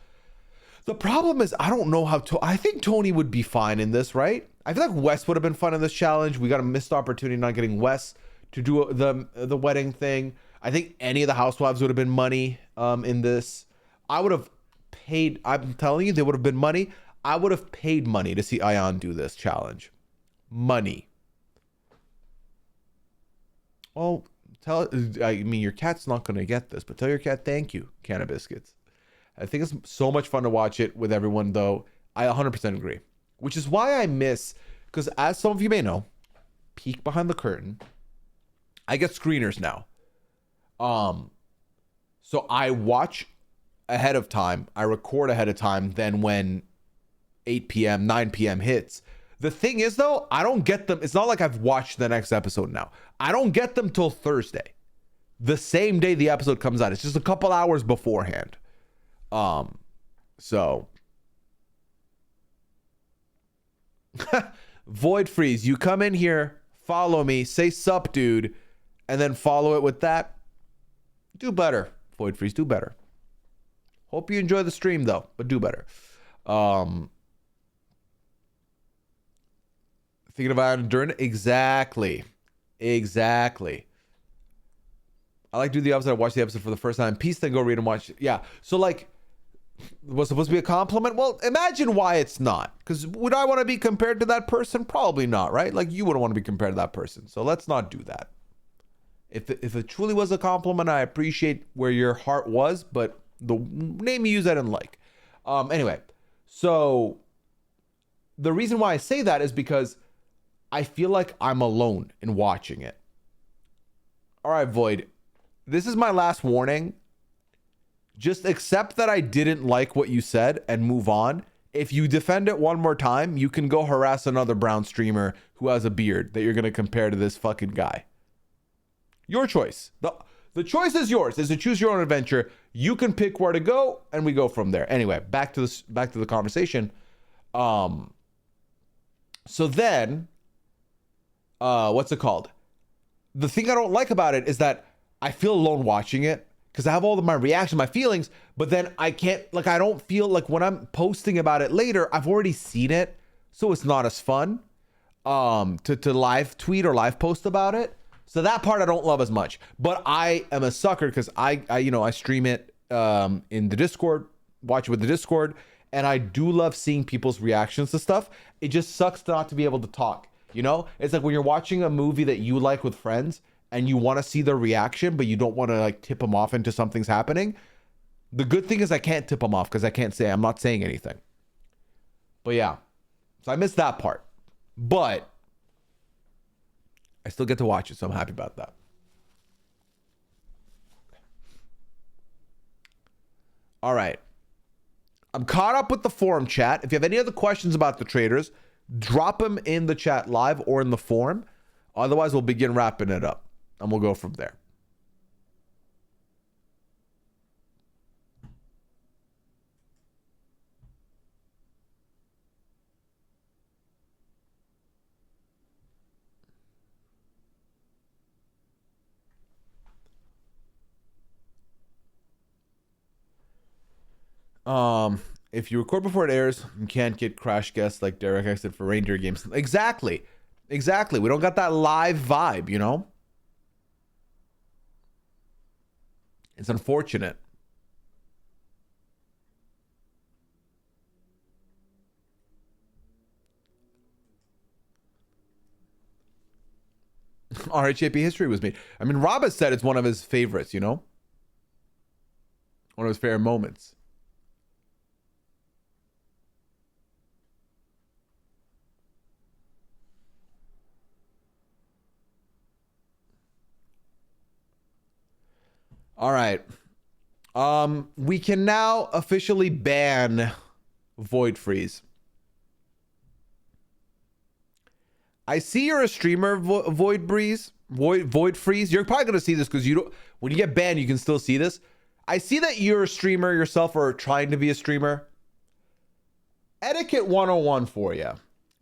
The problem is, I don't know how I think Tony would be fine in this, right? I feel like Wes would have been fun in this challenge. We got a missed opportunity not getting Wes to do the wedding thing. I think any of the housewives would have been money in this. I would have paid, I'm telling you, they would have been money. I would have paid money to see Ayan do this challenge. Money. Oh, I mean, your cat's not going to get this, but tell your cat thank you, Can of Biscuits. I think it's so much fun to watch it with everyone, though. I 100% agree. Which is why I miss, because as some of you may know, peek behind the curtain, I get screeners now. So I watch ahead of time. I record ahead of time. Then when 8 p.m., 9 p.m. hits. The thing is, though, I don't get them. It's not like I've watched the next episode now. I don't get them till Thursday. The same day the episode comes out. It's just a couple hours beforehand. So Void Freeze, you come in here, follow me, say sup, dude, and then follow it with that. Do better, Void Freeze, do better. Hope you enjoy the stream though, but do better. Thinking about Endurance? Exactly. I like to do the opposite. I watch the episode for the first time. Peace, then go read and watch. Yeah. So like, was supposed to be a compliment? Well, imagine why it's not. Because would I want to be compared to that person? Probably not, right? Like you wouldn't want to be compared to that person. So let's not do that. If it truly was a compliment, I appreciate where your heart was, but the name you use I didn't like. Anyway, so the reason why I say that is because I feel like I'm alone in watching it. All right, Void. This is my last warning. Just accept that I didn't like what you said and move on. If you defend it one more time, you can go harass another brown streamer who has a beard that you're going to compare to this fucking guy. Your choice. The choice is yours, is to choose your own adventure. You can pick where to go and we go from there. Anyway, back to the conversation. So then, what's it called? The thing I don't like about it is that I feel alone watching it. Because I have all of my reaction, my feelings, but then I can't, like, I don't feel like when I'm posting about it later, I've already seen it, so it's not as fun to live tweet or live post about it. So that part I don't love as much. But I am a sucker because I stream it in the Discord, watch it with the Discord, and I do love seeing people's reactions to stuff. It just sucks not to be able to talk, you know? It's like when you're watching a movie that you like with friends, and you want to see their reaction, but you don't want to like tip them off into something's happening. The good thing is I can't tip them off because I'm not saying anything. But yeah, so I missed that part. But I still get to watch it, so I'm happy about that. All right. I'm caught up with the forum chat. If you have any other questions about the Traitors, drop them in the chat live or in the forum. Otherwise, we'll begin wrapping it up. And we'll go from there. If you record before it airs, you can't get crash guests like Derek exited for reindeer games. Exactly. We don't got that live vibe, you know? It's unfortunate. RHAP history was made. I mean, Rob has said it's one of his favorites, you know? One of his favorite moments. All right. We can now officially ban Void Freeze. I see you're a streamer, Void Freeze. You're probably gonna see this because when you get banned, you can still see this. I see that you're a streamer yourself or trying to be a streamer. Etiquette 101 for you.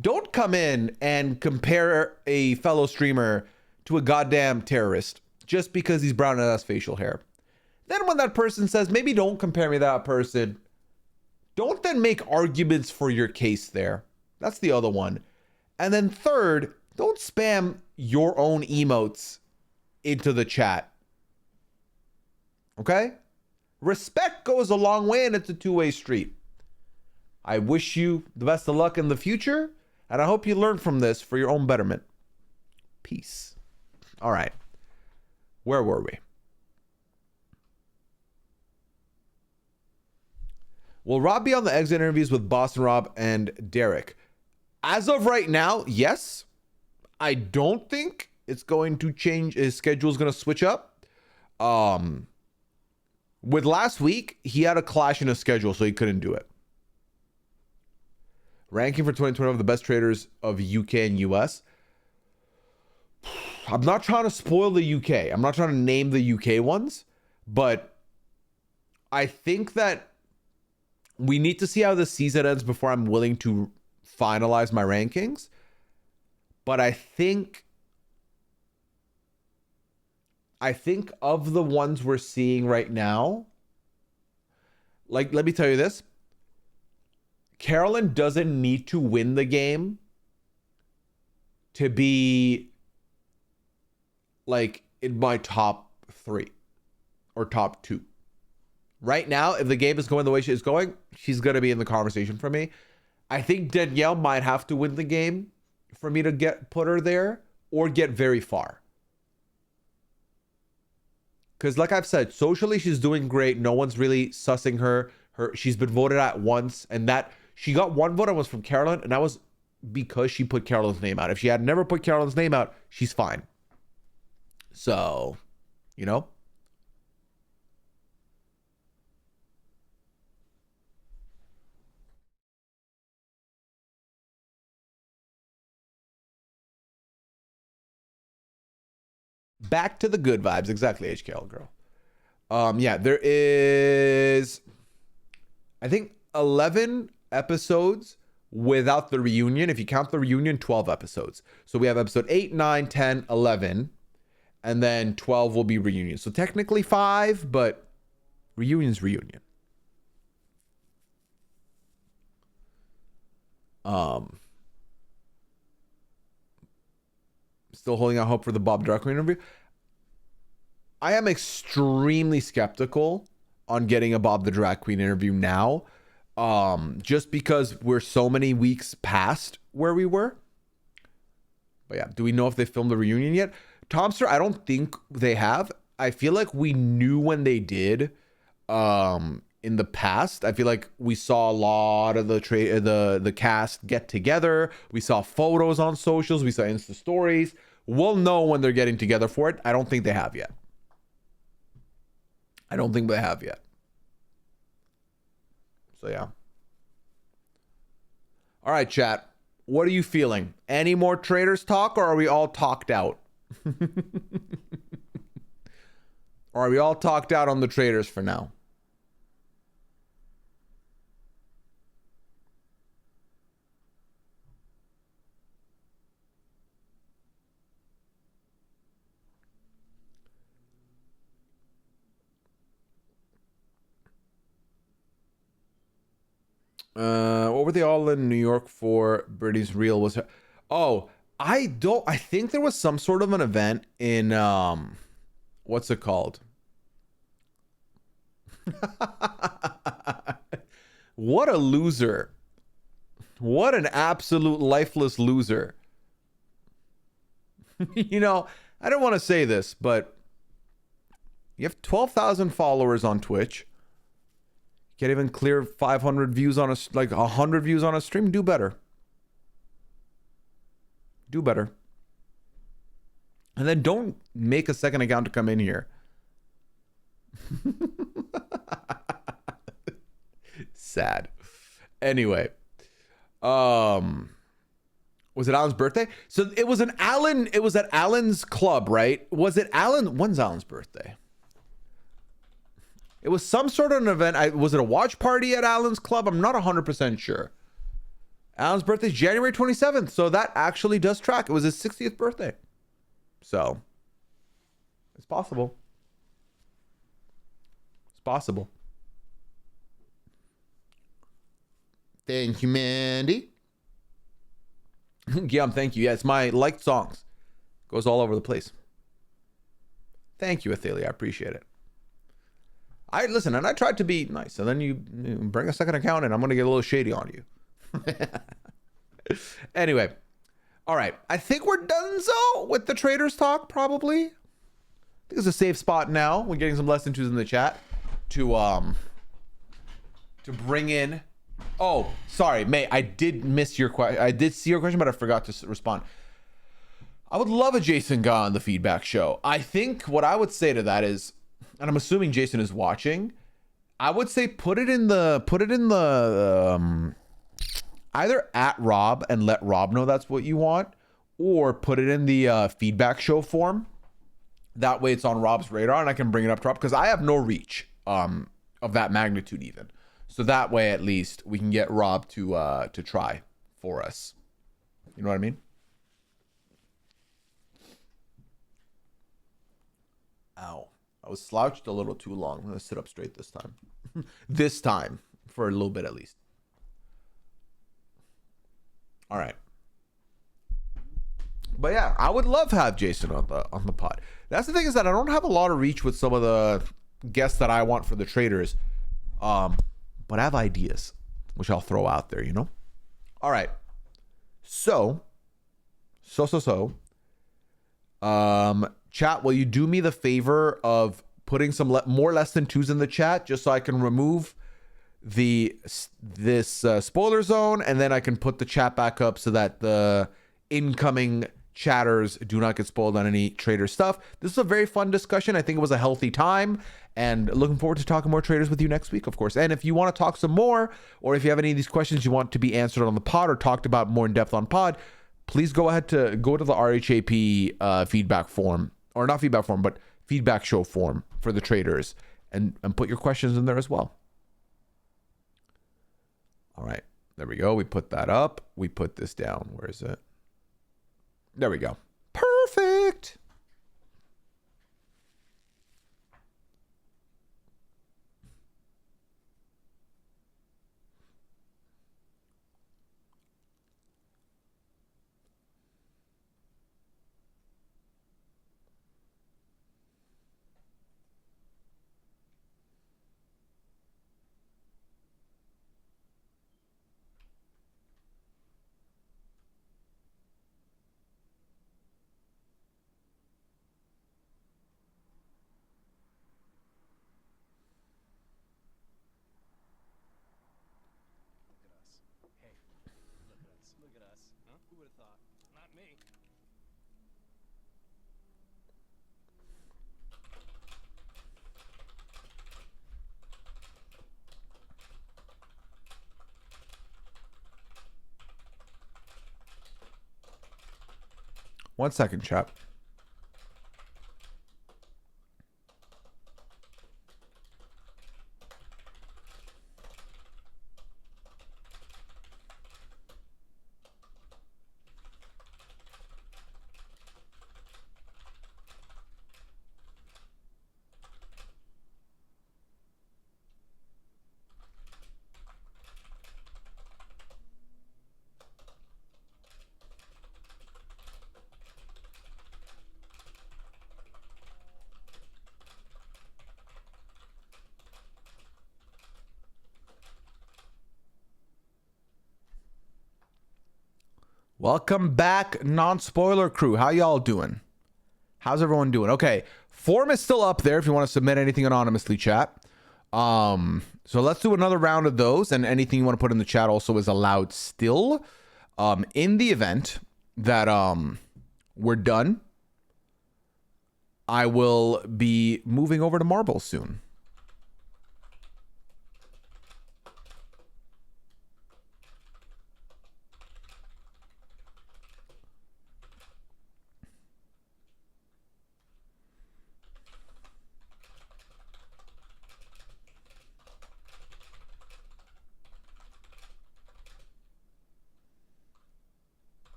Don't come in and compare a fellow streamer to a goddamn terrorist just because he's brown and has facial hair. Then when that person says, maybe don't compare me to that person, don't then make arguments for your case there. That's the other one. And then third, don't spam your own emotes into the chat. Okay? Respect goes a long way and it's a two-way street. I wish you the best of luck in the future, and I hope you learn from this for your own betterment. Peace. All right. Where were we? Will Rob be on the exit interviews with Boston Rob and Derek? As of right now, yes. I don't think it's going to change. His schedule is going to switch up. With last week, he had a clash in his schedule, so he couldn't do it. Ranking for 2020 of the best traders of UK and US. I'm not trying to spoil the UK. I'm not trying to name the UK ones, but I think that we need to see how the season ends before I'm willing to finalize my rankings. But I think of the ones we're seeing right now, like, let me tell you this. Carolyn doesn't need to win the game to be like in my top 3 or top 2. Right now, if the game is going the way she's going, she's going to be in the conversation for me. I think Danielle might have to win the game for me to put her there or get very far. Because like I've said, socially, she's doing great. No one's really sussing her. She's been voted at once, and that she got one vote and was from Carolyn, and that was because she put Carolyn's name out. If she had never put Carolyn's name out, she's fine. So, you know. Back to the good vibes. Exactly, HKL girl. Yeah, there is, I think, 11 episodes without the reunion. If you count the reunion, 12 episodes. So we have episode 8, 9, 10, 11, and then 12 will be reunion. So technically 5, but reunion's reunion. Still holding out hope for the Bob Drag Queen interview. I am extremely skeptical on getting a Bob the Drag Queen interview now. Just because we're so many weeks past where we were. But yeah, do we know if they filmed the reunion yet? Tomster, I don't think they have. I feel like we knew when they did in the past. I feel like we saw a lot of the cast get together. We saw photos on socials. We saw Insta stories. We'll know when they're getting together for it. I don't think they have yet. I don't think they have yet. So yeah. All right, chat. What are you feeling? Any more Traitors talk, or are we all talked out? Or are we all talked out on the Traitors for now? What were they all in New York for? Brittany's reel was... Oh, I think there was some sort of an event in... What's it called? What a loser. What an absolute lifeless loser. You know, I don't want to say this, but you have 12,000 followers on Twitch. Can't even clear 500 views on like 100 views on a stream. Do better. Do better. And then don't make a second account to come in here. Sad. Anyway. Was it Alan's birthday? So it was at Alan's club, right? Was it Alan? When's Alan's birthday? It was some sort of an event. Was it a watch party at Alan's club? I'm not 100% sure. Alan's birthday is January 27th. So that actually does track. It was his 60th birthday. So it's possible. It's possible. Thank you, Mandy. Yeah, thank you. Yeah, it's my liked songs. Goes all over the place. Thank you, Athalia. I appreciate it. Listen, and I tried to be nice, and then you bring a second account, and I'm gonna get a little shady on you. Anyway, all right. I think we're done so with the Traitors talk, probably. think it's a safe spot now. We're getting some less than twos in the chat to bring in. Oh, sorry, May. I did miss your question. I did see your question, but I forgot to respond. I would love a Jason guy on the feedback show. I think what I would say to that is, and I'm assuming Jason is watching, I would say put it in the either at Rob and let Rob know that's what you want, or put it in the feedback show form. That way it's on Rob's radar and I can bring it up to Rob, because I have no reach of that magnitude even. So that way at least we can get Rob to try for us. You know what I mean? Ow. I was slouched a little too long. I'm going to sit up straight this time. This time. For a little bit at least. All right. But yeah, I would love to have Jason on the pod. That's the thing, is that I don't have a lot of reach with some of the guests that I want for the Traitors. But I have ideas, which I'll throw out there, you know? All right. So. Chat, will you do me the favor of putting some more less than twos in the chat, just so I can remove this spoiler zone, and then I can put the chat back up so that the incoming chatters do not get spoiled on any Trader stuff. This is a very fun discussion. I think it was a healthy time, and looking forward to talking more Traders with you next week, of course. And if you want to talk some more, or if you have any of these questions you want to be answered on the pod or talked about more in depth on pod, please go to the RHAP feedback form, or not feedback form, but feedback show form for the Traders, and put your questions in there as well. All right, there we go. We put that up. We put this down. Where is it? There we go. Perfect. One second, chat. Welcome back, non-spoiler crew. How y'all doing? How's everyone doing? Okay, form is still up there if you want to submit anything anonymously, chat. So let's do another round of those, and anything you want to put in the chat also is allowed still. In the event that we're done, I will be moving over to Marble soon.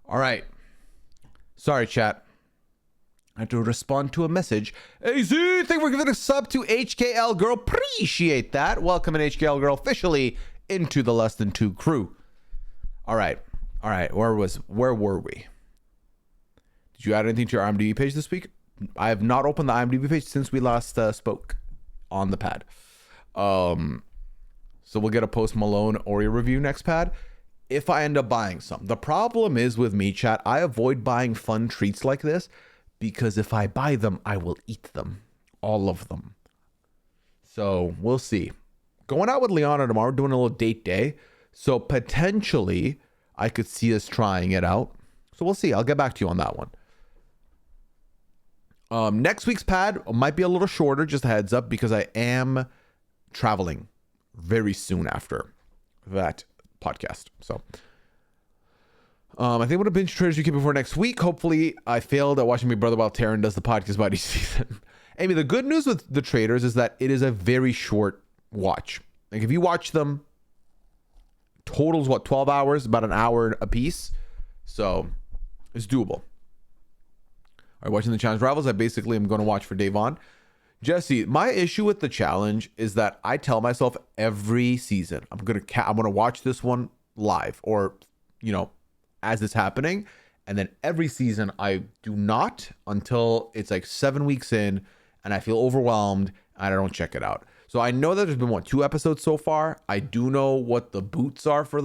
All right. Sorry, chat. I have to respond to a message. Hey, Z, thank you for giving a sub to HKL Girl. Appreciate that. Welcome in HKL Girl officially into the Less Than Two crew. All right. Where were we? Did you add anything to your IMDb page this week? I have not opened the IMDb page since we last spoke on the pad. So we'll get a Post Malone Oreo review next pad if I end up buying some. The problem is with me, chat, I avoid buying fun treats like this because if I buy them, I will eat them. All of them. So we'll see. Going out with Liana tomorrow, doing a little date day. So potentially I could see us trying it out. So we'll see. I'll get back to you on that one. Next week's pad might be a little shorter, just a heads up, because I am traveling very soon after that podcast. So I think I'm gonna binge Traitors UK before next week. Hopefully I failed at watching my brother while Taryn does the podcast about each season. Amy, the good news with the Traitors is that it is a very short watch. Like if you watch them, totals 12 hours, about an hour a piece. So it's doable. All right, watching the challenge rivals, I basically am going to watch for Davon. Jesse, my issue with the challenge is that I tell myself every season I'm gonna watch this one live, or as it's happening, and then every season I do not until it's like 7 weeks in, and I feel overwhelmed and I don't check it out. So I know that there's been 2 episodes so far. I do know what the boots are for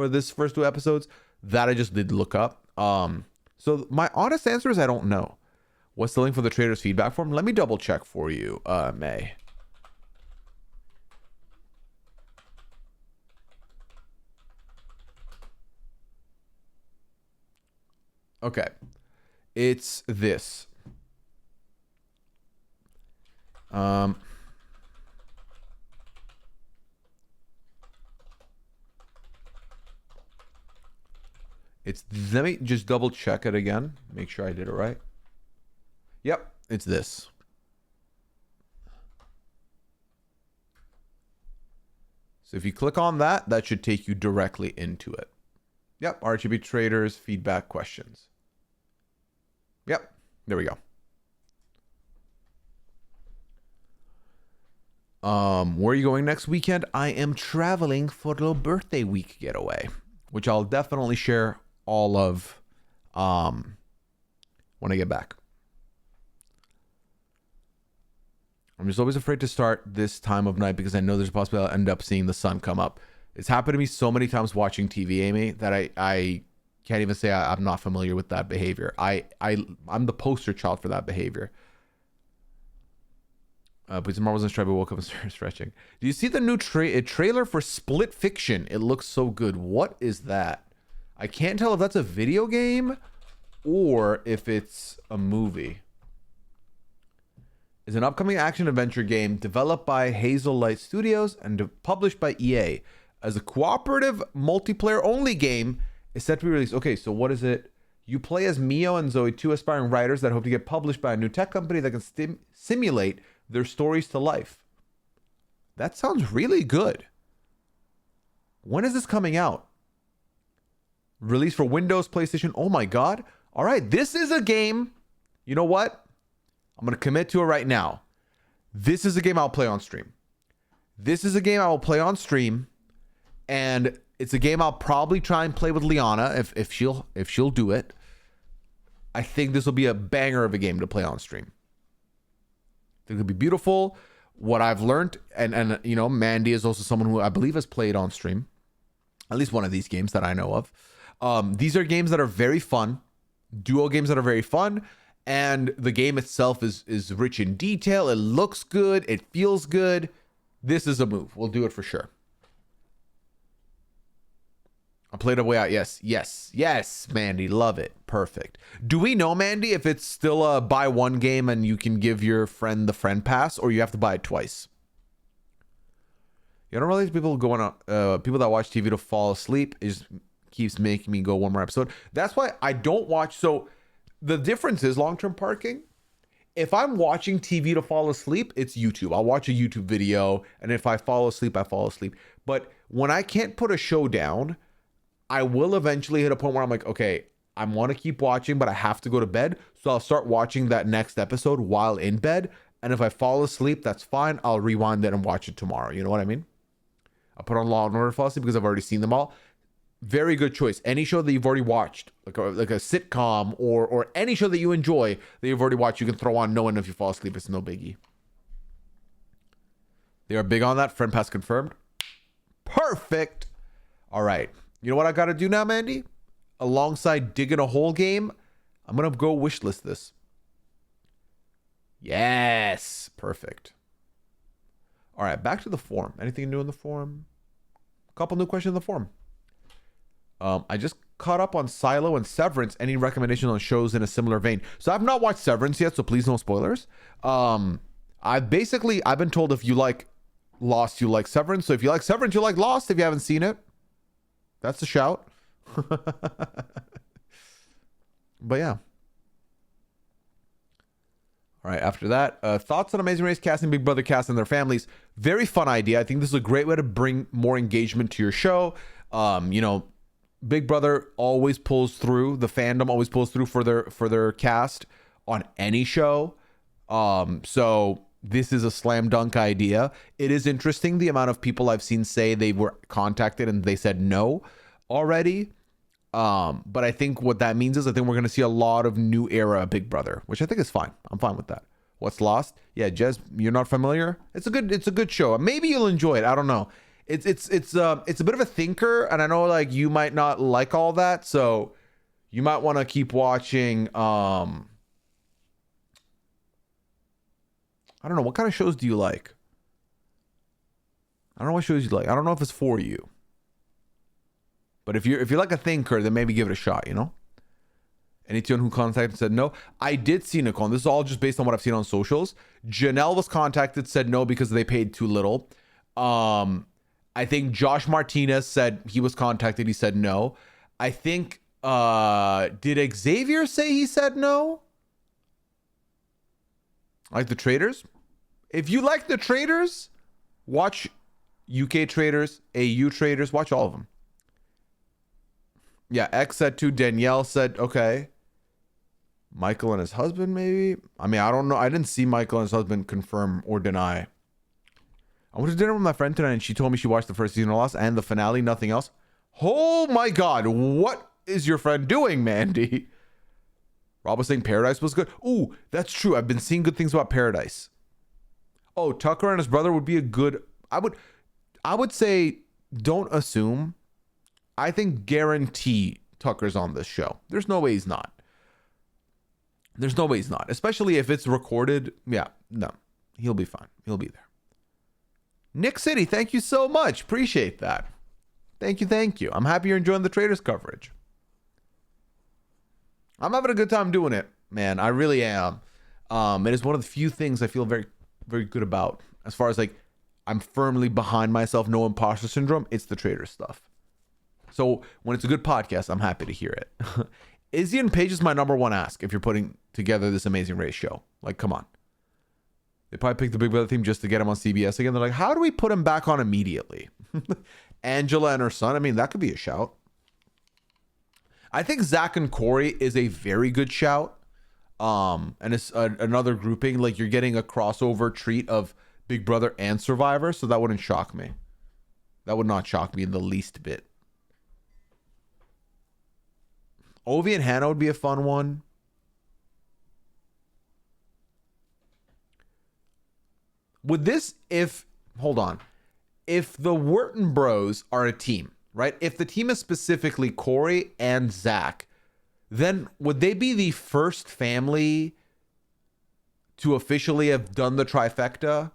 this first 2 episodes that I just did look up. So my honest answer is I don't know. What's the link for the Traitors feedback form? Let me double check for you, May. Okay. It's this. Let me just double check it again. Make sure I did it right. Yep, it's this. So if you click on that, that should take you directly into it. Yep, RGB Traitors feedback questions. Yep, there we go. Where are you going next weekend? I am traveling for a little birthday week getaway, which I'll definitely share all of when I get back. I'm just always afraid to start this time of night because I know there's a possibility I'll end up seeing the sun come up. It's happened to me so many times watching TV, Amy, that I can't even say I'm not familiar with that behavior. I'm the poster child for that behavior. But tomorrow wasn't striped, I woke up and started stretching. Do you see the new trailer for Split Fiction? It looks so good. What is that? I can't tell if that's a video game or if it's a movie. It's an upcoming action-adventure game developed by Hazel Light Studios and published by EA. As a cooperative multiplayer-only game, it's set to be released. Okay, so what is it? You play as Mio and Zoe, 2 aspiring writers that hope to get published by a new tech company that can simulate their stories to life. That sounds really good. When is this coming out? Released for Windows, PlayStation. Oh my God. All right, this is a game. You know what? I'm going to commit to it right now. This is a game I'll play on stream. This is a game I will play on stream. And it's a game I'll probably try and play with Liana if she'll do it. I think this will be a banger of a game to play on stream. I think it'll be beautiful. What I've learned, and Mandy is also someone who I believe has played on stream. At least one of these games that I know of. These are games that are very fun. Duo games that are very fun. And the game itself is rich in detail. It looks good. It feels good. This is a move. We'll do it for sure. I played a way out. Yes, Mandy. Love it. Perfect. Do we know, Mandy, if it's still a buy one game and you can give your friend the friend pass, or you have to buy it twice? You don't realize people going on, people that watch TV to fall asleep is keeps making me go one more episode. That's why I don't watch. So the difference is long-term parking. If I'm watching TV to fall asleep, it's YouTube. I'll watch a YouTube video, and if I fall asleep, I fall asleep. But when I can't put a show down, I will eventually hit a point where I'm like, okay, I want to keep watching, but I have to go to bed. So I'll start watching that next episode while in bed. And if I fall asleep, that's fine. I'll rewind it and watch it tomorrow. You know what I mean? I'll put on Law and Order to fall asleep because I've already seen them all. Very good choice. Any show that you've already watched, like a sitcom or any show that you enjoy that you've already watched, you can throw on knowing if you fall asleep. It's no biggie. They are big on that. Friend pass confirmed. Perfect. All right. You know what I got to do now, Mandy? Alongside digging a hole game, I'm going to go wishlist this. Yes. Perfect. All right. Back to the forum. Anything new in the forum? A couple new questions in the forum. I just caught up on Silo and Severance. Any recommendations on shows in a similar vein? So I've not watched Severance yet, so please no spoilers. I've been told if you like Lost, you like Severance. So if you like Severance, you like Lost. If you haven't seen it, that's a shout. But yeah. All right, after that, thoughts on Amazing Race casting Big Brother cast and their families. Very fun idea. I think this is a great way to bring more engagement to your show. Big Brother always pulls through. The fandom always pulls through for their cast on any show. So this is a slam dunk idea. It is interesting the amount of people I've seen say they were contacted and they said no already. But I think what that means is I think we're going to see a lot of new era Big Brother, which I think is fine. I'm fine with that. What's Lost? Yeah, Jez, you're not familiar? It's a good show. Maybe you'll enjoy it. I don't know. It's a bit of a thinker, and I know like you might not like all that, so you might want to keep watching. I don't know, what kind of shows do you like? I don't know what shows you like. I don't know if it's for you. But if you're like a thinker, then maybe give it a shot, you know? Anyone who contacted said no. I did see Nicole. This is all just based on what I've seen on socials. Janelle was contacted, said no because they paid too little. I think Josh Martinez said he was contacted. He said no. I think, did Xavier say he said no? Like the Traitors? If you like the Traitors, watch UK Traitors, AU Traitors, watch all of them. Yeah, X said to Danielle said, okay. Michael and his husband, maybe? I mean, I don't know. I didn't see Michael and his husband confirm or deny. I went to dinner with my friend tonight and she told me she watched the first season of Lost and the finale, nothing else. Oh my God. What is your friend doing, Mandy? Rob was saying Paradise was good. Ooh, that's true. I've been seeing good things about Paradise. Oh, Tucker and his brother would be a good... I would say don't assume. I think guarantee Tucker's on this show. There's no way he's not. There's no way he's not. Especially if it's recorded. Yeah, no. He'll be fine. He'll be there. Nick City, thank you so much. Appreciate that. Thank you. I'm happy you're enjoying the Traitors coverage. I'm having a good time doing it, man. I really am. It is one of the few things I feel very, very good about. As far as like, I'm firmly behind myself, no imposter syndrome. It's the Traitors stuff. So when it's a good podcast, I'm happy to hear it. Izzy and Paige is my number one ask if you're putting together this Amazing Race show. Like, come on. They probably picked the Big Brother theme just to get him on CBS again. They're like, how do we put him back on immediately? Angela and her son. I mean, that could be a shout. I think Zach and Corey is a very good shout. And it's another grouping. Like, you're getting a crossover treat of Big Brother and Survivor. So that wouldn't shock me. That would not shock me in the least bit. Ovi and Hannah would be a fun one. Would this, hold on. If the Wharton Bros are a team, right? If the team is specifically Corey and Zach, then would they be the first family to officially have done the trifecta?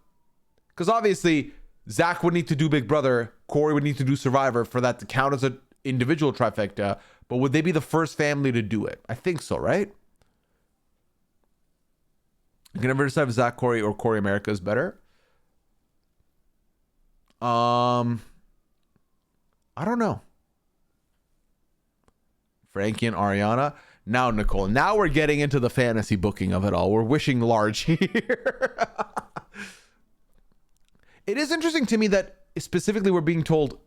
Because obviously, Zach would need to do Big Brother, Corey would need to do Survivor for that to count as an individual trifecta. But would they be the first family to do it? I think so, right? You can never decide if Zach, Corey, or Corey America is better. I don't know. Frankie and Ariana. Now, Nicole. Now we're getting into the fantasy booking of it all. We're wishing large here. It is interesting to me that specifically we're being told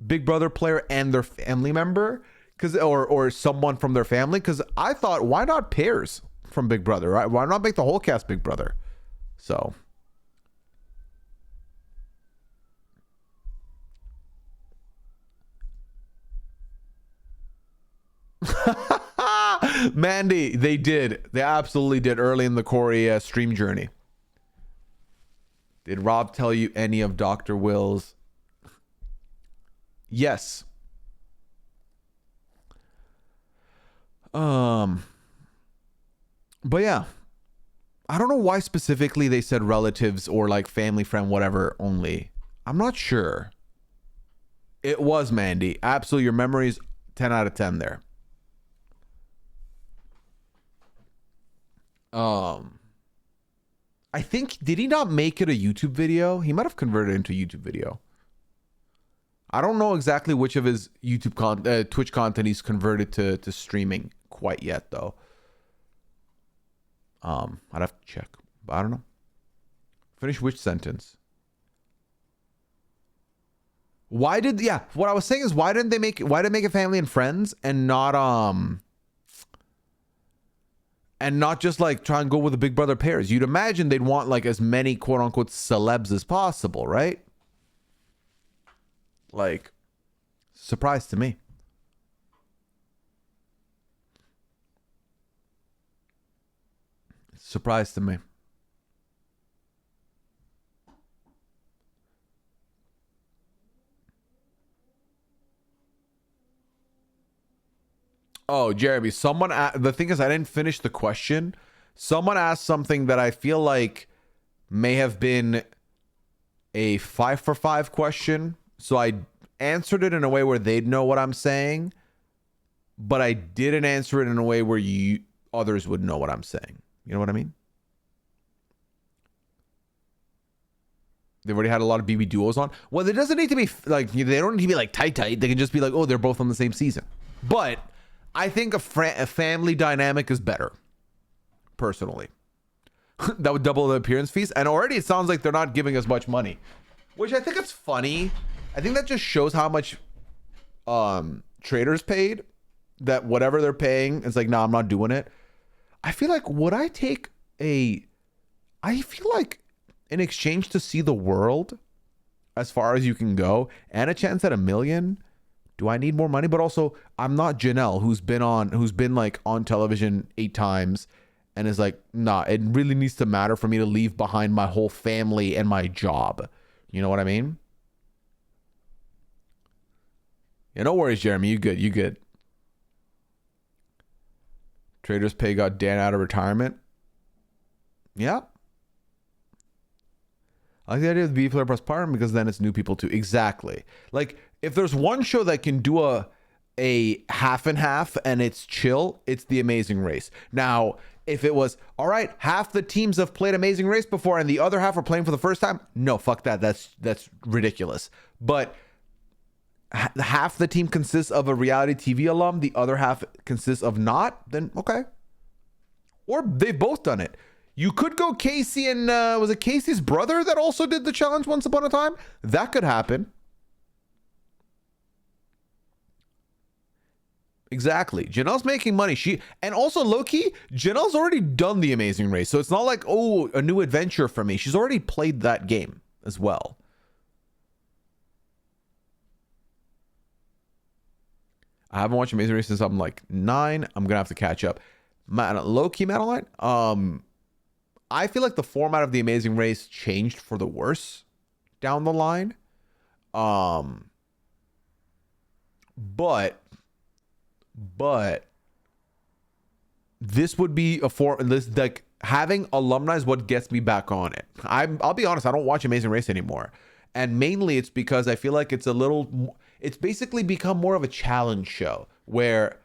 Big Brother player and their family member, Cause or someone from their family. Cause I thought, why not pairs from Big Brother, right? Why not make the whole cast Big Brother? So Mandy, they did. They absolutely did early in the Corey stream journey. Did Rob tell you any of Dr. Will's? Yes. But yeah, I don't know why specifically they said relatives or like family, friend, whatever only. I'm not sure. It was Mandy. Absolutely, your memory's 10 out of 10 there. I think, did he not make it a YouTube video? He might have converted it into a YouTube video. I don't know exactly which of his Twitch content he's converted to streaming quite yet, though. I'd have to check, but I don't know. Finish which sentence? Why did, yeah, what I was saying is why did they make it family and friends and not just like try and go with the Big Brother pairs? You'd imagine they'd want like as many quote unquote celebs as possible, right? Like, surprise to me. Surprise to me. Oh, Jeremy, the thing is, I didn't finish the question. Someone asked something that I feel like may have been a 5 for 5 question. So I answered it in a way where they'd know what I'm saying, but I didn't answer it in a way where others would know what I'm saying. You know what I mean? They've already had a lot of BB duos on. Well, it doesn't need to be like, they don't need to be like tight. They can just be like, oh, they're both on the same season. But I think a family dynamic is better, personally. That would double the appearance fees. And already it sounds like they're not giving as much money, which I think it's funny. I think that just shows how much Traitors paid, that whatever they're paying, it's like, nah, I'm not doing it. I feel like, I feel like in exchange to see the world as far as you can go and a chance at $1 million, do I need more money? But also, I'm not Janelle, who's been like on television 8 times and is like, nah, it really needs to matter for me to leave behind my whole family and my job. You know what I mean? Yeah, no worries, Jeremy. You good. Traitors pay got Dan out of retirement. Yeah. I like the idea of the B player plus partner because then it's new people too. Exactly. Like, if there's one show that can do a half and half and it's chill, it's The Amazing Race. Now, if it was, all right, half the teams have played Amazing Race before and the other half are playing for the first time, no, fuck that. That's ridiculous. But half the team consists of a reality TV alum, the other half consists of not, then okay. Or they've both done it. You could go Casey and, was it Casey's brother that also did the challenge once upon a time? That could happen. Exactly. Janelle's making money. And also low-key, Janelle's already done The Amazing Race. So it's not like, oh, a new adventure for me. She's already played that game as well. I haven't watched Amazing Race since I'm like 9. I'm gonna have to catch up. Low-key, Madeline. I feel like the format of The Amazing Race changed for the worse down the line. But this would be like having alumni is what gets me back on it. I'll be honest, I don't watch Amazing Race anymore. And mainly it's because I feel like it's basically become more of a challenge show where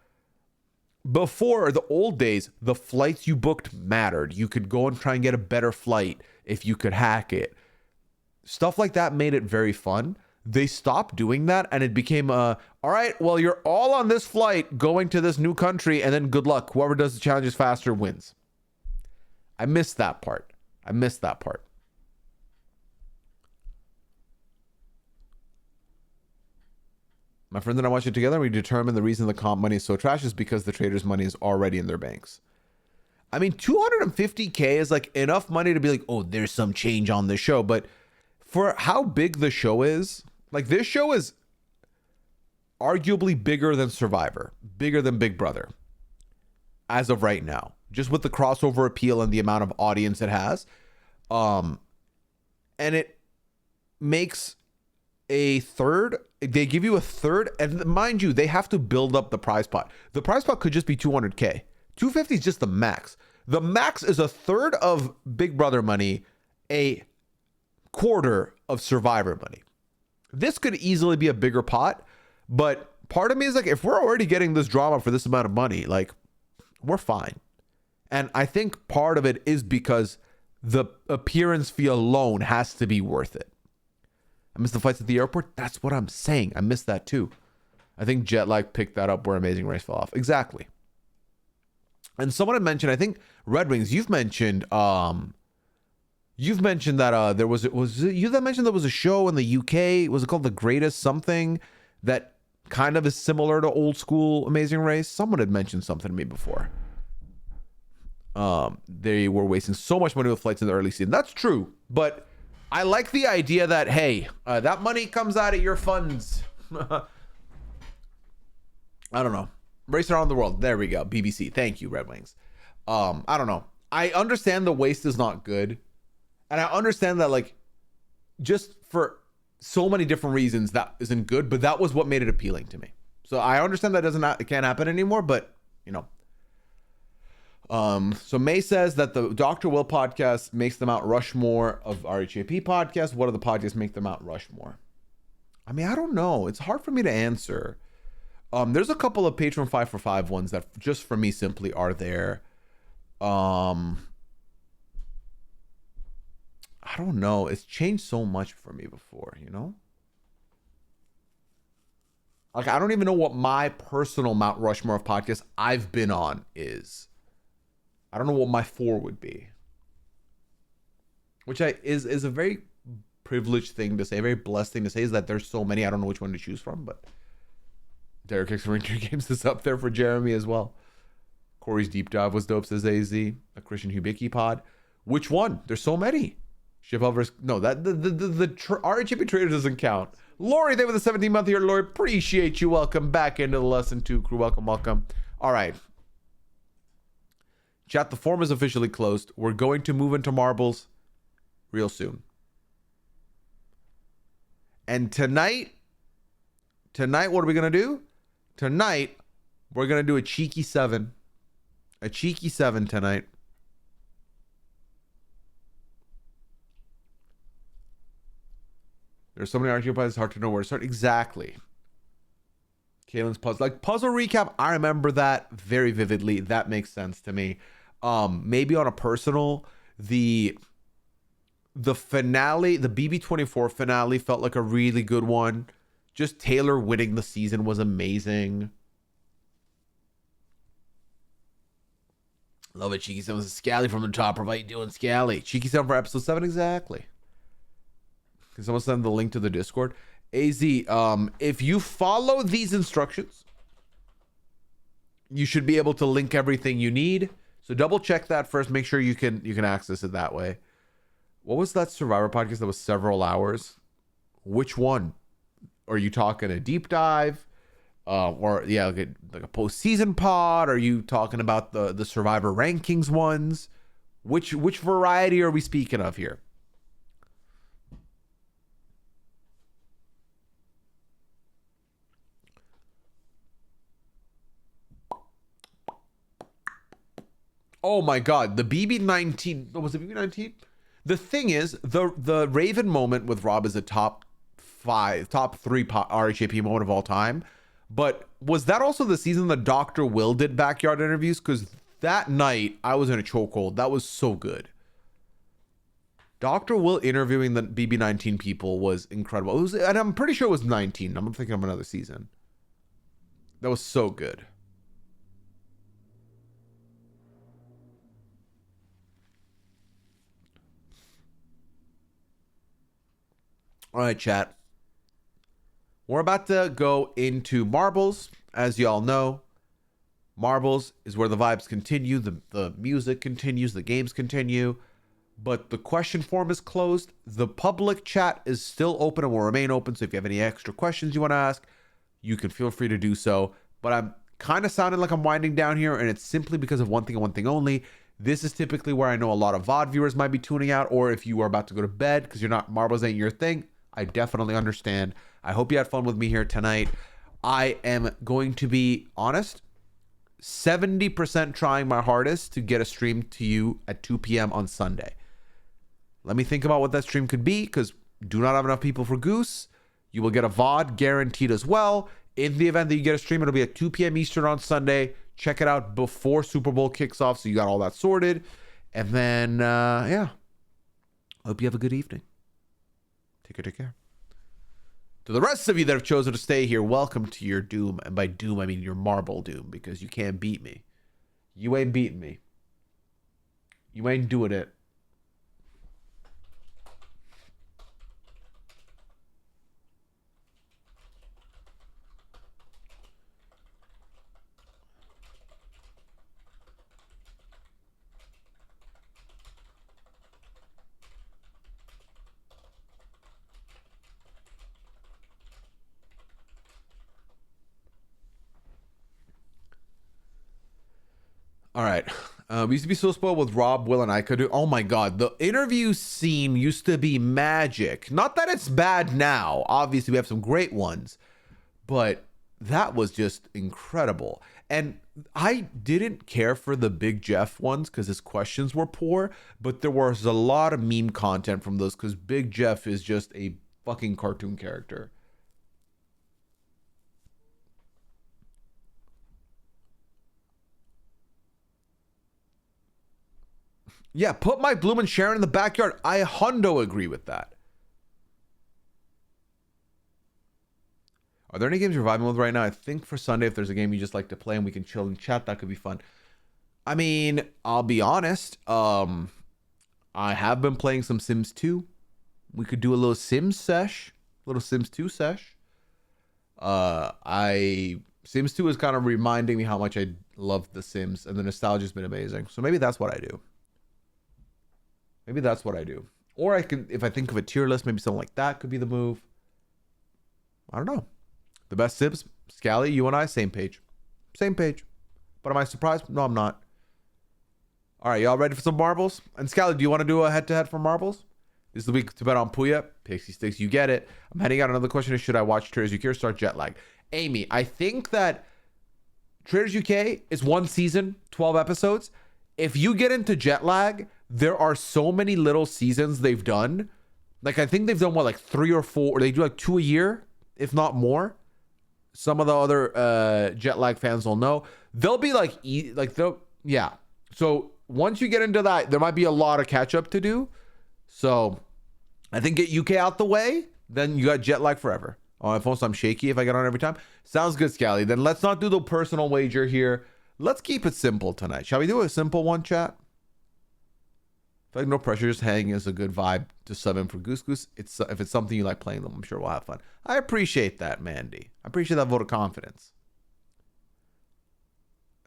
before the old days, the flights you booked mattered. You could go and try and get a better flight if you could hack it. Stuff like that made it very fun. They stopped doing that and it became all right, well, you're all on this flight going to this new country and then good luck. Whoever does the challenges faster wins. I missed that part. My friends and I watch it together, and we determine the reason the comp money is so trash is because the traders' money is already in their banks. I mean, 250K is like enough money to be like, oh, there's some change on this show. But for how big the show is, like this show is arguably bigger than Survivor, bigger than Big Brother as of right now, just with the crossover appeal and the amount of audience it has. And it makes a third, they give you a third, and mind you, they have to build up the prize pot. The prize pot could just be 200K. 250 is just the max. The max is a third of Big Brother money, a quarter of Survivor money. This could easily be a bigger pot, but part of me is like, if we're already getting this drama for this amount of money, like, we're fine. And I think part of it is because the appearance fee alone has to be worth it. I missed the flights at the airport. That's what I'm saying. I missed that too. I think jet lag picked that up where Amazing Race fell off. Exactly. And someone had mentioned, I think Red Wings, you've mentioned that there was it you that mentioned there was a show in the UK, was it called The Greatest Something, that kind of is similar to old school Amazing Race? Someone had mentioned something to me before. They were wasting so much money with flights in the early season. That's true, but I like the idea that, hey, that money comes out of your funds. I don't know. Race around the world. There we go. BBC. Thank you, Red Wings. I don't know. I understand the waste is not good. And I understand that, like, just for so many different reasons that isn't good, but that was what made it appealing to me. So I understand that it can't happen anymore, but, you know. So May says that the Dr. Will podcast makes them Mount Rushmore of RHAP podcast. What do the podcasts make them Mount Rushmore? I mean, I don't know. It's hard for me to answer. There's a couple of Patreon 5 for 5 ones that just for me simply are there. I don't know. It's changed so much for me before, you know? Like, I don't even know what my personal Mount Rushmore of podcasts I've been on is. I don't know what my 4 would be. Which is a very privileged thing to say, a very blessed thing to say, is that there's so many, I don't know which one to choose from, but Derek Hicks Ranger Games is up there for Jeremy as well. Corey's Deep Dive was dope, says AZ. A Christian Hubicki pod. Which one? There's so many. Chevelle versus... No, that the RHAP Traitors doesn't count. Lori, they were the 17-month here. Lori, appreciate you. Welcome back into the Lesson 2 crew. Welcome. All right. Chat, the form is officially closed. We're going to move into marbles real soon. And tonight, what are we going to do? Tonight, we're going to do a cheeky 7. A cheeky 7 tonight. There's so many RGPs, it's hard to know where to start. Exactly. Kaylin's puzzle. Like, puzzle recap, I remember that very vividly. That makes sense to me. Maybe on a personal, the finale, the BB24 finale felt like a really good one. Just Taylor winning the season was amazing. Love it, Cheeky 7. Scally from the top. How you doing, Scally? Cheeky 7 for episode 7, exactly. Can someone send the link to the Discord? AZ, if you follow these instructions, you should be able to link everything you need. So double check that first. Make sure you can access it that way. What was that Survivor podcast that was several hours? Which one? Are you talking a deep dive? Or yeah, like a postseason pod? Are you talking about the Survivor rankings ones? Which variety are we speaking of here? Oh my God, the BB19. Was it BB19? The thing is, the Raven moment with Rob is a top 3 RHAP moment of all time. But was that also the season that Dr. Will did backyard interviews? Because that night, I was in a chokehold. That was so good. Dr. Will interviewing the BB19 people was incredible. It was, and I'm pretty sure it was 19. I'm thinking of another season. That was so good. All right, chat. We're about to go into marbles. As y'all know, marbles is where the vibes continue, the music continues, the games continue. But the question form is closed. The public chat is still open and will remain open. So if you have any extra questions you want to ask, you can feel free to do so. But I'm kind of sounding like I'm winding down here, and it's simply because of one thing and one thing only. This is typically where I know a lot of VOD viewers might be tuning out, or if you are about to go to bed because you're not, marbles ain't your thing, I definitely understand. I hope you had fun with me here tonight. I am going to be honest, 70% trying my hardest to get a stream to you at 2 p.m. on Sunday. Let me think about what that stream could be, because do not have enough people for Goose. You will get a VOD guaranteed as well. In the event that you get a stream, it'll be at 2 p.m. Eastern on Sunday. Check it out before Super Bowl kicks off, so you got all that sorted. And then, yeah. Hope you have a good evening. Take care. To the rest of you that have chosen to stay here, welcome to your doom. And by doom, I mean your marble doom, because you can't beat me. You ain't beating me. You ain't doing it. All right. We used to be so spoiled with Rob, Will, and I could do. Oh my God. The interview scene used to be magic. Not that it's bad now. Obviously, we have some great ones, but that was just incredible. And I didn't care for the Big Jeff ones because his questions were poor, but there was a lot of meme content from those because Big Jeff is just a fucking cartoon character. Yeah, put Mike Bloom and Sharon in the backyard. I hundo agree with that. Are there any games you're vibing with right now? I think for Sunday, if there's a game you just like to play and we can chill and chat, that could be fun. I mean, I'll be honest. I have been playing some Sims 2. We could do a little Sims sesh. Little Sims 2 sesh. Sims 2 is kind of reminding me how much I love The Sims, and the nostalgia's been amazing. So maybe that's what I do. Maybe that's what I do. Or I can, if I think of a tier list, maybe something like that could be the move. I don't know. The best Sims, Scally, you and I, same page. Same page. But am I surprised? No, I'm not. All right, y'all ready for some marbles? And Scally, do you want to do a head-to-head for marbles? This is the week to bet on Pooya. Pixie Sticks, you get it. I'm heading out another question is, should I watch Traitors UK or start jet lag? Amy, I think that Traitors UK is one season, 12 episodes. If you get into jet lag, there are so many little seasons they've done. Like, I think they've done, what, like 3 or 4, or they do like 2 a year, if not more. Some of the other jet lag fans will know. They'll be like, yeah. So once you get into that, there might be a lot of catch up to do. So I think get UK out the way, then you got jet lag forever. Oh, my phone's I'm shaky if I get on every time. Sounds good, Scally. Then let's not do the personal wager here. Let's keep it simple tonight. Shall we do a simple one, chat? I feel like no pressure, just hang is a good vibe to sub in for Goose Goose. If it's something you like playing them, I'm sure we'll have fun. I appreciate that, Mandy. I appreciate that vote of confidence.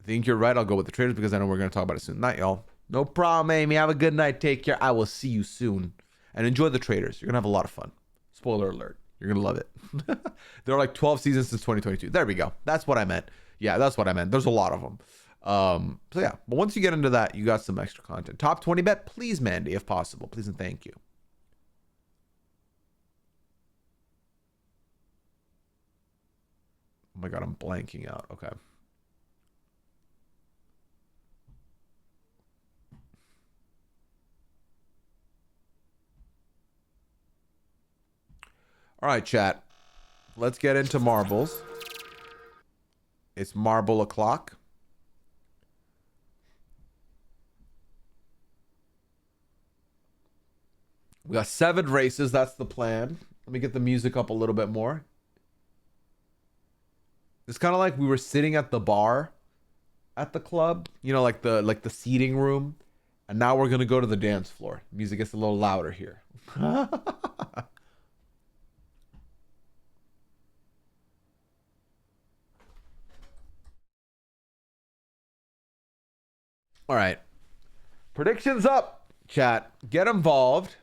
I think you're right. I'll go with the Traitors because I know we're going to talk about it soon. Night, y'all. No problem, Amy. Have a good night. Take care. I will see you soon. And enjoy the Traitors. You're going to have a lot of fun. Spoiler alert. You're going to love it. There are like 12 seasons since 2022. There we go. That's what I meant. Yeah, that's what I meant. There's a lot of them. So yeah, but once you get into that, you got some extra content. Top 20 bet, please, Mandy, if possible. Please and thank you. Oh my God, I'm blanking out. Okay. All right, chat. Let's get into marbles. It's marble o'clock. We got 7 races. That's the plan. Let me get the music up a little bit more. It's kind of like we were sitting at the bar at the club, you know, like the seating room, and now we're gonna go to the dance floor. Music gets a little louder here. All right. Predictions up, chat. Get involved.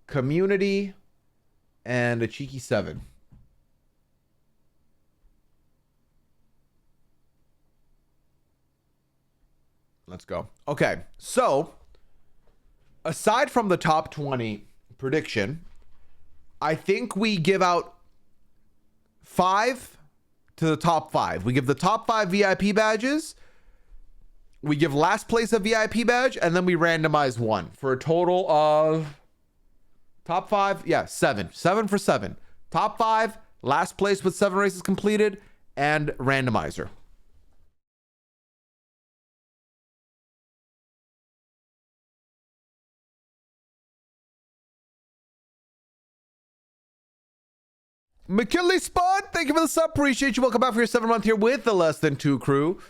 Community and a cheeky 7. Let's go. Okay. So, aside from the top 20 prediction, I think we give out 5 to the top 5. We give the top 5 VIP badges. We give last place a VIP badge, and then we randomize 1 for a total of top 5. Yeah, 7. 7 for 7. Top 5, last place with 7 races completed, and randomizer. McKinley Spud, thank you for the sub. Appreciate you. Welcome back for your 7th month here with the Less Than 2 crew.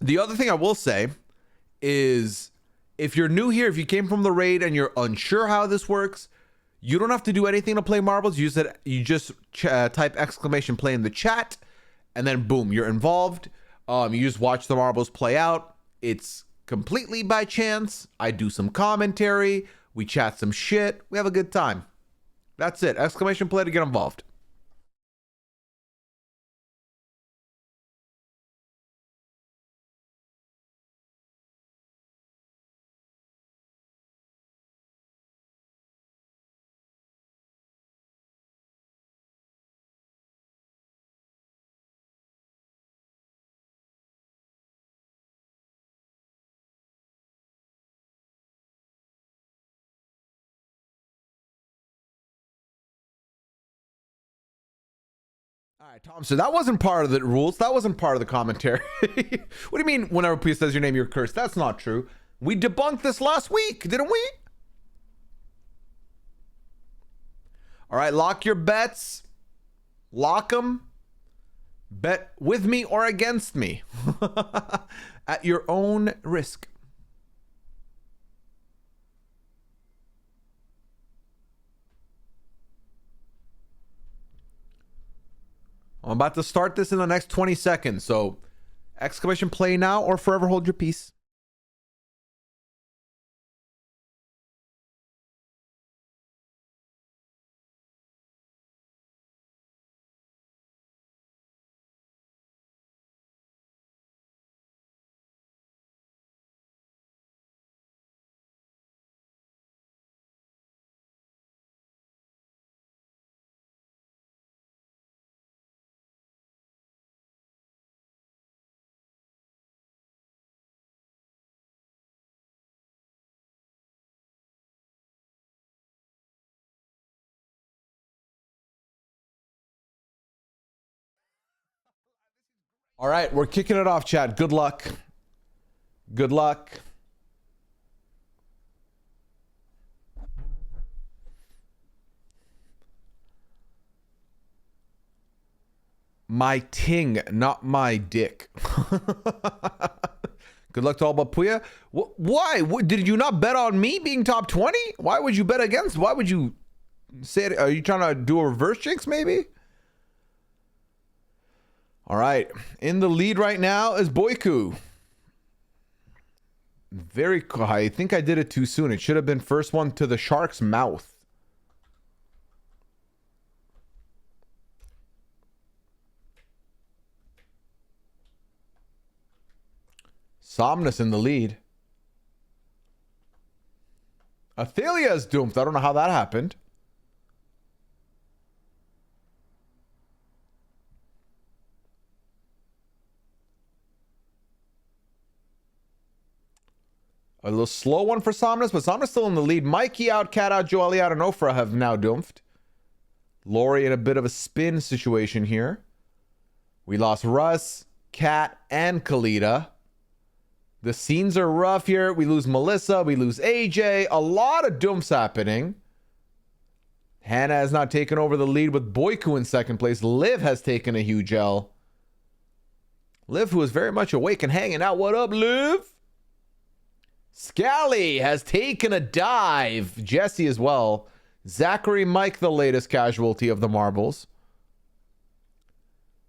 The other thing I will say is if you're new here, if you came from the raid and you're unsure how this works, you don't have to do anything to play marbles. You just type exclamation play in the chat, and then boom, you're involved. You just watch the marbles play out. It's completely by chance. I do some commentary. We chat some shit. We have a good time. That's it. Exclamation play to get involved. All right, Tom, so that wasn't part of the rules. That wasn't part of the commentary. What do you mean whenever Pooya says your name, you're cursed? That's not true. We debunked this last week, didn't we? All right, lock your bets. Lock them. Bet with me or against me. At your own risk. I'm about to start this in the next 20 seconds. So exclamation play now or forever hold your peace. All right, we're kicking it off, chat. Good luck. Good luck. My ting, not my dick. Good luck to all but Pooya. Why? Did you not bet on me being top 20? Why would you bet against? Why would you say it? Are you trying to do a reverse jinx, maybe? All right. In the lead right now is Boyku. I think I did it too soon. It should have been first one to the shark's mouth. Somnus in the lead. Athelia is doomed. I don't know how that happened. A little slow one for Somnus, but Somnus still in the lead. Mikey out, Cat out, Joelle out, and Ofra have now doomed. Lori in a bit of a spin situation here. We lost Russ, Cat, and Kalita. The scenes are rough here. We lose Melissa. We lose AJ. A lot of doomps happening. Hannah has not taken over the lead with Boyku in second place. Liv has taken a huge L. Liv, who is very much awake and hanging out. What up, Liv? Scally has taken a dive. Jesse as well. Zachary Mike, the latest casualty of the marbles.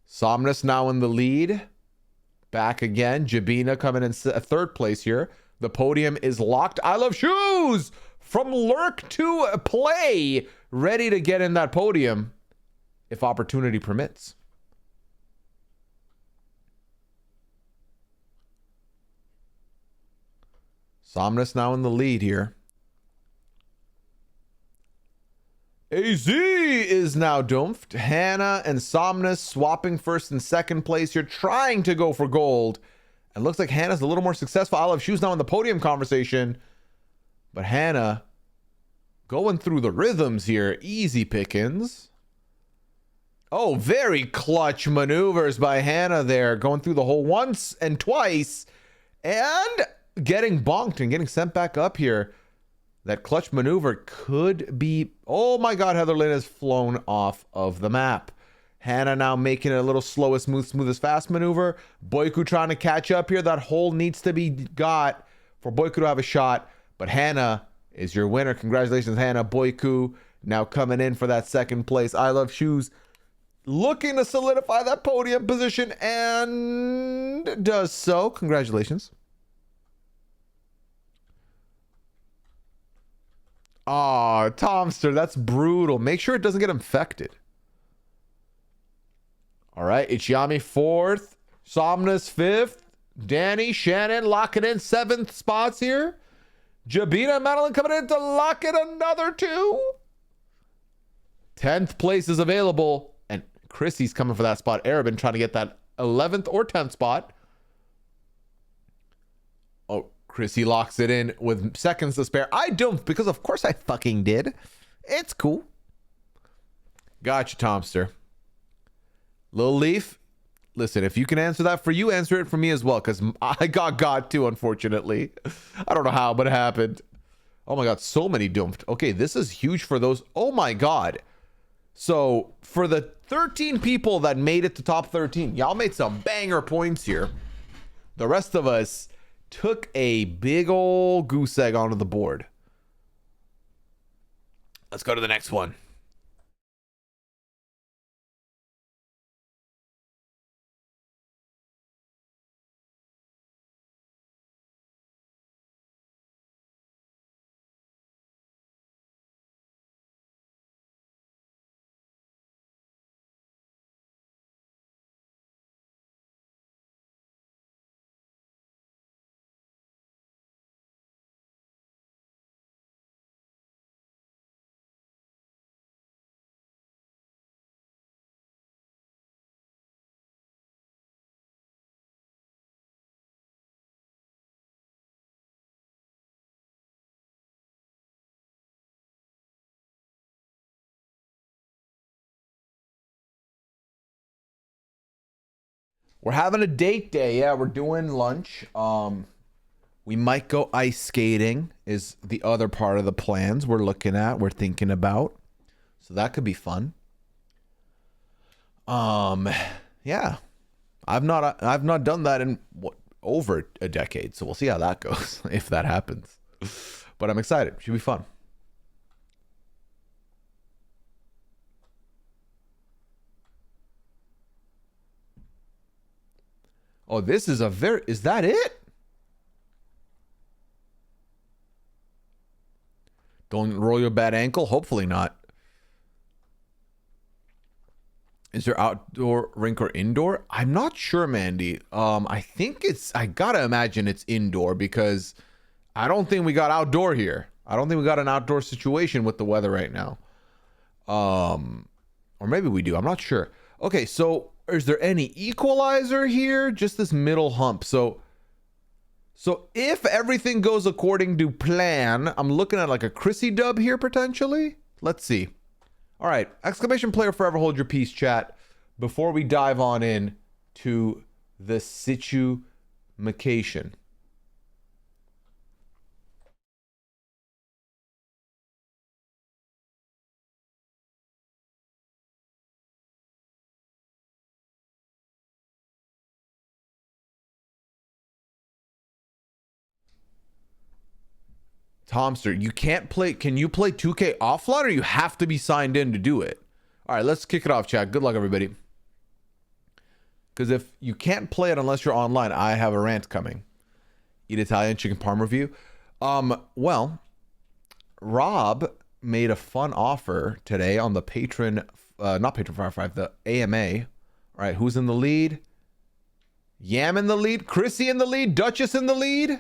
Somnus now in the lead. back again. Jabina coming in third place here. The podium is locked. I Love Shoes from lurk to play, ready to get in that podium if opportunity permits. Somnus now in the lead here. AZ is now doomed. Hannah and Somnus swapping first and second place here, trying to go for gold. And looks like Hannah's a little more successful. I Love Shoes now in the podium conversation. But Hannah going through the rhythms here. Easy pickings. Oh, very clutch maneuvers by Hannah there. Going through the hole once and twice. And getting bonked and getting sent back up here. That clutch maneuver could be... Oh my God, Heather Lynn has flown off of the map. Hannah now making it a little slow as smooth as fast maneuver. Boyku trying to catch up here. That hole needs to be got for Boyku to have a shot. But Hannah is your winner. Congratulations, Hannah. Boyku now coming in for that second place. I Love Shoes looking to solidify that podium position and does so. Congratulations. Oh, Tomster, that's brutal. Make sure it doesn't get infected. All right, Ichiyami fourth, Somnus fifth, Danny, Shannon locking in seventh spots here. Jabina and Madeline coming in to lock in another two. 10th place is available, and Chrissy's coming for that spot. Arabin trying to get that 11th or 10th spot. Oh, Chrissy locks it in with seconds to spare. I don't, because of course I fucking did. It's cool. Gotcha, Tomster. Lil Leaf, listen, if you can answer that for you, answer it for me as well, because I got too, unfortunately. I don't know how, but it happened. Oh my God, so many doomed. Okay, this is huge for those. Oh my God. So, for the 13 people that made it to top 13, y'all made some banger points here. The rest of us took a big old goose egg onto the board. Let's go to the next one. We're having a date day. Yeah, we're doing lunch. We might go ice skating is the other part of the plans we're looking at, we're thinking about. So that could be fun. Yeah. I've not done that in over a decade. So we'll see how that goes if that happens. But I'm excited. Should be fun. Oh, this is is that it? Don't roll your bad ankle? Hopefully not. Is there outdoor rink or indoor? I'm not sure, Mandy. I think I gotta imagine it's indoor because I don't think we got outdoor here. I don't think we got an outdoor situation with the weather right now. Or maybe we do. I'm not sure. Okay, so is there any equalizer here? Just this middle hump. So if everything goes according to plan, I'm looking at like a Chrissy dub here potentially. Let's see. All right, exclamation player forever hold your peace, chat. Before we dive on in to the situation. Tomster, you can't play. Can you play 2K offline or you have to be signed in to do it? All right, let's kick it off, chat. Good luck, everybody. Because if you can't play it unless you're online, I have a rant coming. Eat Italian chicken parm review. Well, Rob made a fun offer today on the patron, not patron 5, the AMA. All right, who's in the lead? Yam in the lead, Chrissy in the lead, Duchess in the lead.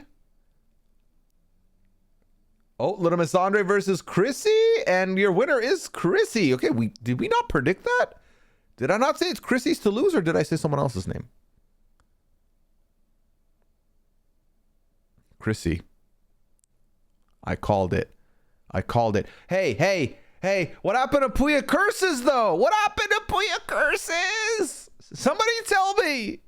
Oh, Little Miss Andre versus Chrissy, and your winner is Chrissy. Okay, did we not predict that? Did I not say it's Chrissy's to lose, or did I say someone else's name? Chrissy. I called it. Hey, what happened to Pooya curses, though? What happened to Pooya curses? Somebody tell me.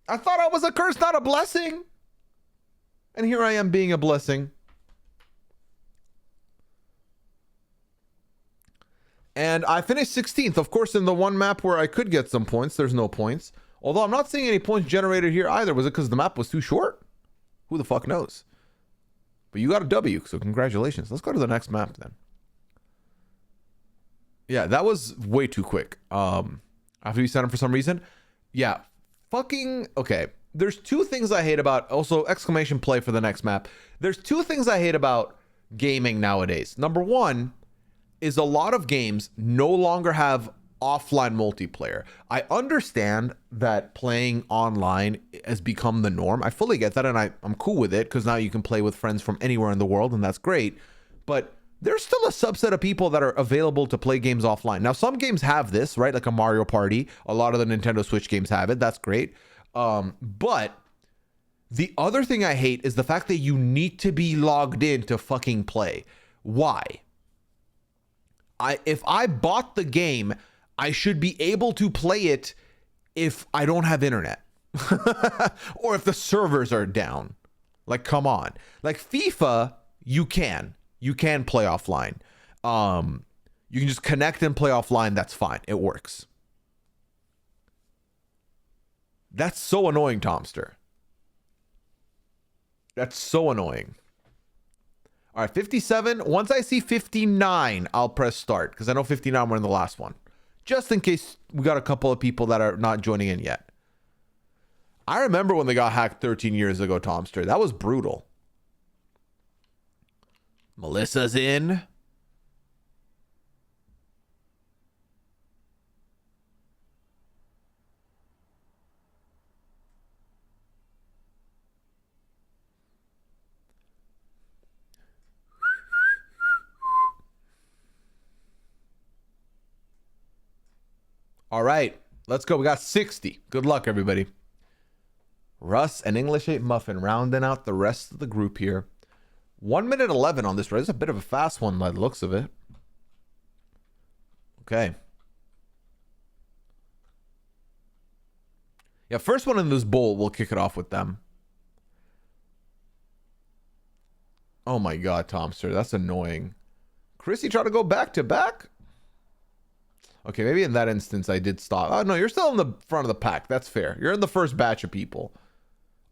I thought I was a curse, not a blessing. And here I am being a blessing. And I finished 16th. Of course, in the one map where I could get some points, there's no points. Although I'm not seeing any points generated here either. Was it because the map was too short? Who the fuck knows? But you got a W, so congratulations. Let's go to the next map then. Yeah, that was way too quick. After you sent him for some reason. Yeah, fucking... Okay, there's two things I hate about... Also, exclamation play for the next map. There's two things I hate about gaming nowadays. Number one is a lot of games no longer have offline multiplayer. I understand that playing online has become the norm. I fully get that, and I'm cool with it because now you can play with friends from anywhere in the world, and that's great. But there's still a subset of people that are available to play games offline. Now, some games have this, right? Like a Mario Party. A lot of the Nintendo Switch games have it. That's great. But the other thing I hate is the fact that you need to be logged in to fucking play. Why? If I bought the game, I should be able to play it if I don't have internet or if the servers are down. Like, come on. Like FIFA, you can play offline. You can just connect and play offline. That's fine. It works. That's so annoying, Tomster. That's so annoying. All right, 57. Once I see 59, I'll press start because I know 59 we're in the last one. Just in case we got a couple of people that are not joining in yet. I remember when they got hacked 13 years ago, Tomster. That was brutal. Melissa's in. All right, let's go. We got 60. Good luck, everybody. Russ and English 8 Muffin rounding out the rest of the group here. 1 minute 11 on this race. It's a bit of a fast one by the looks of it. Okay. Yeah, first one in this bowl, we'll kick it off with them. Oh my God, Tomster, that's annoying. Chrissy tried to go back to back? Okay, maybe in that instance I did stop. Oh, no, you're still in the front of the pack. That's fair. You're in the first batch of people.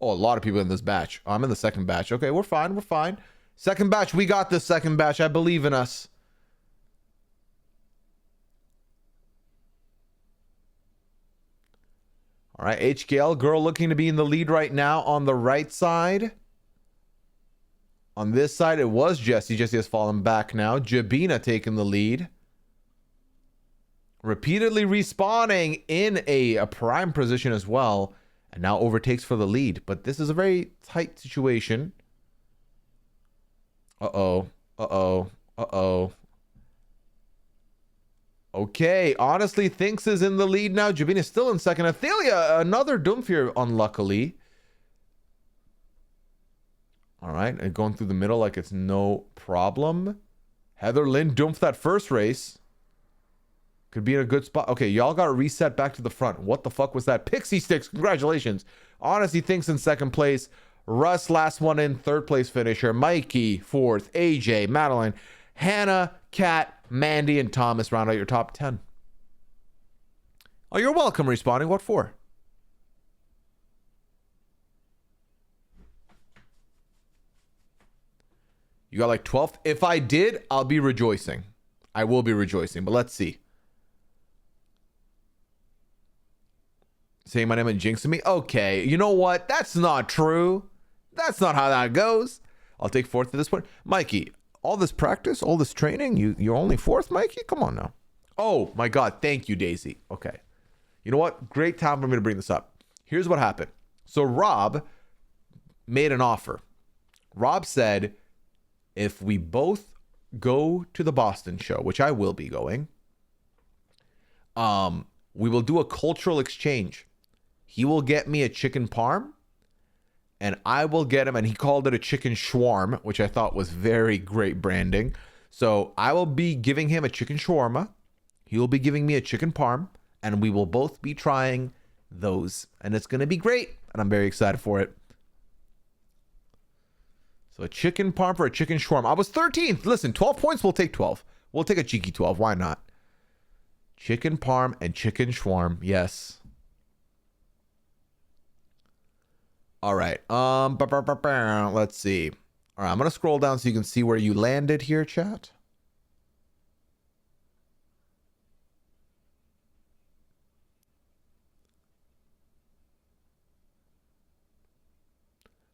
Oh, a lot of people in this batch. Oh, I'm in the second batch. Okay, we're fine. We're fine. Second batch. We got this second batch. I believe in us. All right, HKL girl looking to be in the lead right now on the right side. On this side, it was Jesse. Jesse has fallen back now. Jabina taking the lead. Repeatedly respawning in a prime position as well. And now overtakes for the lead. But this is a very tight situation. Uh-oh. Uh-oh. Uh-oh. Okay. Honestly thinks is in the lead now. Jabina still in second. Athalia, another Doomfear, unluckily. All right. And going through the middle like it's no problem. Heather Lynn Doomph that first race. Could be in a good spot. Okay, y'all got to reset back to the front. What the fuck was that? Pixie Sticks, congratulations. Honesty thinks in second place. Russ, last one in, third place finisher. Mikey, fourth. AJ, Madeline, Hannah, Kat, Mandy, and Thomas round out your top 10. Oh, you're welcome, respawning. What for? You got like 12th? If I did, I'll be rejoicing. I will be rejoicing, but let's see. saying my name and jinxing me. Okay, you know what? That's not true. That's not how that goes. I'll take fourth at this point. Mikey, all this practice, all this training, you're only fourth, Mikey? Come on now. Oh my God, thank you, Daisy. Okay. You know what? Great time for me to bring this up. Here's what happened. So Rob made an offer. Rob said, if we both go to the Boston show, which I will be going, we will do a cultural exchange. He will get me a chicken parm, and I will get him, and he called it a chicken shawarma, which I thought was very great branding. So I will be giving him a chicken shawarma. He will be giving me a chicken parm, and we will both be trying those. And it's going to be great, and I'm very excited for it. So a chicken parm for a chicken shawarma. I was 13th. Listen, 12 points, we'll take 12. We'll take a cheeky 12. Why not? Chicken parm and chicken shawarma. Yes. All right. Let's see. All right, I'm going to scroll down so you can see where you landed here, chat.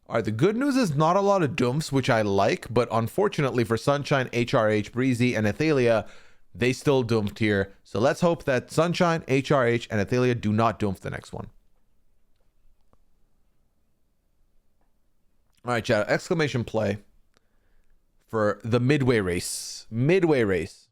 All right, the good news is not a lot of dumps, which I like, but unfortunately for Sunshine, HRH, Breezy, and Athalia, they still dumped here. So let's hope that Sunshine, HRH, and Athalia do not dump the next one. All right, chat, exclamation play for the midway race. Midway race.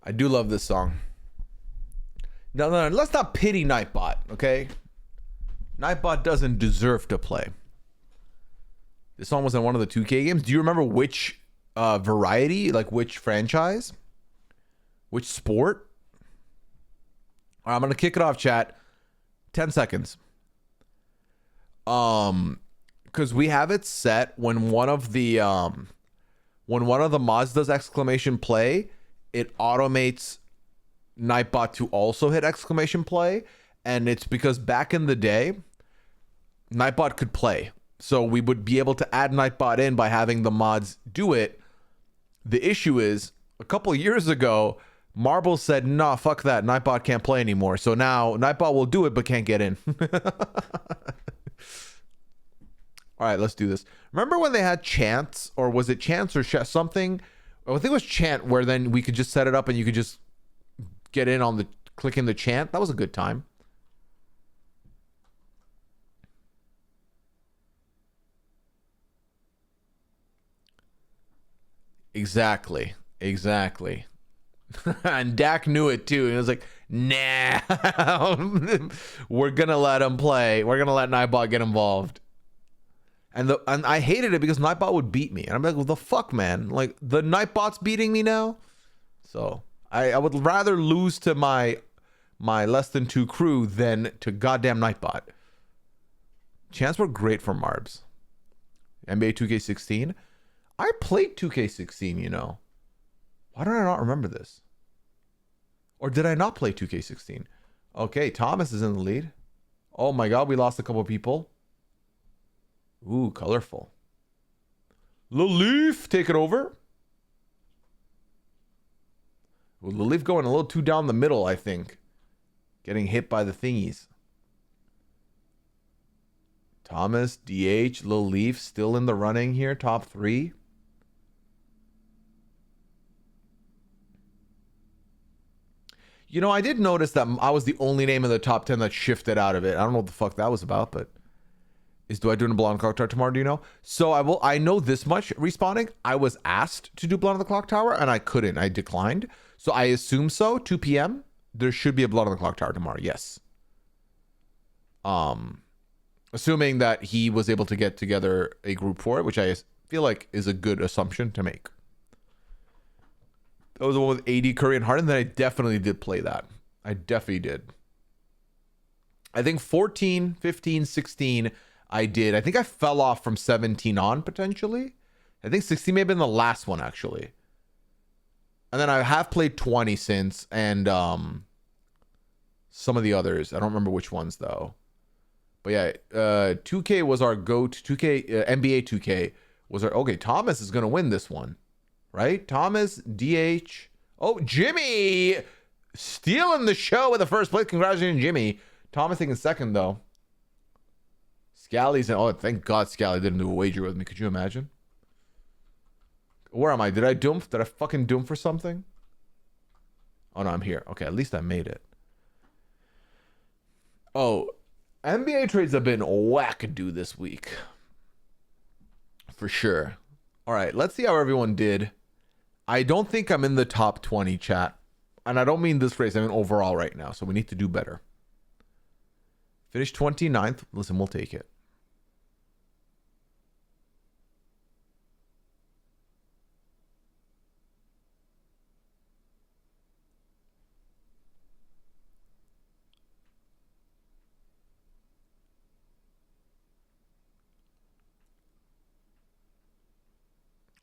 I do love this song. No, let's not pity Nightbot, okay? Nightbot doesn't deserve to play. This song was in one of the 2K games. Do you remember which variety, like which franchise? Which sport? All right, I'm going to kick it off, chat. 10 seconds. Because we have it set when one of the mods does exclamation play, it automates Nightbot to also hit exclamation play. And it's because back in the day, Nightbot could play. So we would be able to add Nightbot in by having the mods do it. The issue is, a couple years ago, Marble said, nah, fuck that. Nightbot can't play anymore. So now Nightbot will do it, but can't get in. All right, let's do this. Remember when they had chants, or was it chants or something? I think it was chant, where then we could just set it up and you could just get in on the clicking the chant. That was a good time. Exactly. And Dak knew it too. And it was like, nah, we're gonna let him play. We're gonna let Nightbot get involved. And I hated it because Nightbot would beat me. And I'm like, what the fuck, man? Like, the Nightbot's beating me now? So I would rather lose to my less than 2 crew than to goddamn Nightbot. Chants were great for Marbs. NBA 2K16. I played 2K16, you know. Why don't I not remember this? Or did I not play 2K16? Okay, Thomas is in the lead. Oh my god, we lost a couple people. Ooh, colorful. Lil Leaf, take it over. Ooh, Lil Leaf going a little too down the middle, I think. Getting hit by the thingies. Thomas, DH, Lil Leaf still in the running here, top 3. You know, I did notice that I was the only name in the top 10 that shifted out of it. I don't know what the fuck that was about, but do I do a Blood on the Clock Tower tomorrow? Do you know? So I know this much. Respawning, I was asked to do Blood on the Clock Tower and I couldn't. I declined. So I assume so. 2 p.m. there should be a Blood on the Clock Tower tomorrow. Yes. Assuming that he was able to get together a group for it, which I feel like is a good assumption to make. That was the one with AD, Curry, and Harden. Then I definitely did play that. I definitely did. I think 14, 15, 16, I did. I think I fell off from 17 on, potentially. I think 16 may have been the last one, actually. And then I have played 20 since, and some of the others. I don't remember which ones, though. But yeah, 2K was our go-to. 2K, NBA 2K was our... Okay, Thomas is going to win this one, right? Thomas, DH. Oh, Jimmy! Stealing the show with the first place. Congratulations, Jimmy. Thomas taking second, though. Scally's in... Oh, thank God Scally didn't do a wager with me. Could you imagine? Where am I? Did I doom? Did I fucking doom for something? Oh, no, I'm here. Okay, at least I made it. Oh, NBA trades have been wackadoo this week. For sure. All right, let's see how everyone did. I don't think I'm in the top 20, chat. And I don't mean this race. I mean overall right now. So we need to do better. Finish 29th. Listen, we'll take it.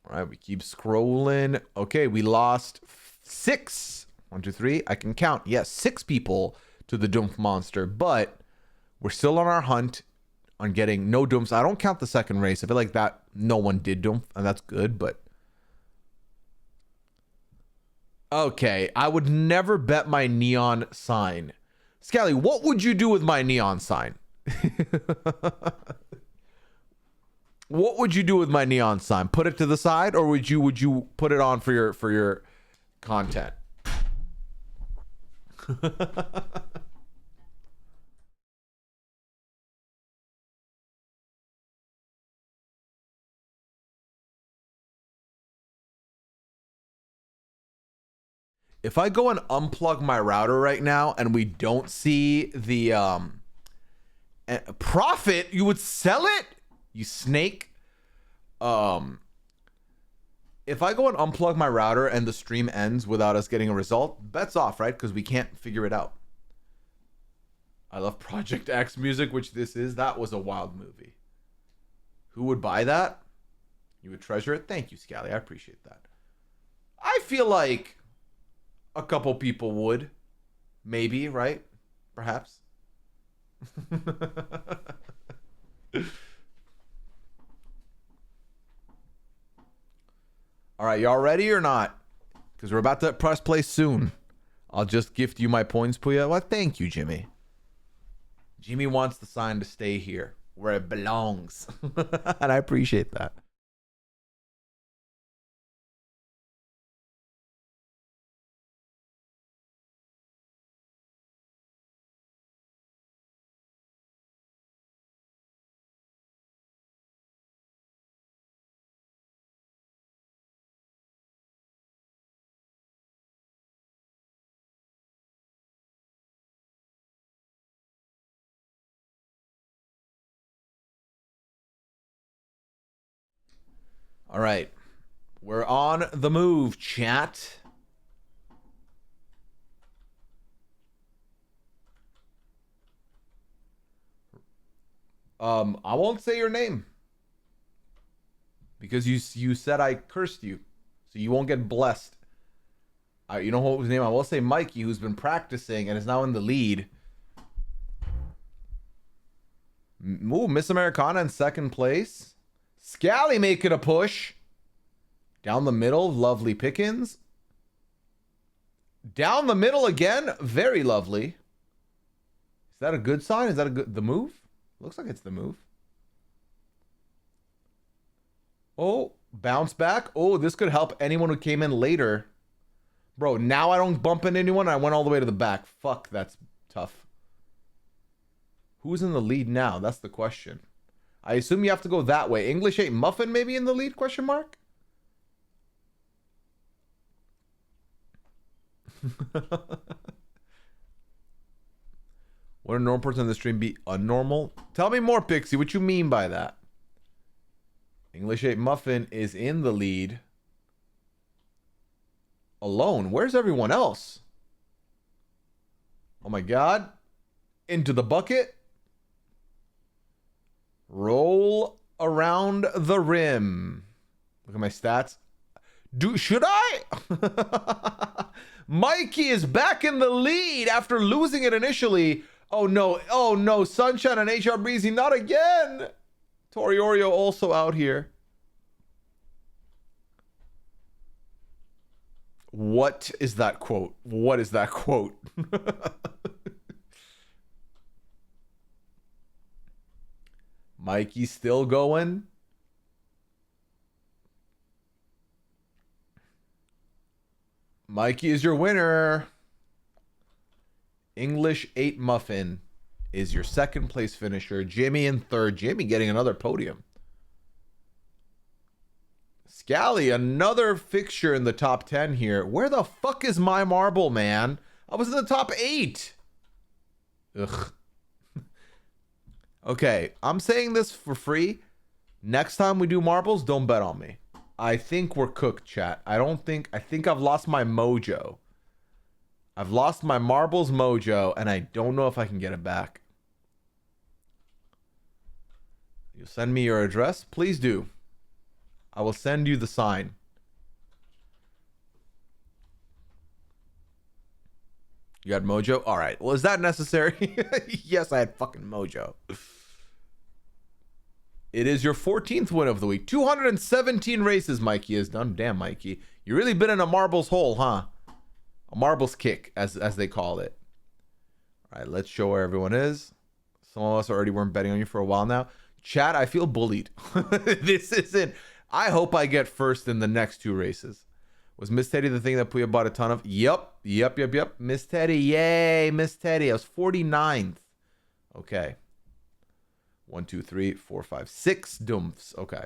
All right, we keep scrolling. Okay, we lost 6. 1, 2, 3. I can count. Yes, 6 people to the Doomf monster, but we're still on our hunt on getting no Doomfs. I don't count the second race. I feel like that no one did Doomf, and that's good, but... Okay, I would never bet my neon sign. Scally, what would you do with my neon sign? What would you do with my neon sign? Put it to the side, or would you put it on for your content? If I go and unplug my router right now and we don't see the profit, you would sell it? You snake. If I go and unplug my router and the stream ends without us getting a result, bets off, right? Because we can't figure it out. I love Project X music, which this is. That was a wild movie. Who would buy that? You would treasure it? Thank you, Scally. I appreciate that. I feel like a couple people would. Maybe, right? Perhaps. All right, y'all ready or not? Because we're about to press play soon. I'll just gift you my points, Pooya. Well, thank you, Jimmy. Jimmy wants the sign to stay here, where it belongs. And I appreciate that. All right. We're on the move, chat. I won't say your name. Because you said I cursed you. So you won't get blessed. You know what his name? I will say Mikey, who's been practicing and is now in the lead. Ooh, Miss Americana in second place. Scally making a push. Down the middle, lovely Pickens. Down the middle again, very lovely. Is that a good sign? Is that the move? Looks like it's the move. Oh, bounce back. Oh, this could help anyone who came in later. Bro, now I don't bump into anyone. I went all the way to the back. Fuck, that's tough. Who's in the lead now? That's the question. I assume you have to go that way. English 8 Muffin maybe in the lead, question mark? Would a normal person in the stream be unnormal? Tell me more, Pixie. What you mean by that? English 8 Muffin is in the lead. Alone. Where's everyone else? Oh my god. Into the bucket. Roll around the rim. Look at my stats. Should I? Mikey is back in the lead after losing it initially. Oh no. Oh no. Sunshine and HR Breezy, not again. Tori Oreo also out here. What is that quote? What is that quote? Mikey's still going. Mikey is your winner. English 8 Muffin is your second place finisher. Jimmy in third. Jimmy getting another podium. Scally, another fixture in the top 10 here. Where the fuck is my marble, man? I was in the top 8. Ugh. Okay, I'm saying this for free. Next time we do marbles, don't bet on me. I think we're cooked, chat. I think I've lost my mojo. I've lost my marbles mojo, and I don't know if I can get it back. You'll send me your address? Please do. I will send you the sign. You had mojo? All right. Well, is that necessary? Yes, I had fucking mojo. It is your 14th win of the week. 217 races Mikey has done. Damn, Mikey. You really been in a marbles hole, huh? A marbles kick, as they call it. All right, let's show where everyone is. Some of us already weren't betting on you for a while now. Chat, I feel bullied. This isn't... I hope I get first in the next 2 races. Was Miss Teddy the thing that Pooya bought a ton of? Yep. Miss Teddy, yay, Miss Teddy. I was 49th. Okay. 1, 2, 3, 4, 5, 6 doomps. Okay.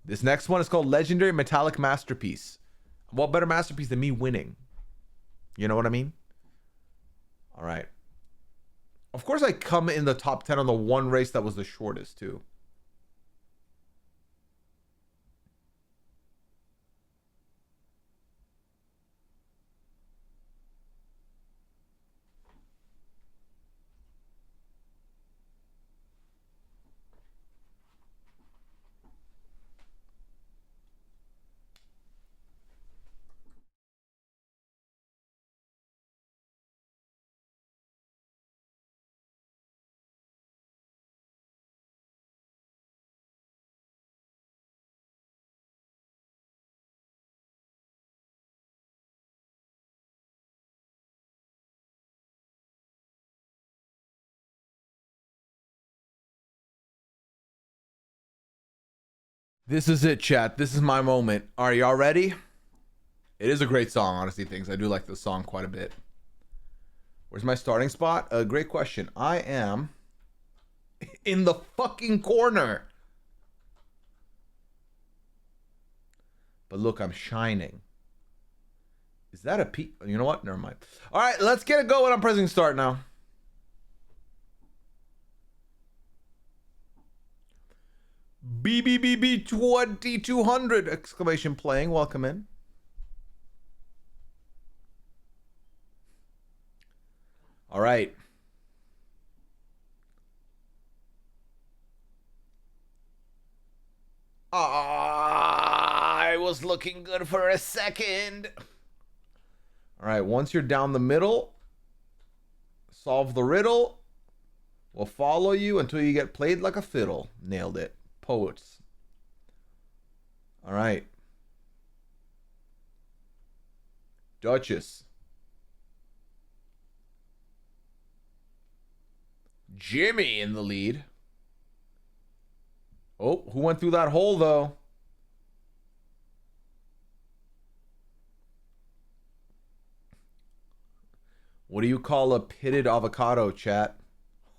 This next one is called Legendary Metallic Masterpiece. What better masterpiece than me winning? You know what I mean? All right. Of course, I come in the top 10 on the one race that was the shortest, too. This is it, chat. This is my moment. Are y'all ready? It is a great song, honestly, things. I do like this song quite a bit. Where's my starting spot? Great question. I am in the fucking corner. But look, I'm shining. Is that a peak? You know what? Never mind. All right, let's get it going. I'm pressing start now. BBBB 2200 exclamation playing. Welcome in. All right. I was looking good for a second. All right, once you're down the middle, solve the riddle. We'll follow you until you get played like a fiddle. Nailed it. Poets. All right. Duchess. Jimmy in the lead. Oh, who went through that hole, though? What do you call a pitted avocado, chat?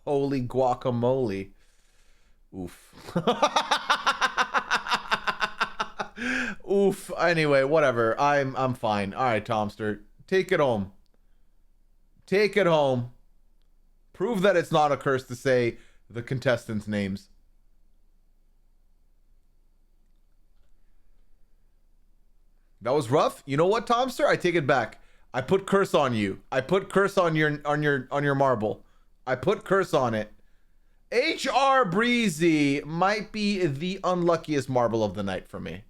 Holy guacamole. Oof. Oof. Anyway, whatever. I'm fine. All right, Tomster. Take it home. Take it home. Prove that it's not a curse to say the contestants' names. That was rough. You know what, Tomster? I take it back. I put curse on you. I put curse on your marble. I put curse on it. HR Breezy might be the unluckiest marble of the night for me.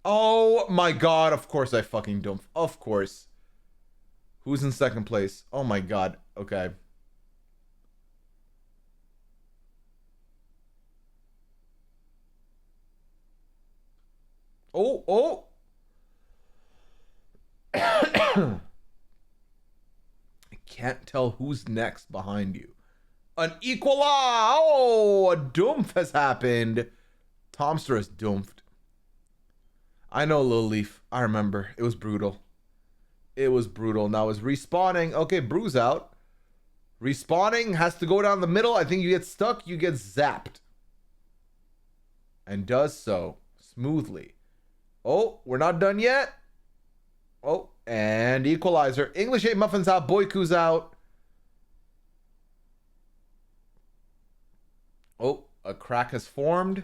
Oh my god, of course I fucking don't. Of course. Who's in second place? Oh my god. Okay. Oh, oh. I can't tell who's next behind you. An equal. Oh, a doomph has happened. Tomster is doomphed. I know, Lil Leaf. I remember. It was brutal. It was brutal. Now is respawning. Okay, Bruise out. Respawning has to go down the middle. I think you get stuck. You get zapped. And does so smoothly. Oh, we're not done yet. Oh, and equalizer. English 8 Muffins out. Boyku's out. Oh, a crack has formed.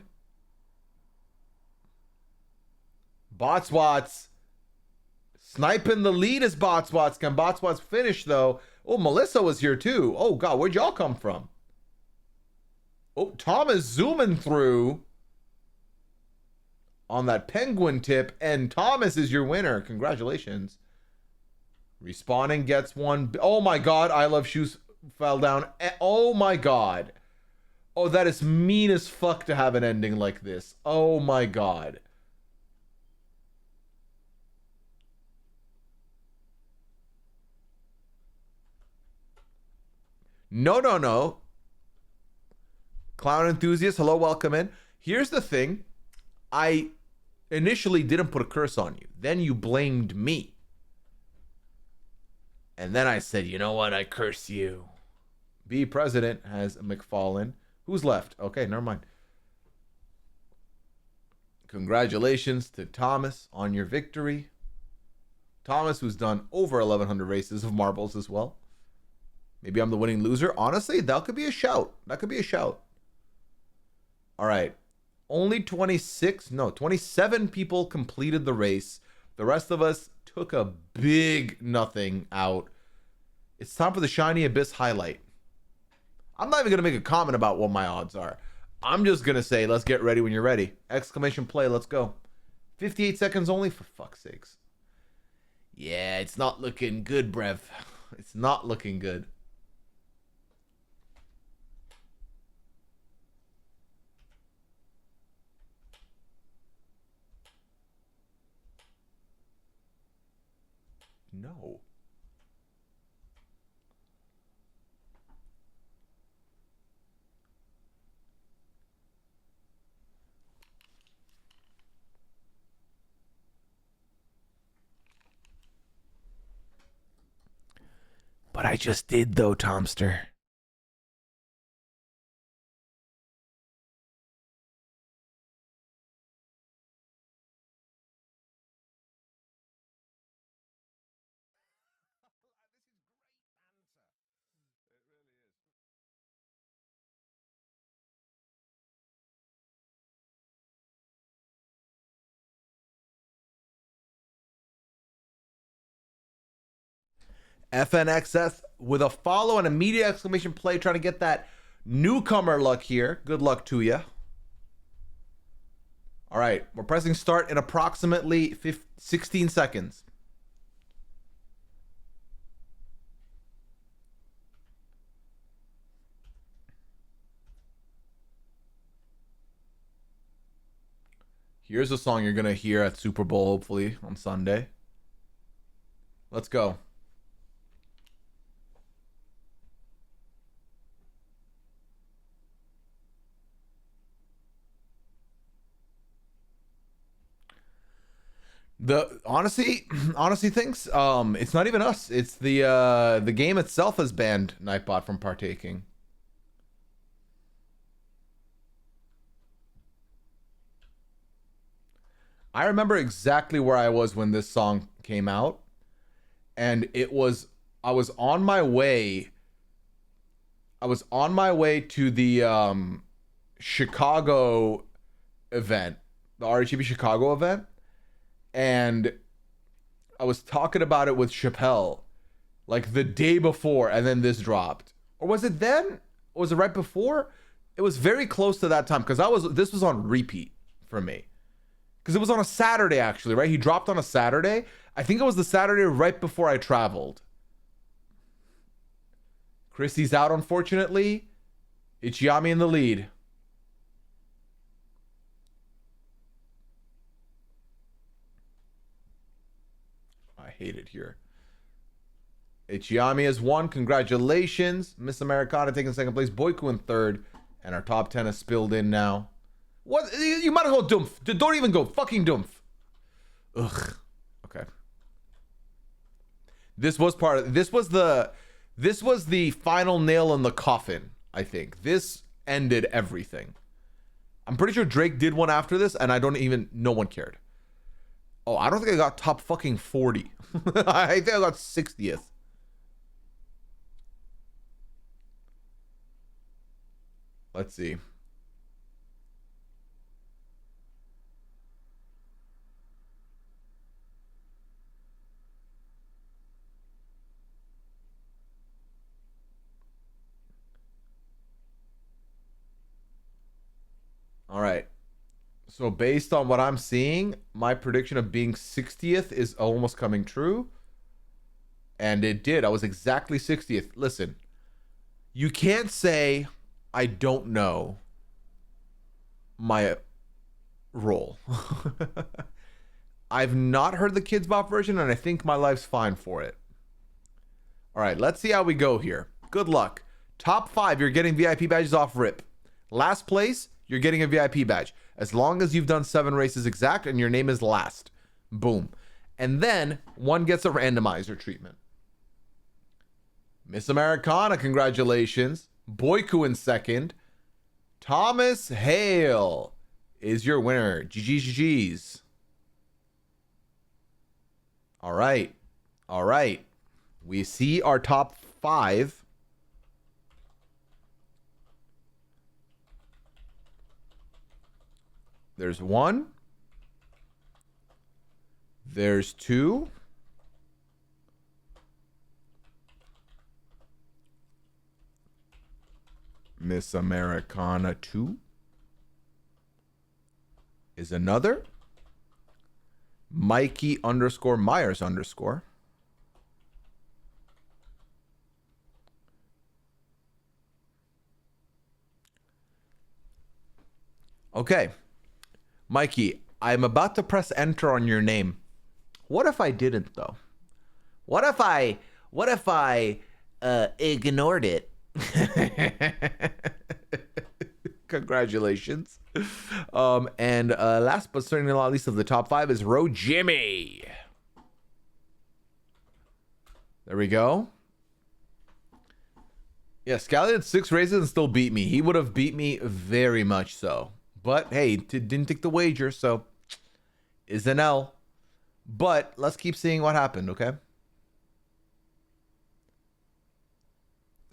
Botswats. Sniping the lead is Botswats. Can Botswats finish, though? Oh, Melissa was here, too. Oh, God, where'd y'all come from? Oh, Tom is zooming through on that penguin tip, and Thomas is your winner. Congratulations. Respawning gets one. Oh, my God. I Love Shoes fell down. Oh, my God. Oh, that is mean as fuck to have an ending like this. Oh, my God. No, no, no. Clown enthusiast, hello, welcome in. Here's the thing. I initially didn't put a curse on you. Then you blamed me. And then I said, you know what? I curse you. Be president has McFallen. Who's left? Okay, never mind. Congratulations to Thomas on your victory. Thomas, who's done over 1,100 races of marbles as well. Maybe I'm the winning loser. Honestly, that could be a shout. That could be a shout. All right. Only 27 people completed the race. The rest of us took a big nothing out. It's time for the Shiny Abyss highlight. I'm not even going to make a comment about what my odds are. I'm just going to say, let's get ready when you're ready. Exclamation play, let's go. 58 seconds only, for fuck's sakes. Yeah, it's not looking good, Brev. It's not looking good. No. But I just did, though, Tomster. FNXS with a follow and immediate exclamation play, trying to get that newcomer luck here. Good luck to you. All right, we're pressing start in approximately 16 seconds. Here's a song you're going to hear at Super Bowl, hopefully, on Sunday. Let's go. The honestly thinks it's not even us. It's the game itself has banned Nightbot from partaking. I remember exactly where I was when this song came out, and I was on my way. I was on my way to the Chicago event, the RHEB Chicago event, and I was talking about it with Chappelle like the day before, and then this dropped. Or was it then? Or was it right before? It was very close to that time because this was on repeat for me. Because it was on a Saturday, actually, right? He dropped on a Saturday. I think it was the Saturday right before I traveled. Chrissy's out, unfortunately. Ichiyami in the lead. I hate it here. Ichiyami has won. Congratulations. Miss Americana taking second place. Boyku in third. And our top 10 has spilled in now. What? You might as well Dumph. Don't even go. Fucking Dumph. Ugh. Okay. This was the final nail in the coffin, I think. This ended everything. I'm pretty sure Drake did one after this, and no one cared. Oh, I don't think I got top fucking 40. I think I got 60th. Let's see. All right. So based on what I'm seeing, my prediction of being 60th is almost coming true. And it did. I was exactly 60th. Listen, you can't say I don't know my role. I've not heard the Kids Bop version, and I think my life's fine for it. All right, let's see how we go here. Good luck. Top 5, you're getting VIP badges off rip. Last place, you're getting a VIP badge. As long as you've done 7 races exact and your name is last. Boom. And then one gets a randomizer treatment. Miss Americana, congratulations. Boyku in second. Thomas Hale is your winner. GG's. All right. All right. We see our top 5. There's 1. There's 2. Miss Americana 2 is another. Mikey _ Myers _ Okay. Mikey, I'm about to press enter on your name. What if I didn't, though? What if I ignored it? Congratulations. And last but certainly not least of the top 5 is Ro Jimmy. There we go. Yeah, Scally had 6 races and still beat me. He would have beat me very much so. But hey, didn't take the wager, so is an L. But let's keep seeing what happened, okay?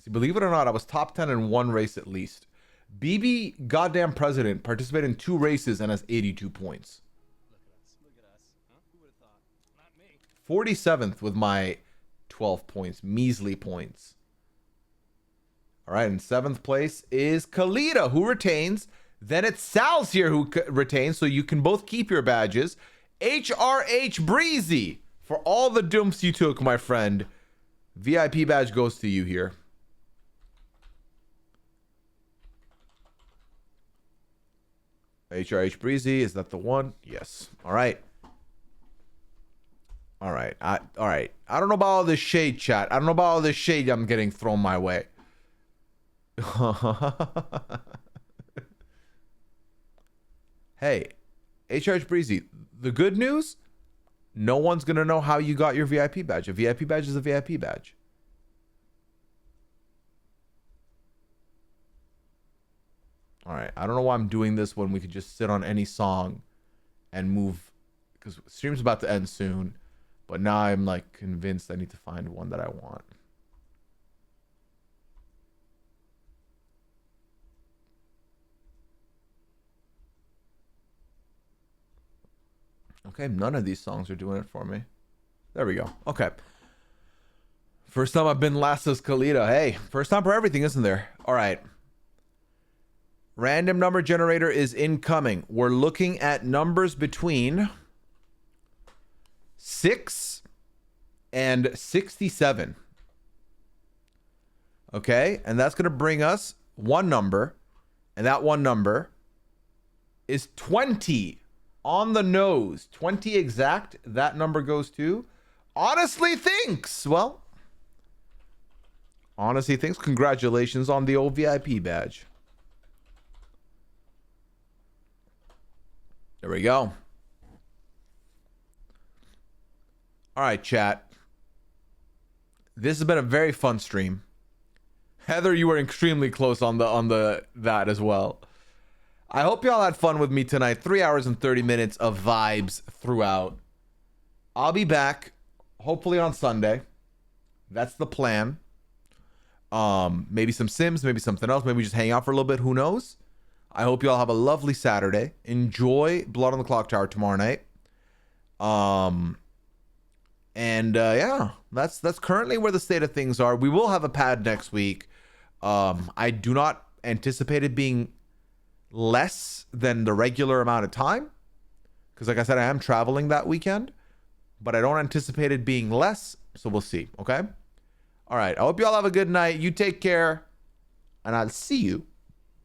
See, believe it or not, I was top 10 in 1 race at least. BB goddamn president participated in 2 races and has 82 points. Look at us. Huh? Who would have thought? Not me. 47th with my 12 points, measly points. All right, in 7th place is Kalita, who retains. Then it's Sal's here who retains, so you can both keep your badges. HRH Breezy, for all the dumps you took, my friend. VIP badge goes to you here. HRH Breezy, is that the one? Yes. All right. All right. All right. I don't know about all this shade, chat. I don't know about all this shade I'm getting thrown my way. Hey, HRH Breezy, the good news, no one's going to know how you got your VIP badge. A VIP badge is a VIP badge. All right. I don't know why I'm doing this when we could just sit on any song and move, because stream's about to end soon. But now I'm like convinced I need to find one that I want. Okay, none of these songs are doing it for me. There we go. Okay. First time I've been last as Kalita. Hey, first time for everything, isn't there? All right. Random number generator is incoming. We're looking at numbers between 6 and 67. Okay, and that's going to bring us one number, and that one number is 20. On the nose. 20 exact. That number goes to Honestly Thinks. Well, Honestly Thinks, congratulations on the old VIP badge. There we go. All right, chat. This has been a very fun stream. Heather, you were extremely close on that as well. I hope y'all had fun with me tonight. 3 hours and 30 minutes of vibes throughout. I'll be back hopefully on Sunday. That's the plan. Maybe some Sims, maybe something else. Maybe just hang out for a little bit. Who knows? I hope you all have a lovely Saturday. Enjoy Blood on the Clock Tower tomorrow night. Yeah, that's currently where the state of things are. We will have a pad next week. I do not anticipate it being less than the regular amount of time, because like I said, I am traveling that weekend, but I don't anticipate it being less, so we'll see. Okay. All right, I hope you all have a good night. You take care, and I'll see you